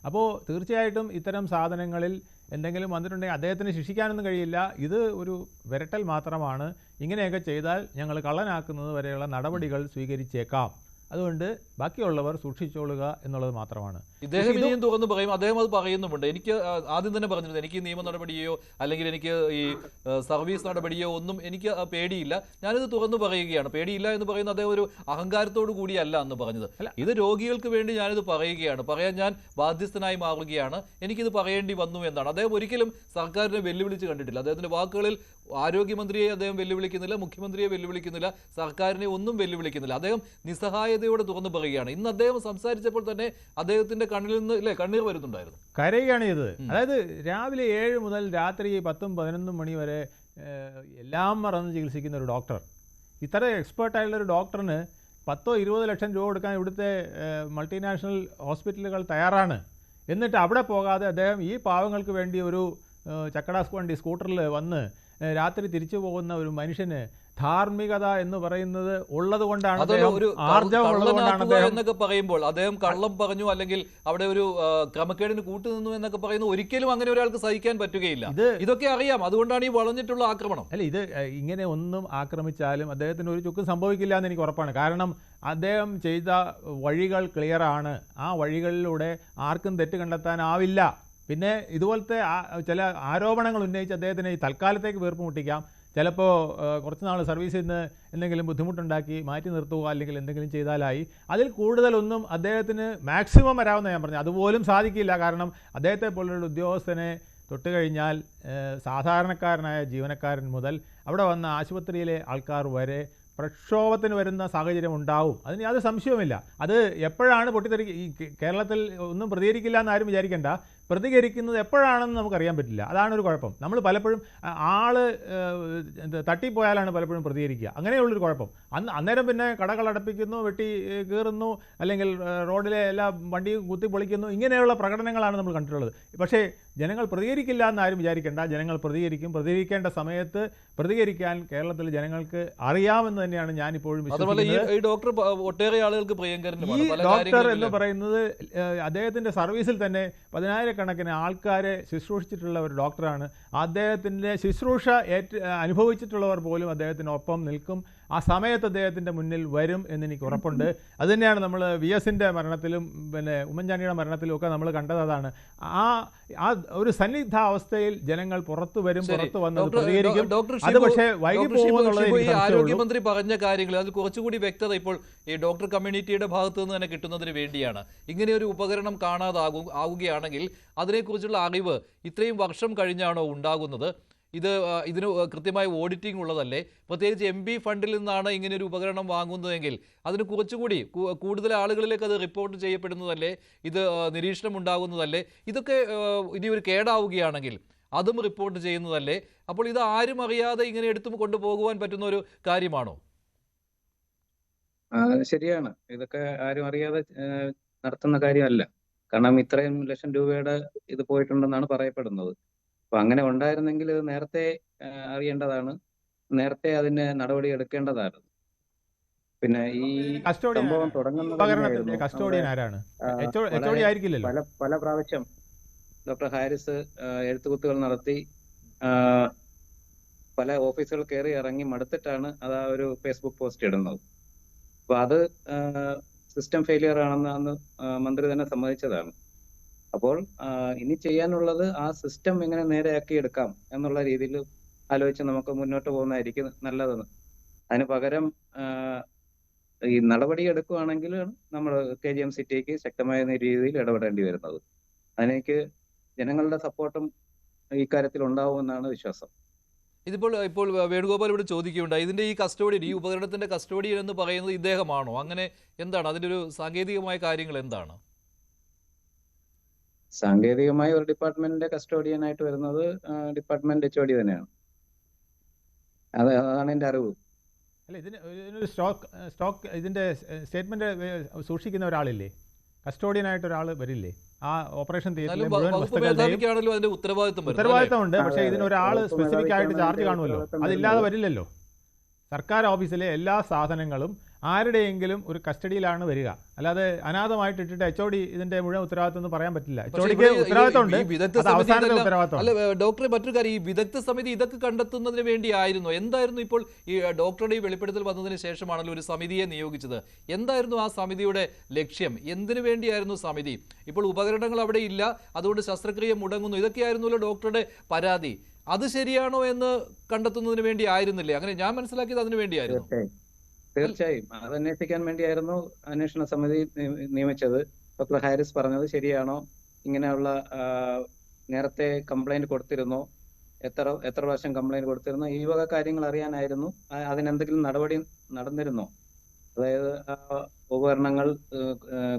അപ്പോൾ തീർച്ചയായിട്ടും ഇത്തരം സാധനങ്ങളിൽ എന്തെങ്കിലും വന്നിട്ടുണ്ടെങ്കിൽ അദ്ദേഹത്തിന് ശിക്ഷിക്കാനൊന്നും കഴിയില്ല. ഇത് ഒരു വിരട്ടൽ മാത്രമാണ്. ഇങ്ങനെയൊക്കെ ചെയ്താൽ ഞങ്ങൾ കള്ളനാക്കുന്നത് വരെയുള്ള നടപടികൾ സ്വീകരിച്ചേക്കാം. അതുകൊണ്ട് ബാക്കിയുള്ളവർ സൂക്ഷിച്ചോളുക എന്നുള്ളത് മാത്രമാണ്. ഇദ്ദേഹം ഇനിയും തുറന്നു പറയും, അദ്ദേഹം അത് പറയുന്നുമുണ്ട്. എനിക്ക് ആദ്യം തന്നെ പറഞ്ഞിരുന്നു, എനിക്ക് നിയമ നടപടിയോ അല്ലെങ്കിൽ എനിക്ക് ഈ സർവീസ് നടപടിയോ ഒന്നും എനിക്ക് പേടിയില്ല, ഞാനിത് തുറന്നു പറയുകയാണ്. പേടിയില്ല എന്ന് പറയുന്നത് അദ്ദേഹം ഒരു അഹങ്കാരത്തോടു കൂടിയല്ല എന്ന് പറഞ്ഞത്. ഇത് രോഗികൾക്ക് വേണ്ടി ഞാനിത് പറയുകയാണ്, പറയാൻ ഞാൻ ബാധ്യസ്ഥനായി മാറുകയാണ്, എനിക്കിത് പറയേണ്ടി വന്നു എന്നാണ്. അദ്ദേഹം ഒരിക്കലും സർക്കാരിനെ വെല്ലുവിളിച്ച് കണ്ടിട്ടില്ല. അദ്ദേഹത്തിന്റെ വാക്കുകളിൽ ആരോഗ്യമന്ത്രിയെ അദ്ദേഹം വെല്ലുവിളിക്കുന്നില്ല, മുഖ്യമന്ത്രിയെ വെല്ലുവിളിക്കുന്നില്ല, സർക്കാരിനെ ഒന്നും വെല്ലുവിളിക്കുന്നില്ല. അദ്ദേഹം നിസ്സഹായതയോടെ തുറന്നു പറയുകയാണ്. ഇന്ന് അദ്ദേഹം സംസാരിച്ചപ്പോൾ തന്നെ അദ്ദേഹത്തിന്റെ കണ്ണിൽ നിന്ന് കണ്ണീർ വരുന്നുണ്ടായിരുന്നു. കരയുകയാണ് ചെയ്തത്. അതായത് രാവിലെ 7 മുതൽ രാത്രി 10-11 മണി വരെ എല്ലാം മറന്ന് ചികിത്സിക്കുന്ന ഒരു ഡോക്ടർ, ഇത്ര എക്സ്പേർട്ടായുള്ള ഒരു ഡോക്ടറിന് 10-20 ലക്ഷം രൂപ കൊടുക്കാൻ ഇവിടുത്തെ മൾട്ടിനാഷണൽ ഹോസ്പിറ്റലുകൾ തയ്യാറാണ്. എന്നിട്ട് അവിടെ പോകാതെ അദ്ദേഹം ഈ പാവങ്ങൾക്ക് വേണ്ടി ഒരു ചക്കടാസ് വണ്ടി സ്കൂട്ടറിൽ വന്ന് രാത്രി തിരിച്ചു പോകുന്ന ഒരു മനുഷ്യന് ധാർമ്മികത എന്ന് പറയുന്നത് ഉള്ളത് കൊണ്ടാണ്, എന്നൊക്കെ പറയുമ്പോൾ അദ്ദേഹം കള്ളം പറഞ്ഞു അല്ലെങ്കിൽ അവിടെ ഒരു ക്രമക്കേടിന് കൂട്ടുനിന്നു എന്നൊക്കെ പറയുന്നു. ഒരിക്കലും അങ്ങനെ ഒരാൾക്ക് സഹിക്കാൻ പറ്റുകയില്ല. ഇതൊക്കെ അറിയാം, അതുകൊണ്ടാണ് ഈ വളഞ്ഞിട്ടുള്ള ആക്രമണം. അല്ല, ഇത് ഇങ്ങനെ ഒന്നും ആക്രമിച്ചാലും അദ്ദേഹത്തിന് ഒരു ചുക്കും സംഭവിക്കില്ല എന്ന് എനിക്ക് ഉറപ്പാണ്. കാരണം അദ്ദേഹം ചെയ്ത വഴികൾ ക്ലിയറാണ്. ആ വഴികളിലൂടെ ആർക്കും തെറ്റ് കണ്ടെത്താനാവില്ല. പിന്നെ ഇതുപോലത്തെ ചില ആരോപണങ്ങൾ ഉന്നയിച്ച് അദ്ദേഹത്തിന് ഈ തൽക്കാലത്തേക്ക് വീർപ്പ് മുട്ടിക്കാം. ചിലപ്പോൾ കുറച്ച് നാൾ സർവീസിൽ നിന്ന് എന്തെങ്കിലും ബുദ്ധിമുട്ടുണ്ടാക്കി മാറ്റി നിർത്തുക അല്ലെങ്കിൽ എന്തെങ്കിലും ചെയ്താലായി. അതിൽ കൂടുതലൊന്നും അദ്ദേഹത്തിന് മാക്സിമം വരാമെന്ന് ഞാൻ പറഞ്ഞു. അതുപോലും സാധിക്കില്ല. കാരണം അദ്ദേഹത്തെ പോലുള്ള ഉദ്യോഗസ്ഥനെ തൊട്ടുകഴിഞ്ഞാൽ സാധാരണക്കാരനായ ജീവനക്കാരൻ മുതൽ അവിടെ വന്ന ആശുപത്രിയിലെ ആൾക്കാർ വരെ പ്രക്ഷോഭത്തിന് വരുന്ന സാഹചര്യം ഉണ്ടാവും. അതിന് യാതൊരു സംശയവുമില്ല. അത് എപ്പോഴാണ് ഈ കേരളത്തിൽ ഒന്നും പ്രതികരിക്കില്ല എന്ന് വിചാരിക്കേണ്ട. പ്രതികരിക്കുന്നത് എപ്പോഴാണെന്ന് നമുക്കറിയാൻ പറ്റില്ല. അതാണ് ഒരു കുഴപ്പം. നമ്മൾ പലപ്പോഴും ആള് തട്ടിപ്പോയാലാണ് പലപ്പോഴും പ്രതികരിക്കുക. അങ്ങനെയുള്ളൊരു കുഴപ്പം. അന്നേരം പിന്നെ കടകൾ അടപ്പിക്കുന്നു, വെട്ടി കീറുന്നു, അല്ലെങ്കിൽ റോഡിലെ എല്ലാ വണ്ടിയും കുത്തിപ്പൊളിക്കുന്നു. ഇങ്ങനെയുള്ള പ്രകടനങ്ങളാണ് നമ്മൾ കണ്ടിട്ടുള്ളത്. പക്ഷേ ജനങ്ങൾ പ്രതികരിക്കില്ല എന്നാരും വിചാരിക്കേണ്ട. ജനങ്ങൾ പ്രതികരിക്കും. പ്രതികരിക്കേണ്ട സമയത്ത് പ്രതികരിക്കാൻ കേരളത്തിൽ ജനങ്ങൾക്ക് അറിയാമെന്ന് തന്നെയാണ് ഞാനിപ്പോഴും വിശ്വസിക്കുന്നത്. ഈ ഡോക്ടർ ഒട്ടേറെ ആളുകൾക്ക് പ്രിയങ്കരനുമാണ്. ഈ ഡോക്ടർ എന്ന് പറയുന്നത് അദ്ദേഹത്തിന്റെ സർവീസിൽ തന്നെ 10,000-കണക്കിന് ആൾക്കാരെ ശുശ്രൂഷിച്ചിട്ടുള്ള ഒരു ഡോക്ടറാണ്. അദ്ദേഹത്തിന്റെ ശുശ്രൂഷ അനുഭവിച്ചിട്ടുള്ളവർ പോലും അദ്ദേഹത്തിനൊപ്പം നിൽക്കും. ആ സമയത്ത് അദ്ദേഹത്തിൻ്റെ മുന്നിൽ വരും എന്നെനിക്ക് ഉറപ്പുണ്ട്. അതുതന്നെയാണ് നമ്മൾ VS-ന്റെ മരണത്തിലും പിന്നെ ഉമ്മൻചാണ്ടിയുടെ മരണത്തിലും ഒക്കെ നമ്മൾ കണ്ടത്. അതാണ് ആ ഒരു സന്നിഗ്ധ അവസ്ഥയിൽ ജനങ്ങൾ പുറത്തു വരും, പുറത്തു വന്നത് പ്രതികരിക്കും. അത് പക്ഷേ വൈകി പോകുമെന്നുള്ളത് ആരോഗ്യമന്ത്രി പറഞ്ഞ കാര്യങ്ങൾ അതിൽ കുറച്ചുകൂടി വ്യക്തത ഇപ്പോൾ ഈ ഡോക്ടർ കമ്മ്യൂണിറ്റിയുടെ ഭാഗത്തു നിന്ന് തന്നെ കിട്ടുന്നതിന് വേണ്ടിയാണ്. ഇങ്ങനെ ഒരു ഉപകരണം ആവുകയാണെങ്കിൽ അതിനെക്കുറിച്ചുള്ള അറിവ് ഇത്രയും വർഷം കഴിഞ്ഞാണോ ഉണ്ടാകുന്നത്? ഇതിന് കൃത്യമായ ഓഡിറ്റിംഗ് ഉള്ളതല്ലേ? പ്രത്യേകിച്ച് MP ഫണ്ടിൽ നിന്നാണ് ഇങ്ങനെ ഒരു ഉപകരണം വാങ്ങുന്നതെങ്കിൽ അതിന് കുറച്ചുകൂടി കൂടുതൽ ആളുകളിലേക്ക് അത് റിപ്പോർട്ട് ചെയ്യപ്പെടുന്നതല്ലേ? ഇത് നിരീക്ഷണം ഉണ്ടാകുന്നതല്ലേ? ഇതൊക്കെ ഇനി ഒരു കേടാവുകയാണെങ്കിൽ അതും റിപ്പോർട്ട് ചെയ്യുന്നതല്ലേ? അപ്പോൾ ഇത് ആരും അറിയാതെ ഇങ്ങനെ എടുത്തു കൊണ്ടുപോകുവാൻ പറ്റുന്ന ഒരു കാര്യമാണോ? ശരിയാണ്. ഇതൊക്കെ ആരും അറിയാതെ നടത്തുന്ന കാര്യമല്ല. കാരണം ഇത്രയും ലക്ഷം രൂപയുടെ ഇത് പോയിട്ടുണ്ടെന്നാണ് പറയപ്പെടുന്നത്. അപ്പൊ അങ്ങനെ ഉണ്ടായിരുന്നെങ്കിൽ ഇത് നേരത്തെ അറിയേണ്ടതാണ്, നേരത്തെ അതിന് നടപടി എടുക്കേണ്ടതാണ്. പിന്നെ ഈ സംഭവം തുടങ്ങുന്നത് കസ്റ്റോഡിയൻ ആരാണ്? പല പ്രാവശ്യം ഡോക്ടർ ഹാരിസ് എഴുത്തുകുത്തുകൾ നടത്തി പല ഓഫീസുകൾ കയറി ഇറങ്ങി മടുത്തിട്ടാണ് അത് ആ ഒരു ഫേസ്ബുക്ക് പോസ്റ്റ് ഇടുന്നത്. അപ്പൊ അത് സിസ്റ്റം ഫെയിലിയർ ആണെന്ന് അന്ന് മന്ത്രി തന്നെ സമ്മതിച്ചതാണ്. അപ്പോൾ ഇനി ചെയ്യാനുള്ളത് ആ സിസ്റ്റം എങ്ങനെ നേരെയാക്കി എടുക്കാം എന്നുള്ള രീതിയിൽ ആലോചിച്ച് നമുക്ക് മുന്നോട്ട് പോകുന്നതായിരിക്കും നല്ലതെന്ന്. അതിന് പകരം ഈ നടപടി എടുക്കുകയാണെങ്കിൽ നമ്മൾ KGM-CTAക്ക് ശക്തമായ രീതിയിൽ ഇടപെടേണ്ടി വരുന്നത്. അതിലേക്ക് ജനങ്ങളുടെ സപ്പോർട്ടും ഇക്കാര്യത്തിൽ ഉണ്ടാവുമെന്നാണ് വിശ്വാസം. ഇപ്പോൾ വേണുഗോപാൽ ഇവിടെ ചോദിക്കുകയുണ്ടായി, ഇതിന്റെ ഈ കസ്റ്റോഡിയൻ, ഈ ഉപകരണത്തിന്റെ കസ്റ്റോഡിയൻ എന്ന് പറയുന്നത് ഇദ്ദേഹമാണോ? അങ്ങനെ എന്താണ് അതിന്റെ ഒരു സാങ്കേതികമായ കാര്യങ്ങൾ എന്താണ്? സാങ്കേതികമായ ഒരു ഡിപ്പാർട്ട്മെന്റിന്റെ കസ്റ്റോഡിയൻ ആയിട്ട് വരുന്നത് ഡിപ്പാർട്ട്മെന്റ് HOD തന്നെയാണ്. അതാണ് എന്റെ അറിവ്. അല്ല, ഇതിനൊരു സ്റ്റോക്ക് ഇതിന്റെ സ്റ്റേറ്റ്മെന്റ് സൂക്ഷിക്കുന്ന ഒരാളില്ലേ? കസ്റ്റോഡിയനായിട്ട് ഒരാൾ വരില്ലേ? ആ ഓപ്പറേഷൻ തിയേറ്ററിലെ മുഴുവൻ വസ്തുക്കളുടെയും ഉത്തരവാദിത്തമുണ്ട്. പക്ഷേ ഇതിനൊരാൾ സ്പെസിഫിക് ആയിട്ട് ചാർജ് കാണുമല്ലോ, അതില്ലാതെ വരില്ലല്ലോ. സർക്കാർ ഓഫീസിലെ എല്ലാ സാധനങ്ങളും ആരുടെയെങ്കിലും ഒരു കസ്റ്റഡിയിലാണ് വരിക. അല്ലാതെ അനാഥമായിട്ട് ഇട്ടിട്ട് HOD ഇതിന്റെ മുഴുവൻ ഉത്തരവാദിത്തം എന്ന് പറയാൻ പറ്റില്ല. HODക്ക് ഉത്തരവാദിത്തമുണ്ട്, അവസാനത്തെ ഉത്തരവാദിത്തം. അല്ല ഡോക്ടറെ, മറ്റൊരു കാര്യം, ഈ വിദഗ്ധ സമിതി ഇതൊക്കെ കണ്ടെത്തുന്നതിന് വേണ്ടിയായിരുന്നു. എന്തായിരുന്നു ഇപ്പോൾ ഈ ഡോക്ടറുടെ ഈ വെളിപ്പെടുത്തൽ വന്നതിന് ശേഷമാണല്ലോ ഒരു സമിതിയെ നിയോഗിച്ചത്? എന്തായിരുന്നു ആ സമിതിയുടെ ലക്ഷ്യം? എന്തിനു വേണ്ടിയായിരുന്നു സമിതി? ഇപ്പോൾ ഉപകരണങ്ങൾ അവിടെ ഇല്ല, അതുകൊണ്ട് ശസ്ത്രക്രിയ മുടങ്ങുന്നു, ഇതൊക്കെയായിരുന്നല്ലോ ഡോക്ടറുടെ പരാതി. അത് ശരിയാണോ എന്ന് കണ്ടെത്തുന്നതിന് വേണ്ടി ആയിരുന്നില്ലേ? അങ്ങനെ ഞാൻ മനസ്സിലാക്കിയത് അതിനു വേണ്ടിയായിരുന്നു. തീർച്ചയായും അത് അന്വേഷിക്കാൻ വേണ്ടിയായിരുന്നു അന്വേഷണ സമിതി നിയമിച്ചത്. ഡോക്ടർ ഹാരിസ് പറഞ്ഞത് ശരിയാണോ, ഇങ്ങനെയുള്ള നേരത്തെ കംപ്ലൈന്റ് കൊടുത്തിരുന്നോ, എത്ര പ്രാവശ്യം കംപ്ലൈന്റ് കൊടുത്തിരുന്നോ, ഈ വക കാര്യങ്ങൾ അറിയാനായിരുന്നു. അതിനെന്തെങ്കിലും നടപടി നടന്നിരുന്നോ? അതായത് ഉപകരണങ്ങൾ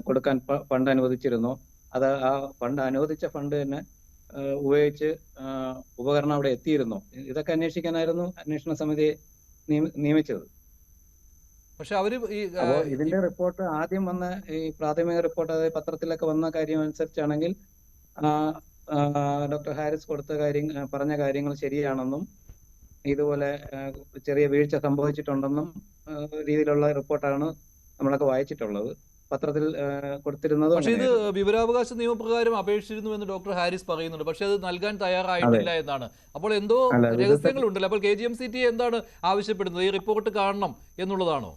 കൊടുക്കാൻ ഫണ്ട് അനുവദിച്ചിരുന്നോ, അത് ആ ഫണ്ട് അനുവദിച്ച ഫണ്ട് തന്നെ ഉപയോഗിച്ച് ഉപകരണം അവിടെ എത്തിയിരുന്നോ, ഇതൊക്കെ അന്വേഷിക്കാനായിരുന്നു അന്വേഷണ സമിതിയെ നിയമിച്ചത്. പക്ഷെ അവര് ഇതിന്റെ റിപ്പോർട്ട് ആദ്യം വന്ന ഈ പ്രാഥമിക റിപ്പോർട്ട്, അതായത് പത്രത്തിലൊക്കെ വന്ന കാര്യം അനുസരിച്ചാണെങ്കിൽ ഡോക്ടർ ഹാരിസ് പറഞ്ഞ കാര്യങ്ങൾ ശരിയാണെന്നും ഇതുപോലെ ചെറിയ വീഴ്ച സംഭവിച്ചിട്ടുണ്ടെന്നും രീതിയിലുള്ള റിപ്പോർട്ടാണ് നമ്മളൊക്കെ വായിച്ചിട്ടുള്ളത്. പത്രത്തിൽ കൊടുത്തിരുന്നത്. പക്ഷേ ഇത് വിവരാവകാശ നിയമപ്രകാരം അപേക്ഷിച്ചിരുന്നുവെന്ന് ഡോക്ടർ ഹാരിസ് പറയുന്നുണ്ട്. പക്ഷെ അത് നൽകാൻ തയ്യാറായിട്ടില്ല എന്നാണ്. അപ്പോൾ എന്തോ രഹസ്യങ്ങളുണ്ടല്ലോ. അപ്പോൾ KGM-CTA എന്താണ് ആവശ്യപ്പെടുന്നത്? ഈ റിപ്പോർട്ട് കാണണം എന്നുള്ളതാണോ?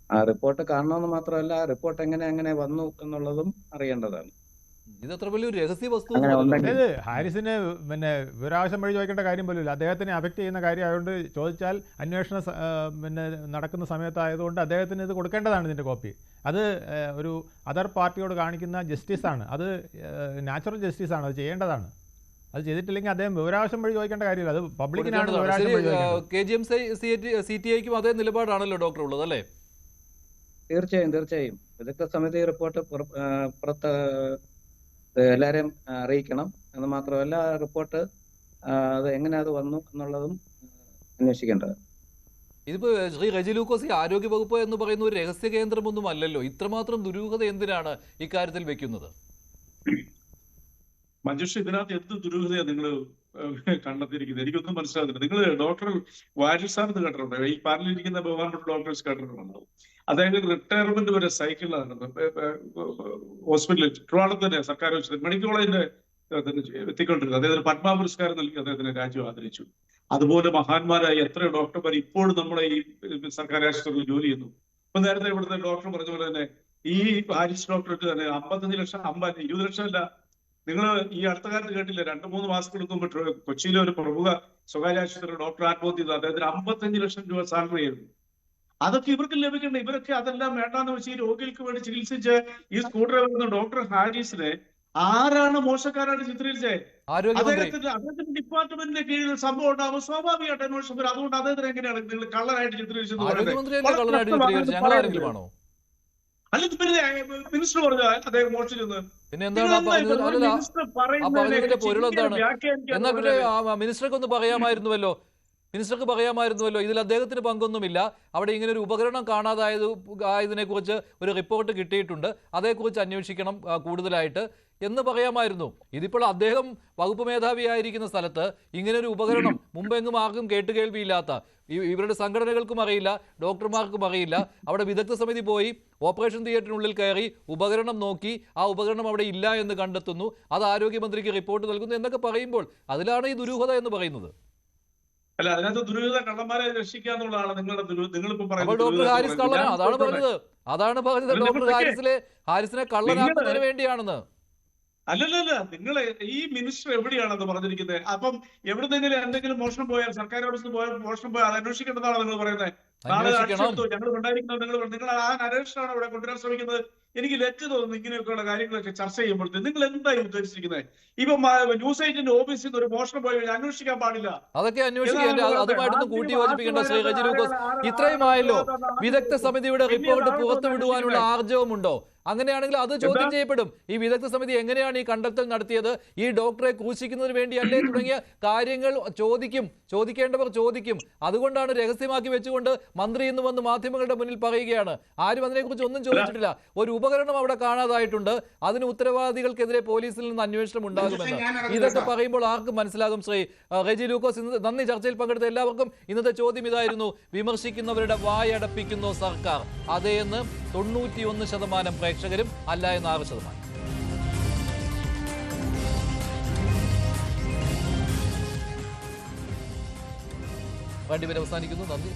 ആ റിപ്പോർട്ട് കാണണമെന്ന് മാത്രമല്ല, ആ റിപ്പോർട്ട് എങ്ങനെ വന്നു എന്നുള്ളതും അറിയേണ്ടതാണ്. ഇത് അത്ര വലിയൊരു രഹസ്യ വസ്തു. അതായത് ഹാരിസിന് പിന്നെ വിവരാവകാശം വഴി ചോദിക്കേണ്ട കാര്യം പോലും അദ്ദേഹത്തിനെ അഫക്റ്റ് ചെയ്യുന്ന കാര്യം ആയതുകൊണ്ട് ചോദിച്ചാൽ അന്വേഷണം നടക്കുന്ന സമയത്തായതുകൊണ്ട് അദ്ദേഹത്തിന് ഇത് കൊടുക്കേണ്ടതാണ് ഇതിൻ്റെ കോപ്പി. അത് ഒരു അതർ പാർട്ടിയോട് കാണിക്കുന്ന ജസ്റ്റിസാണ്, അത് നാച്ചുറൽ ജസ്റ്റിസാണ്, അത് ചെയ്യേണ്ടതാണ്. അത് ചെയ്തിട്ടില്ലെങ്കിൽ അദ്ദേഹം വിവരാവകാശം വഴി ചോദിക്കേണ്ട കാര്യമില്ല, അത് പബ്ലിക്കിനാണ് വിവരാവകാശം വഴി ചോദിക്കേണ്ടത്. KGM-CTA അതേ നിലപാടാണല്ലോ ഡോക്ടർ ഉള്ളത് അല്ലേ? തീർച്ചയായും വിദഗ്ധ സമിതി റിപ്പോർട്ട് പുറത്ത് എല്ലാവരെയും അറിയിക്കണം എന്ന് മാത്രമല്ല, റിപ്പോർട്ട് അത് എങ്ങനെ അത് വന്നു എന്നുള്ളതും അന്വേഷിക്കേണ്ടത്. ഇതിപ്പോ ശ്രീ റെജി ലൂക്കോസ്, ആരോഗ്യ വകുപ്പ് എന്ന് പറയുന്ന ഒരു രഹസ്യ കേന്ദ്രമൊന്നും അല്ലല്ലോ. ഇത്രമാത്രം ദുരൂഹത എന്തിനാണ് ഇക്കാര്യത്തിൽ വെക്കുന്നത്? മഞ്ജുഷ, ഇതിനകത്ത് എന്ത് ദുരൂഹതയാണ് നിങ്ങൾ കണ്ടെത്തിയിരിക്കുന്നത്? എനിക്കൊന്നും മനസ്സിലാകുന്നില്ല. നിങ്ങൾ ഡോക്ടർ വാരിൽ സാറിന് കേട്ടിട്ടുണ്ടോ? ഈ പാർലറിലിരിക്കുന്ന ബഹുമാനപ്പെട്ട ഡോക്ടേഴ്സ് കേട്ടിട്ടുണ്ടോ? അദ്ദേഹം റിട്ടയർമെന്റ് വരെ സൈക്കിളിലാണ് ഹോസ്പിറ്റലിൽ ട്രിവാൻഡ്രത്ത് തന്നെ സർക്കാർ മെഡിക്കൽ കോളേജിന്റെ എത്തിക്കൊണ്ടിരുന്നത്. അദ്ദേഹത്തിന് പത്മ പുരസ്കാരം നൽകി അദ്ദേഹത്തിന് രാജ്യം ആദരിച്ചു. അതുപോലെ മഹാന്മാരായ എത്രയോ ഡോക്ടർമാർ ഇപ്പോഴും നമ്മുടെ ഈ സർക്കാർ ആശുപത്രിയിൽ ജോലി ചെയ്യുന്നു. ഇപ്പൊ നേരത്തെ ഇവിടുത്തെ ഡോക്ടർ പറഞ്ഞ പോലെ തന്നെ ഈ ഹാരിസ് ഡോക്ടർക്ക് തന്നെ 55 ലക്ഷം 20 ലക്ഷമല്ല. നിങ്ങൾ ഈ അടുത്ത കാലത്ത് കേട്ടില്ല, 2-3 മാസങ്ങൾക്ക് മുമ്പ് കൊച്ചിയിലെ ഒരു പ്രമുഖ സ്വകാര്യ ആശുപത്രി ഡോക്ടർ ആത്മഹത്യ ചെയ്തു. അദ്ദേഹത്തിന് 55 ലക്ഷം രൂപ സാലറി ആയിരുന്നു. അതൊക്കെ ഇവർക്ക് ലഭിക്കണ്ട. ഇവരൊക്കെ അതെല്ലാം വേണ്ടാന്ന് വെച്ച് ഈ രോഗികൾക്ക് വേണ്ടി ചികിത്സിച്ച് ഈ സ്കൂൾ ഡ്രൈവർ ഡോക്ടർ ഹാരിസിനെ ആരാണ് മോശക്കാരായിട്ട് ചിത്രീകരിച്ചത്? അദ്ദേഹത്തിന്റെ ഡിപ്പാർട്ട്മെന്റിന്റെ കീഴിൽ സംഭവം ഉണ്ടാകുമ്പോൾ സ്വാഭാവികമായിട്ട് അന്വേഷണം വരും. അതുകൊണ്ട് അദ്ദേഹത്തിന് എങ്ങനെയാണ് നിങ്ങൾ കള്ളനായിട്ട് ചിത്രീകരിച്ചത്? അല്ല, മിനിസ്റ്റർ പറഞ്ഞ അദ്ദേഹം മോഷിച്ചെന്ന്. മിനിസ്റ്റർക്ക് ഒന്ന് പറയാമായിരുന്നുവല്ലോ, മിനിസ്റ്റർക്ക് പറയാമായിരുന്നുവല്ലോ ഇതിൽ അദ്ദേഹത്തിന് പങ്കൊന്നുമില്ല, അവിടെ ഇങ്ങനെ ഒരു ഉപകരണം കാണാതായതിനെ കുറിച്ച് ഒരു റിപ്പോർട്ട് കിട്ടിയിട്ടുണ്ട്, അതേക്കുറിച്ച് അന്വേഷിക്കണം കൂടുതലായിട്ട് എന്ന് പറയാമായിരുന്നു. ഇതിപ്പോൾ അദ്ദേഹം വകുപ്പ് മേധാവിയായിരിക്കുന്ന സ്ഥലത്ത് ഇങ്ങനൊരു ഉപകരണം മുമ്പെങ്ങും ആർക്കും കേട്ടുകേൾവിയില്ലാത്ത, ഇവരുടെ സംഘടനകൾക്കും അറിയില്ല, ഡോക്ടർമാർക്കും അറിയില്ല, അവിടെ വിദഗ്ധ സമിതി പോയി ഓപ്പറേഷൻ തിയേറ്ററിനുള്ളിൽ കയറി ഉപകരണം നോക്കി ആ ഉപകരണം അവിടെ ഇല്ല എന്ന് കണ്ടെത്തുന്നു, അത് ആരോഗ്യമന്ത്രിക്ക് റിപ്പോർട്ട് നൽകുന്നു എന്നൊക്കെ പറയുമ്പോൾ അതിലാണ് ഈ ദുരൂഹത എന്ന് പറയുന്നത്. അല്ല, അതിനകത്ത് ദുരൂഹത കള്ളന്മാരെ രക്ഷിക്കുക എന്നുള്ളതാണ് നിങ്ങളിപ്പോ പറയുന്നത്. ഡോക്ടർ ഹാരിസ് കള്ളനാണ്, അതാണ് പറഞ്ഞത് ഡോക്ടർ ഹാരിസിനെ കള്ളനാക്കുന്നതിന് വേണ്ടിയാണെന്ന്. അല്ലല്ല, നിങ്ങൾ ഈ മിനിസ്റ്റർ എവിടെയാണെന്ന് പറഞ്ഞിരിക്കുന്നത്? അപ്പം എവിടുന്നെങ്കിലും എന്തെങ്കിലും മോഷണം പോയാൽ, സർക്കാർ ഓഫീസിൽ പോയാൽ മോഷണം പോയാൽ അത് അന്വേഷിക്കേണ്ടതാണ് നിങ്ങൾ പറയുന്നത്. നാളെ ഞങ്ങൾ ഉണ്ടായിരിക്കുന്നത് നിങ്ങൾ ആ അന്വേഷണമാണ് ഇവിടെ കൊണ്ടുവരാൻ ശ്രമിക്കുന്നത്. എനിക്ക് ലജ്ജ തോന്നുന്നു ഇങ്ങനെയൊക്കെയുള്ള കാര്യങ്ങളൊക്കെ ചർച്ച ചെയ്യുമ്പോഴത്തേക്ക്. നിങ്ങൾ എന്തായി ഉദ്ദേശിച്ചിരിക്കുന്നത്? ഇപ്പൊ ന്യൂസ് ഏജന്റ് ഓഫീസിൽ നിന്ന് ഒരു മോഷണം പോയി കഴിഞ്ഞാൽ അന്വേഷിക്കാൻ പാടില്ല. അതൊക്കെ അന്വേഷിക്കാൻ അതുമായിട്ടൊന്നും കൂട്ടി യോജിപ്പിക്കേണ്ട ശ്രീ റെജി ലൂക്കോസ്. ഇത്രയുമായല്ലോ, വിദഗ്ധ സമിതിയുടെ റിപ്പോർട്ട് പുറത്തുവിടുവാനുള്ള ആർജവമുണ്ടോ? അങ്ങനെയാണെങ്കിൽ അത് ചോദ്യം ചെയ്യപ്പെടും. ഈ വിദഗ്ധ സമിതി എങ്ങനെയാണ് ഈ കണ്ടെത്തൽ നടത്തിയത്, ഈ ഡോക്ടറെ ക്രൂശിക്കുന്നതിന് വേണ്ടിയല്ലേ തുടങ്ങിയ കാര്യങ്ങൾ ചോദിക്കേണ്ടവർ ചോദിക്കും. അതുകൊണ്ടാണ് രഹസ്യമാക്കി വെച്ചുകൊണ്ട് മന്ത്രി ഇന്ന് വന്ന് മാധ്യമങ്ങളുടെ മുന്നിൽ പറയുകയാണ്. ആരും അതിനെക്കുറിച്ച് ഒന്നും ചോദിച്ചിട്ടില്ല. ഒരു ഉപകരണം അവിടെ കാണാതായിട്ടുണ്ട്, അതിന് ഉത്തരവാദികൾക്കെതിരെ പോലീസിൽ നിന്ന് അന്വേഷണം ഉണ്ടാകുമെന്ന്. ഇതൊക്കെ പറയുമ്പോൾ ആർക്കും മനസ്സിലാകും. ശ്രീ റെജി ലൂക്കോസ്, നന്ദി. ചർച്ചയിൽ പങ്കെടുത്ത എല്ലാവർക്കും ഇന്നത്തെ ചോദ്യം ഇതായിരുന്നു: വിമർശിക്കുന്നവരുടെ വായടപ്പിക്കുന്നു സർക്കാർ. അതേ എന്ന് 91% പ്രേക്ഷകരും, അല്ല എന്ന് 6%. വേണ്ടി അവസാനിക്കുന്നു. നന്ദി.